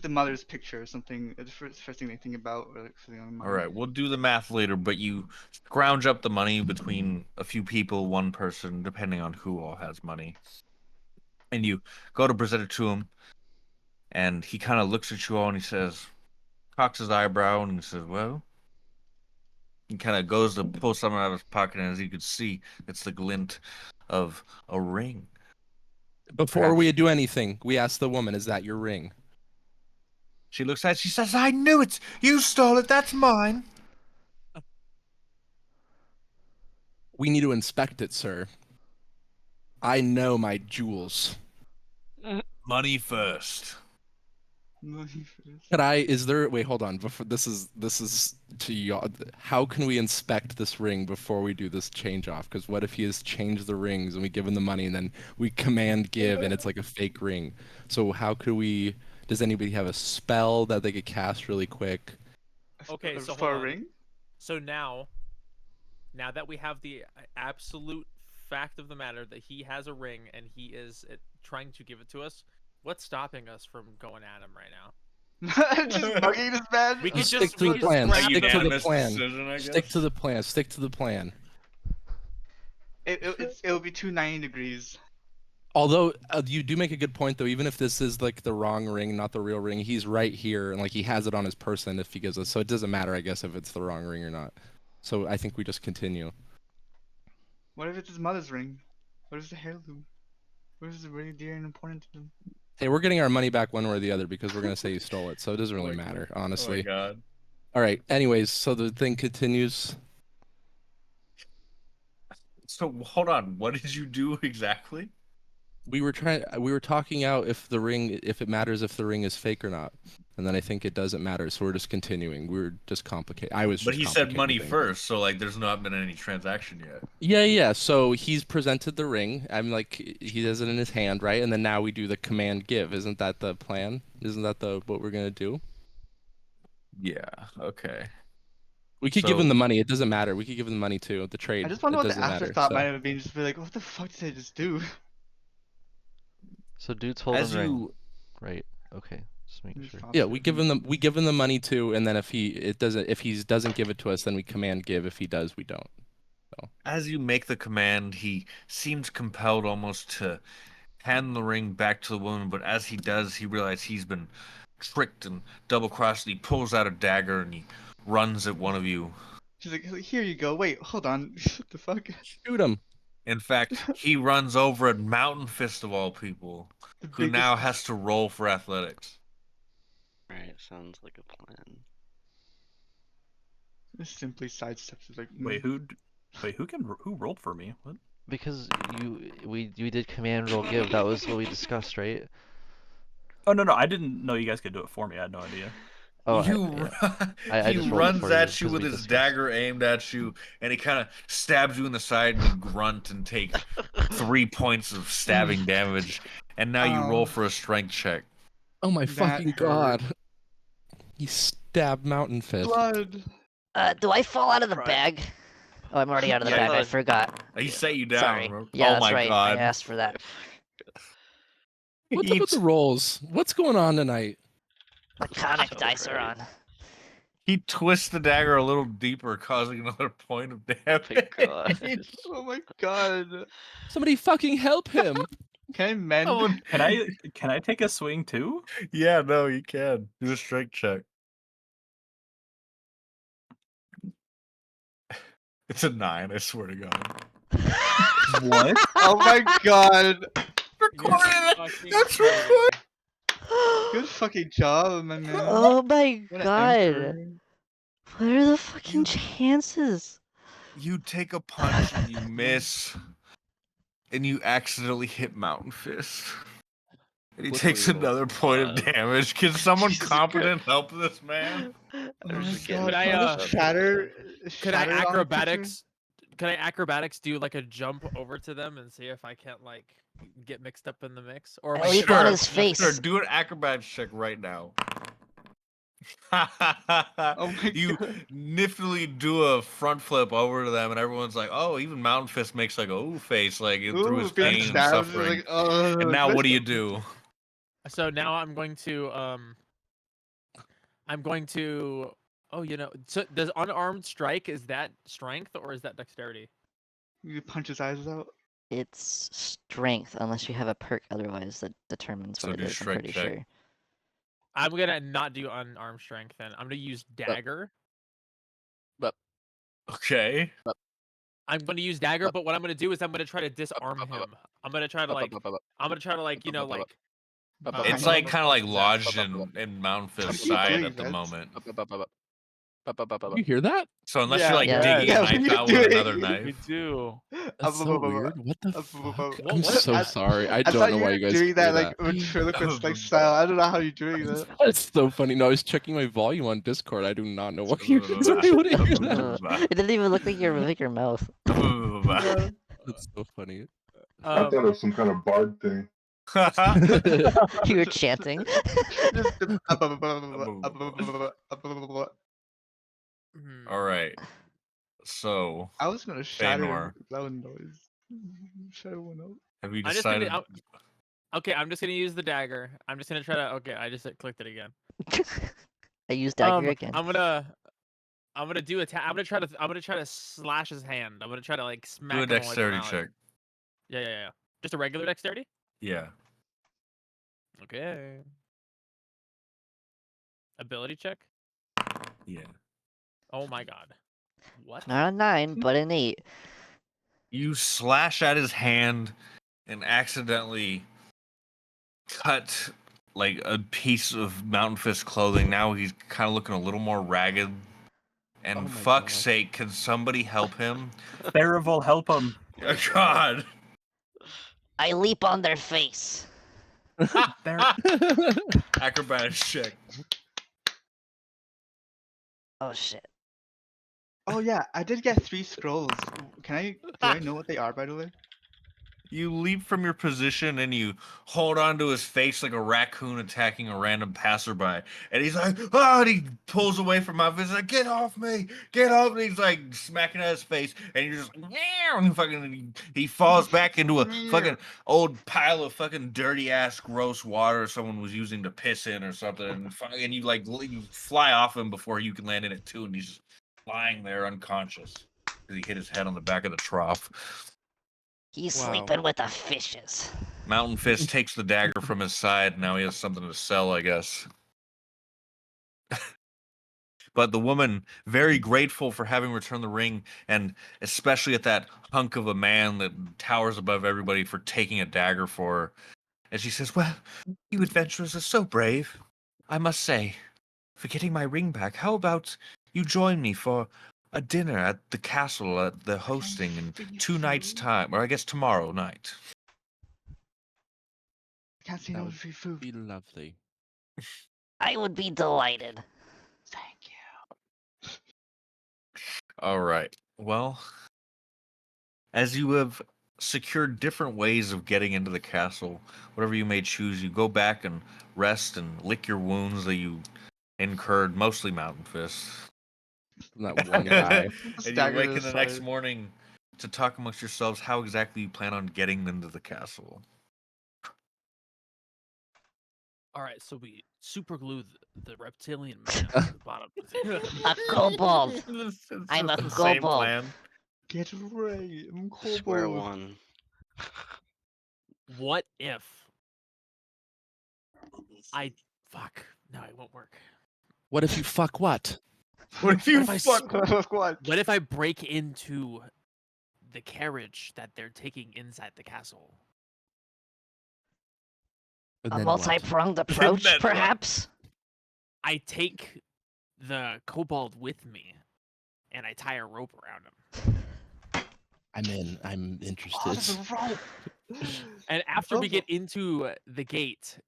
the mother's picture or something. The first thing they think about, or like something on the All mind. right, we'll do the math later, but you scrounge up the money between a few people, one person, depending on who all has money. And you go to present it to him, and he kind of looks at you all and he says, cocks his eyebrow, and he says, well, he kind of goes to pull something out of his pocket, and as you can see, it's the glint of a ring. Before Perhaps we do anything, we ask the woman, "Is that your ring?" she looks at it, she says, I knew it! You stole it, that's mine! We need to inspect it, sir. I know my jewels. Money first. Could I? Is there? Wait, hold on. Before this is to y'all. How can we inspect this ring before we do this change off? Because what if he has changed the rings and we give him the money and then we command give and it's like a fake ring? So how could we? Does anybody have a spell that they could cast really quick? Okay, so for a hold on. ring. So now that we have the absolute fact of the matter that he has a ring and he is trying to give it to us, what's stopping us from going at him right now? Just bugging this man. We could Stick just to the plan. grab Stick to the Unanimous plan. decision, I Stick guess. to the plan. Stick to the plan. It'll be 290 degrees. Although you do make a good point, though. Even if this is like the wrong ring, not the real ring, he's right here, and like he has it on his person if he gives us. So it doesn't matter, I guess, if it's the wrong ring or not. So I think we just continue. What if it's his mother's ring? What if it's a heirloom? What if it's really dear and important to them? Hey, we're getting our money back one way or the other because we're gonna say you stole it, so it doesn't really my matter, Oh my honestly. god. All right. Anyways, so the thing continues. So hold on, what did you do exactly? We were talking out if it matters if the ring is fake or not, and then I think it doesn't matter, so we're just continuing. We're just complicating. But he said money things. first, so like there's not been any transaction yet. Yeah. So he's presented the ring. I'm like, he has it in his hand, right? And then now we do the command give. Isn't that the plan? Isn't that what we're gonna do? Yeah, okay. We could give him So- the money. It doesn't matter. We could give him the money too. The trade. I just wonder It what the doesn't matter. afterthought So. might have been. Just be like, what the fuck did I just do? So dude's holding As ring. you Right. Okay. Just making Just sure. drops Yeah, it. we give him the money too, and then if he doesn't give it to us, then we command give. If he does, we don't. as you make the command, he seems compelled almost to hand the ring back to the woman, but as he does, he realizes he's been tricked and double-crossed. He pulls out a dagger and he runs at one of you. She's like, here you go. Wait, hold on. What the fuck? Shoot him. In fact, he runs over at Mountain Fist of all people, The who now biggest- has to roll for athletics. Right, sounds like a plan. Just simply sidesteps. It's like, Wait, who rolled for me? What? Because we did command roll give. That was what we discussed, right? Oh no, I didn't know you guys could do it for me. I had no idea. Oh, He I he just rolled it runs for you at you 'cause with we his discussed. dagger aimed at you, and he kind of stabs you in the side, and you grunt and take 3 points of stabbing damage. And now you roll for a strength check. Oh my That fucking hurt. god. He stabbed Mountain Fist. blood. Do I fall out of the Right. bag? Oh, I'm already out of the Yeah, bag. I forgot. He set you down. Sorry. bro. Yeah, Oh that's my right. god. I asked for that. What's up with the rolls? What's going on tonight? Laconic So dice are great. on. He twists the dagger a little deeper, causing another point of damage. God. Oh my god. Somebody fucking help him. Can I mend? Someone- Can I take a swing too? Yeah, no, you can. Do a strength check. It's a 9, I swear to God. What? Oh my god. That's recorded. Good fucking job, my man. Oh my What an god. emperor. What are the fucking chances? You take a punch and you miss, and you accidentally hit Mountain Fist. And he takes Slippery another point of damage. Can someone Jesus competent help this man? Oh I'm my just getting god. Could I, Can I uh, shatter? Can I shatter on the acrobatics? Can I acrobatics do like a jump over to them and see if I can't like get mixed up in the mix? Or am I I leap gonna- on his face. Sure, do an acrobatics check right now. Oh my You god. niftily do a front flip over to them, and everyone's like, "Oh, even Mountain Fist makes like a ooh face, like through his being pain and stabbed, suffering." like, oh, And now, can I what do you still- do? So now I'm going to oh, so does unarmed strike, is that strength or is that dexterity? You punch his eyes out. It's strength, unless you have a perk otherwise that determines So what it do is, I'm strength pretty check. sure. I'm gonna not do unarmed strength then. I'm gonna use dagger. Okay. I'm gonna use dagger, but what I'm gonna do is I'm gonna try to disarm him. I'm gonna try to like It's like kind of like lodged in Mountain Fist's What are you side doing, at the Vince? moment. You hear that? So unless Yeah. you're like Yeah. digging Yeah, a what are knife you out with doing? another We knife. do. That's so weird. What the fuck? I'm what- so I- sorry. I I don't thought know you why were you guys doing do that like ventriloquist like style. I don't know how you're doing that. That's so funny. No, I was checking my volume on Discord. I do not know what you're doing. It didn't even look like you're moving your mouth. That's so funny. I thought it was some kind of bard thing. You were chanting. All right. So, I was gonna shatter Feanor, loud noise. Shatter one out. have you I'm just decided? gonna. Okay, I'm just gonna use the dagger. I'm just gonna try to. Okay, I just clicked it again. I used dagger again. I'm gonna do attack. I'm gonna try to slash his hand. I'm gonna try to like smack Do a him away from dexterity Alex. check. Yeah. Just a regular dexterity. Yeah. Okay. Ability check. Yeah. Oh my god. What? Not a 9, but an 8. You slash at his hand and accidentally cut like a piece of Mountain Fist clothing. Now he's kind of looking a little more ragged. And Oh my fuck's God. sake, can somebody help him? Theraval, help him. Oh, God. I leap on their face. There. Acrobatics check. Oh shit. Oh yeah, I did get 3 scrolls. Do I know what they are, by the way? You leap from your position and you hold onto his face like a raccoon attacking a random passerby. And he's like, oh, and he pulls away from my fist, like, get off me, get off me. He's like smacking at his face, and you're just, and he falls back into a fucking old pile of fucking dirty ass gross water someone was using to piss in or something. And you you fly off him before you can land in it too, and he's just lying there unconscious because he hit his head on the back of the trough. He's Wow. sleeping with the fishes. Mountain Fist takes the dagger from his side. Now he has something to sell, I guess. But the woman, very grateful for having returned the ring, and especially at that hunk of a man that towers above everybody for taking a dagger for her. And she says, "Well, you adventurers are so brave. I must say, for getting my ring back, how about you join me for a dinner at the castle at the hosting in 2 nights' time, or I guess tomorrow night?" Can't say That no to would free food. be lovely. I would be delighted. Thank you. All right. Well, as you have secured different ways of getting into the castle, whatever you may choose, you go back and rest and lick your wounds that you incurred, mostly mountain fists. From that one guy. And you Stagger to awaken the the next side. morning to talk amongst yourselves how exactly you plan on getting into the castle. All right, so we super glue the reptilian man to the bottom. A kobold. It's I'm just a the same kobold. plan. Get ready. I'm Square kobold. one. What if I fuck? No, it won't work. What if you fuck what? What if you if I s- fuck? What? What if I break into the carriage that they're taking inside the castle? And A then what? multi-pronged then approach, what? perhaps? I take the kobold with me, and I tie a rope around him. I'm in. I'm Oh, interested. there's a rope. And after we Rope. get into the gate,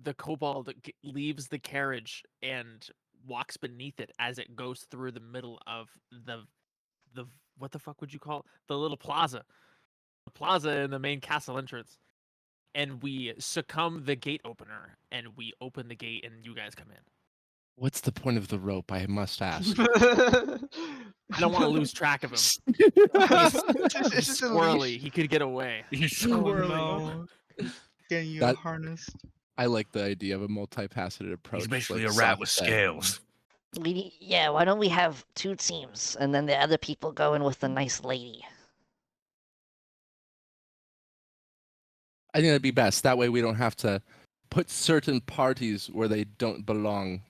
the kobold leaves the carriage and walks beneath it as it goes through the middle of the what the fuck would you call it? The little plaza, the plaza in the main castle entrance. And we succumb the gate opener, and we open the gate, and you guys come in. What's the point of the rope? I must ask. I don't want to lose track of him. He's It's just a squirrely. leash. He could get away. You're Oh, squirrely. no. Getting you That- harnessed. I like the idea of a multifaceted approach. He's basically like a rat Seth with said. scales. Yeah, why don't we have 2 teams, and then the other people go in with the nice lady? I think that'd be best. That way we don't have to put certain parties where they don't belong.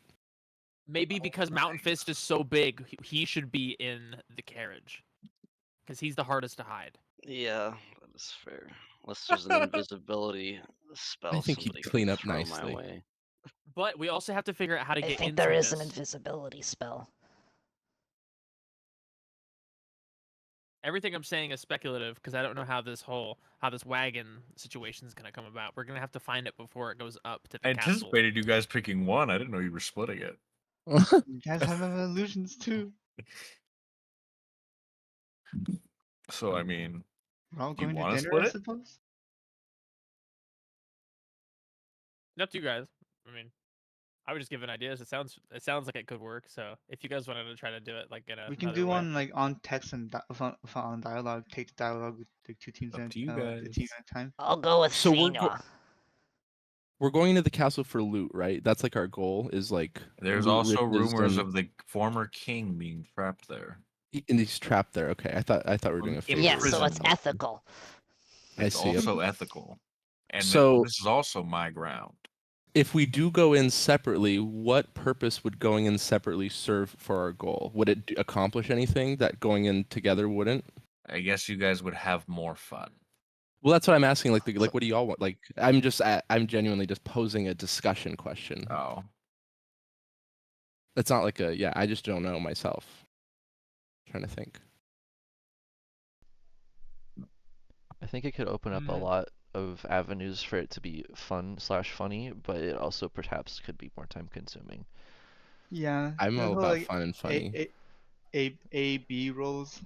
Maybe because Mountain Fist is so big, he should be in the carriage. Because he's the hardest to hide. Yeah, that is fair. Unless there's an invisibility spell I think he'd somebody clean can up throw nicely. my way. But we also have to figure out how to I get think into there is this. an invisibility spell. Everything I'm saying is speculative because I don't know how this wagon situation is gonna come about. We're gonna have to find it before it goes up to the I castle. anticipated you guys picking one. I didn't know you were splitting it. You guys have illusions too. So, I mean, We're all do you going to want to dinner, split I it? suppose. Up to you guys. I mean, I would just give an ideas. It sounds like it could work. So if you guys wanted to try to do it like in We can another do way. one like on text and on dialogue. Take the dialogue with the 2 teams Up at to you the team guys. at a time. I'll go with So Fenua. we're going into the castle for loot, right? That's like our goal. Is like There's loot also riches rumors and- of the former king being trapped there. and he's trapped there. Okay, I thought we were doing a favor. Yeah, so it's Imprisoned. ethical. I It's see. also ethical. And So- this is also my ground. If we do go in separately, what purpose would going in separately serve for our goal? Would it accomplish anything that going in together wouldn't? I guess you guys would have more fun. Well, that's what I'm asking. Like, what do y'all want? Like, I'm genuinely just posing a discussion question. Oh. It's not like I just don't know myself. trying to think. I think it could open up a lot of avenues for it to be fun/funny, but it also perhaps could be more time consuming. Yeah. I'm the all whole, about like, fun and funny. A/B roles.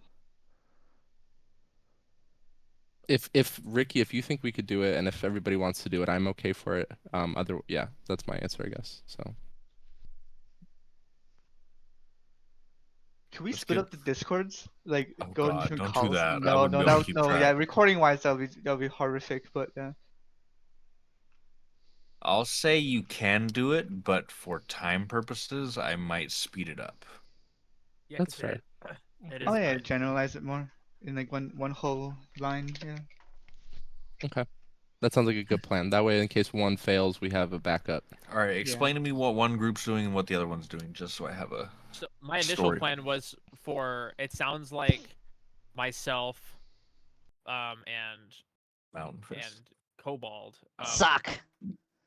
If Ricky, if you think we could do it, and if everybody wants to do it, I'm okay for it. That's my answer, I guess. So. Can we Let's split get- up the discords? Like Oh go in God, different don't calls? do that. I No, wouldn't no, be that able was to keep no. Yeah, track. recording wise, that'll be horrific. But yeah. I'll say you can do it, but for time purposes, I might speed it up. Yeah, That's 'cause fair. It is Oh yeah, generalize it more in like one whole line. Yeah. Okay. That sounds like a good plan. That way, in case one fails, we have a backup. All right, explain to me what one group's doing and what the other one's doing, just so I have a. So my initial Story. plan was for it sounds like myself, and Mountain Fist. and Kobold. Sock.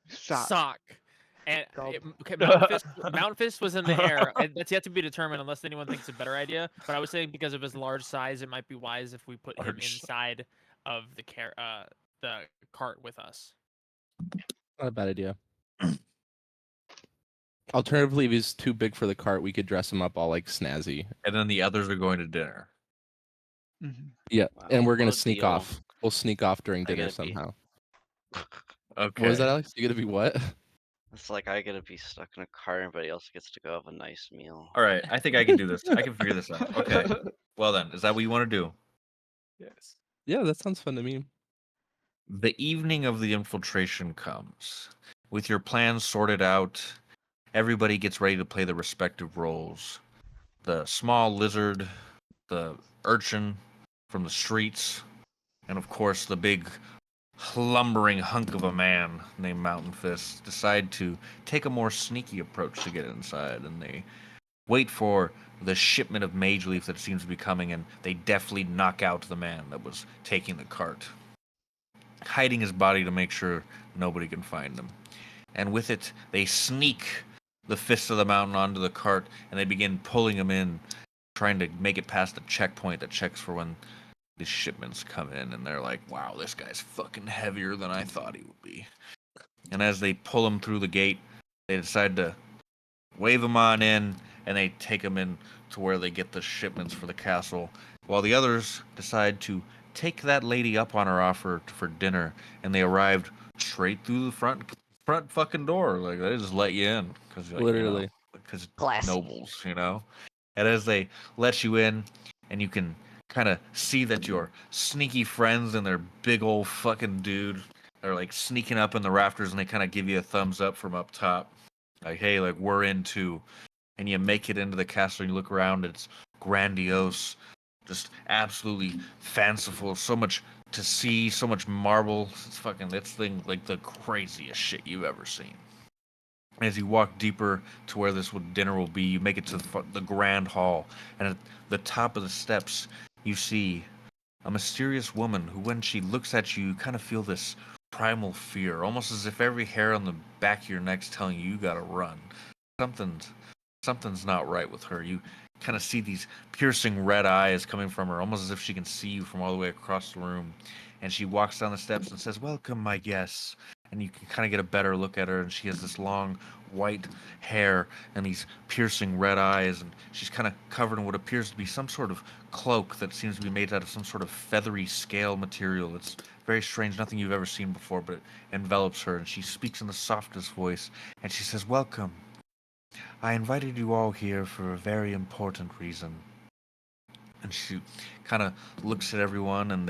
Sock. And Gob. Mountain Fist was in the air. And that's yet to be determined unless anyone thinks a better idea. But I was saying because of his large size, it might be wise if we put him Large. inside of the cart with us. Not a bad idea. Alternatively, if he's too big for the cart, we could dress him up all like snazzy. And then the others are going to dinner. Mhm. Yeah, Wow, and we're gonna what a sneak deal. off. We'll sneak off during I dinner gotta be- somehow. Okay. What was that, Alex? You gonna be what? It's like I gotta be stuck in a car, everybody else gets to go have a nice meal. All right, I think I can do this. I can figure this out. Okay. Well then, is that what you want to do? Yes. Yeah, that sounds fun to me. The evening of the infiltration comes. With your plans sorted out, everybody gets ready to play their respective roles. The small lizard, the urchin from the streets, and of course the big lumbering hunk of a man named Mountain Fist decide to take a more sneaky approach to get inside, and they wait for the shipment of mage leaf that seems to be coming, and they deftly knock out the man that was taking the cart, hiding his body to make sure nobody can find him. And with it, they sneak the Fist of the Mountain onto the cart, and they begin pulling him in, trying to make it past the checkpoint that checks for when the shipments come in. And they're like, wow, this guy's fucking heavier than I thought he would be. And as they pull him through the gate, they decide to wave him on in, and they take him in to where they get the shipments for the castle, while the others decide to take that lady up on her offer for dinner, and they arrived straight through the front fucking door. Like, they just let you in because Literally. because Classy. nobles, you know. And as they let you in, and you can kind of see that your sneaky friends and their big old fucking dude are like sneaking up in the rafters, and they kind of give you a thumbs up from up top, like, hey, like, we're in too. And you make it into the castle, and you look around, it's grandiose, just absolutely fanciful, so much to see, so much marble. It's fucking, this thing like the craziest shit you've ever seen. As you walk deeper to where this dinner will be, you make it to the grand hall, and at the top of the steps, you see a mysterious woman who, when she looks at you, you kind of feel this primal fear, almost as if every hair on the back of your neck's telling you gotta run. Something's not right with her. You kind of see these piercing red eyes coming from her, almost as if she can see you from all the way across the room. And she walks down the steps and says, "Welcome, my guests." And you can kind of get a better look at her, and she has this long white hair and these piercing red eyes, and she's kind of covered in what appears to be some sort of cloak that seems to be made out of some sort of feathery scale material. It's very strange, nothing you've ever seen before, but it envelops her, and she speaks in the softest voice, and she says, "Welcome. I invited you all here for a very important reason." And she kind of looks at everyone, and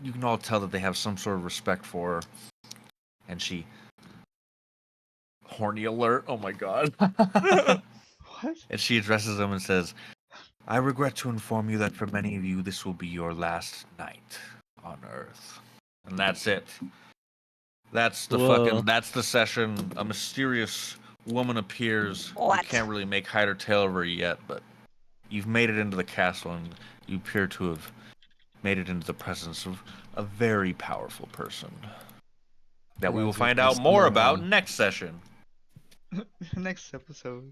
you can all tell that they have some sort of respect for her. And she, horny alert, oh my god. What? And she addresses them and says, "I regret to inform you that for many of you, this will be your last night on Earth." And that's it. That's the session. A mysterious woman appears. What? You can't really make hide or tail of her yet, but you've made it into the castle, and you appear to have made it into the presence of a very powerful person that we will Reminds me of find my out more summer about home. next session. Next episode.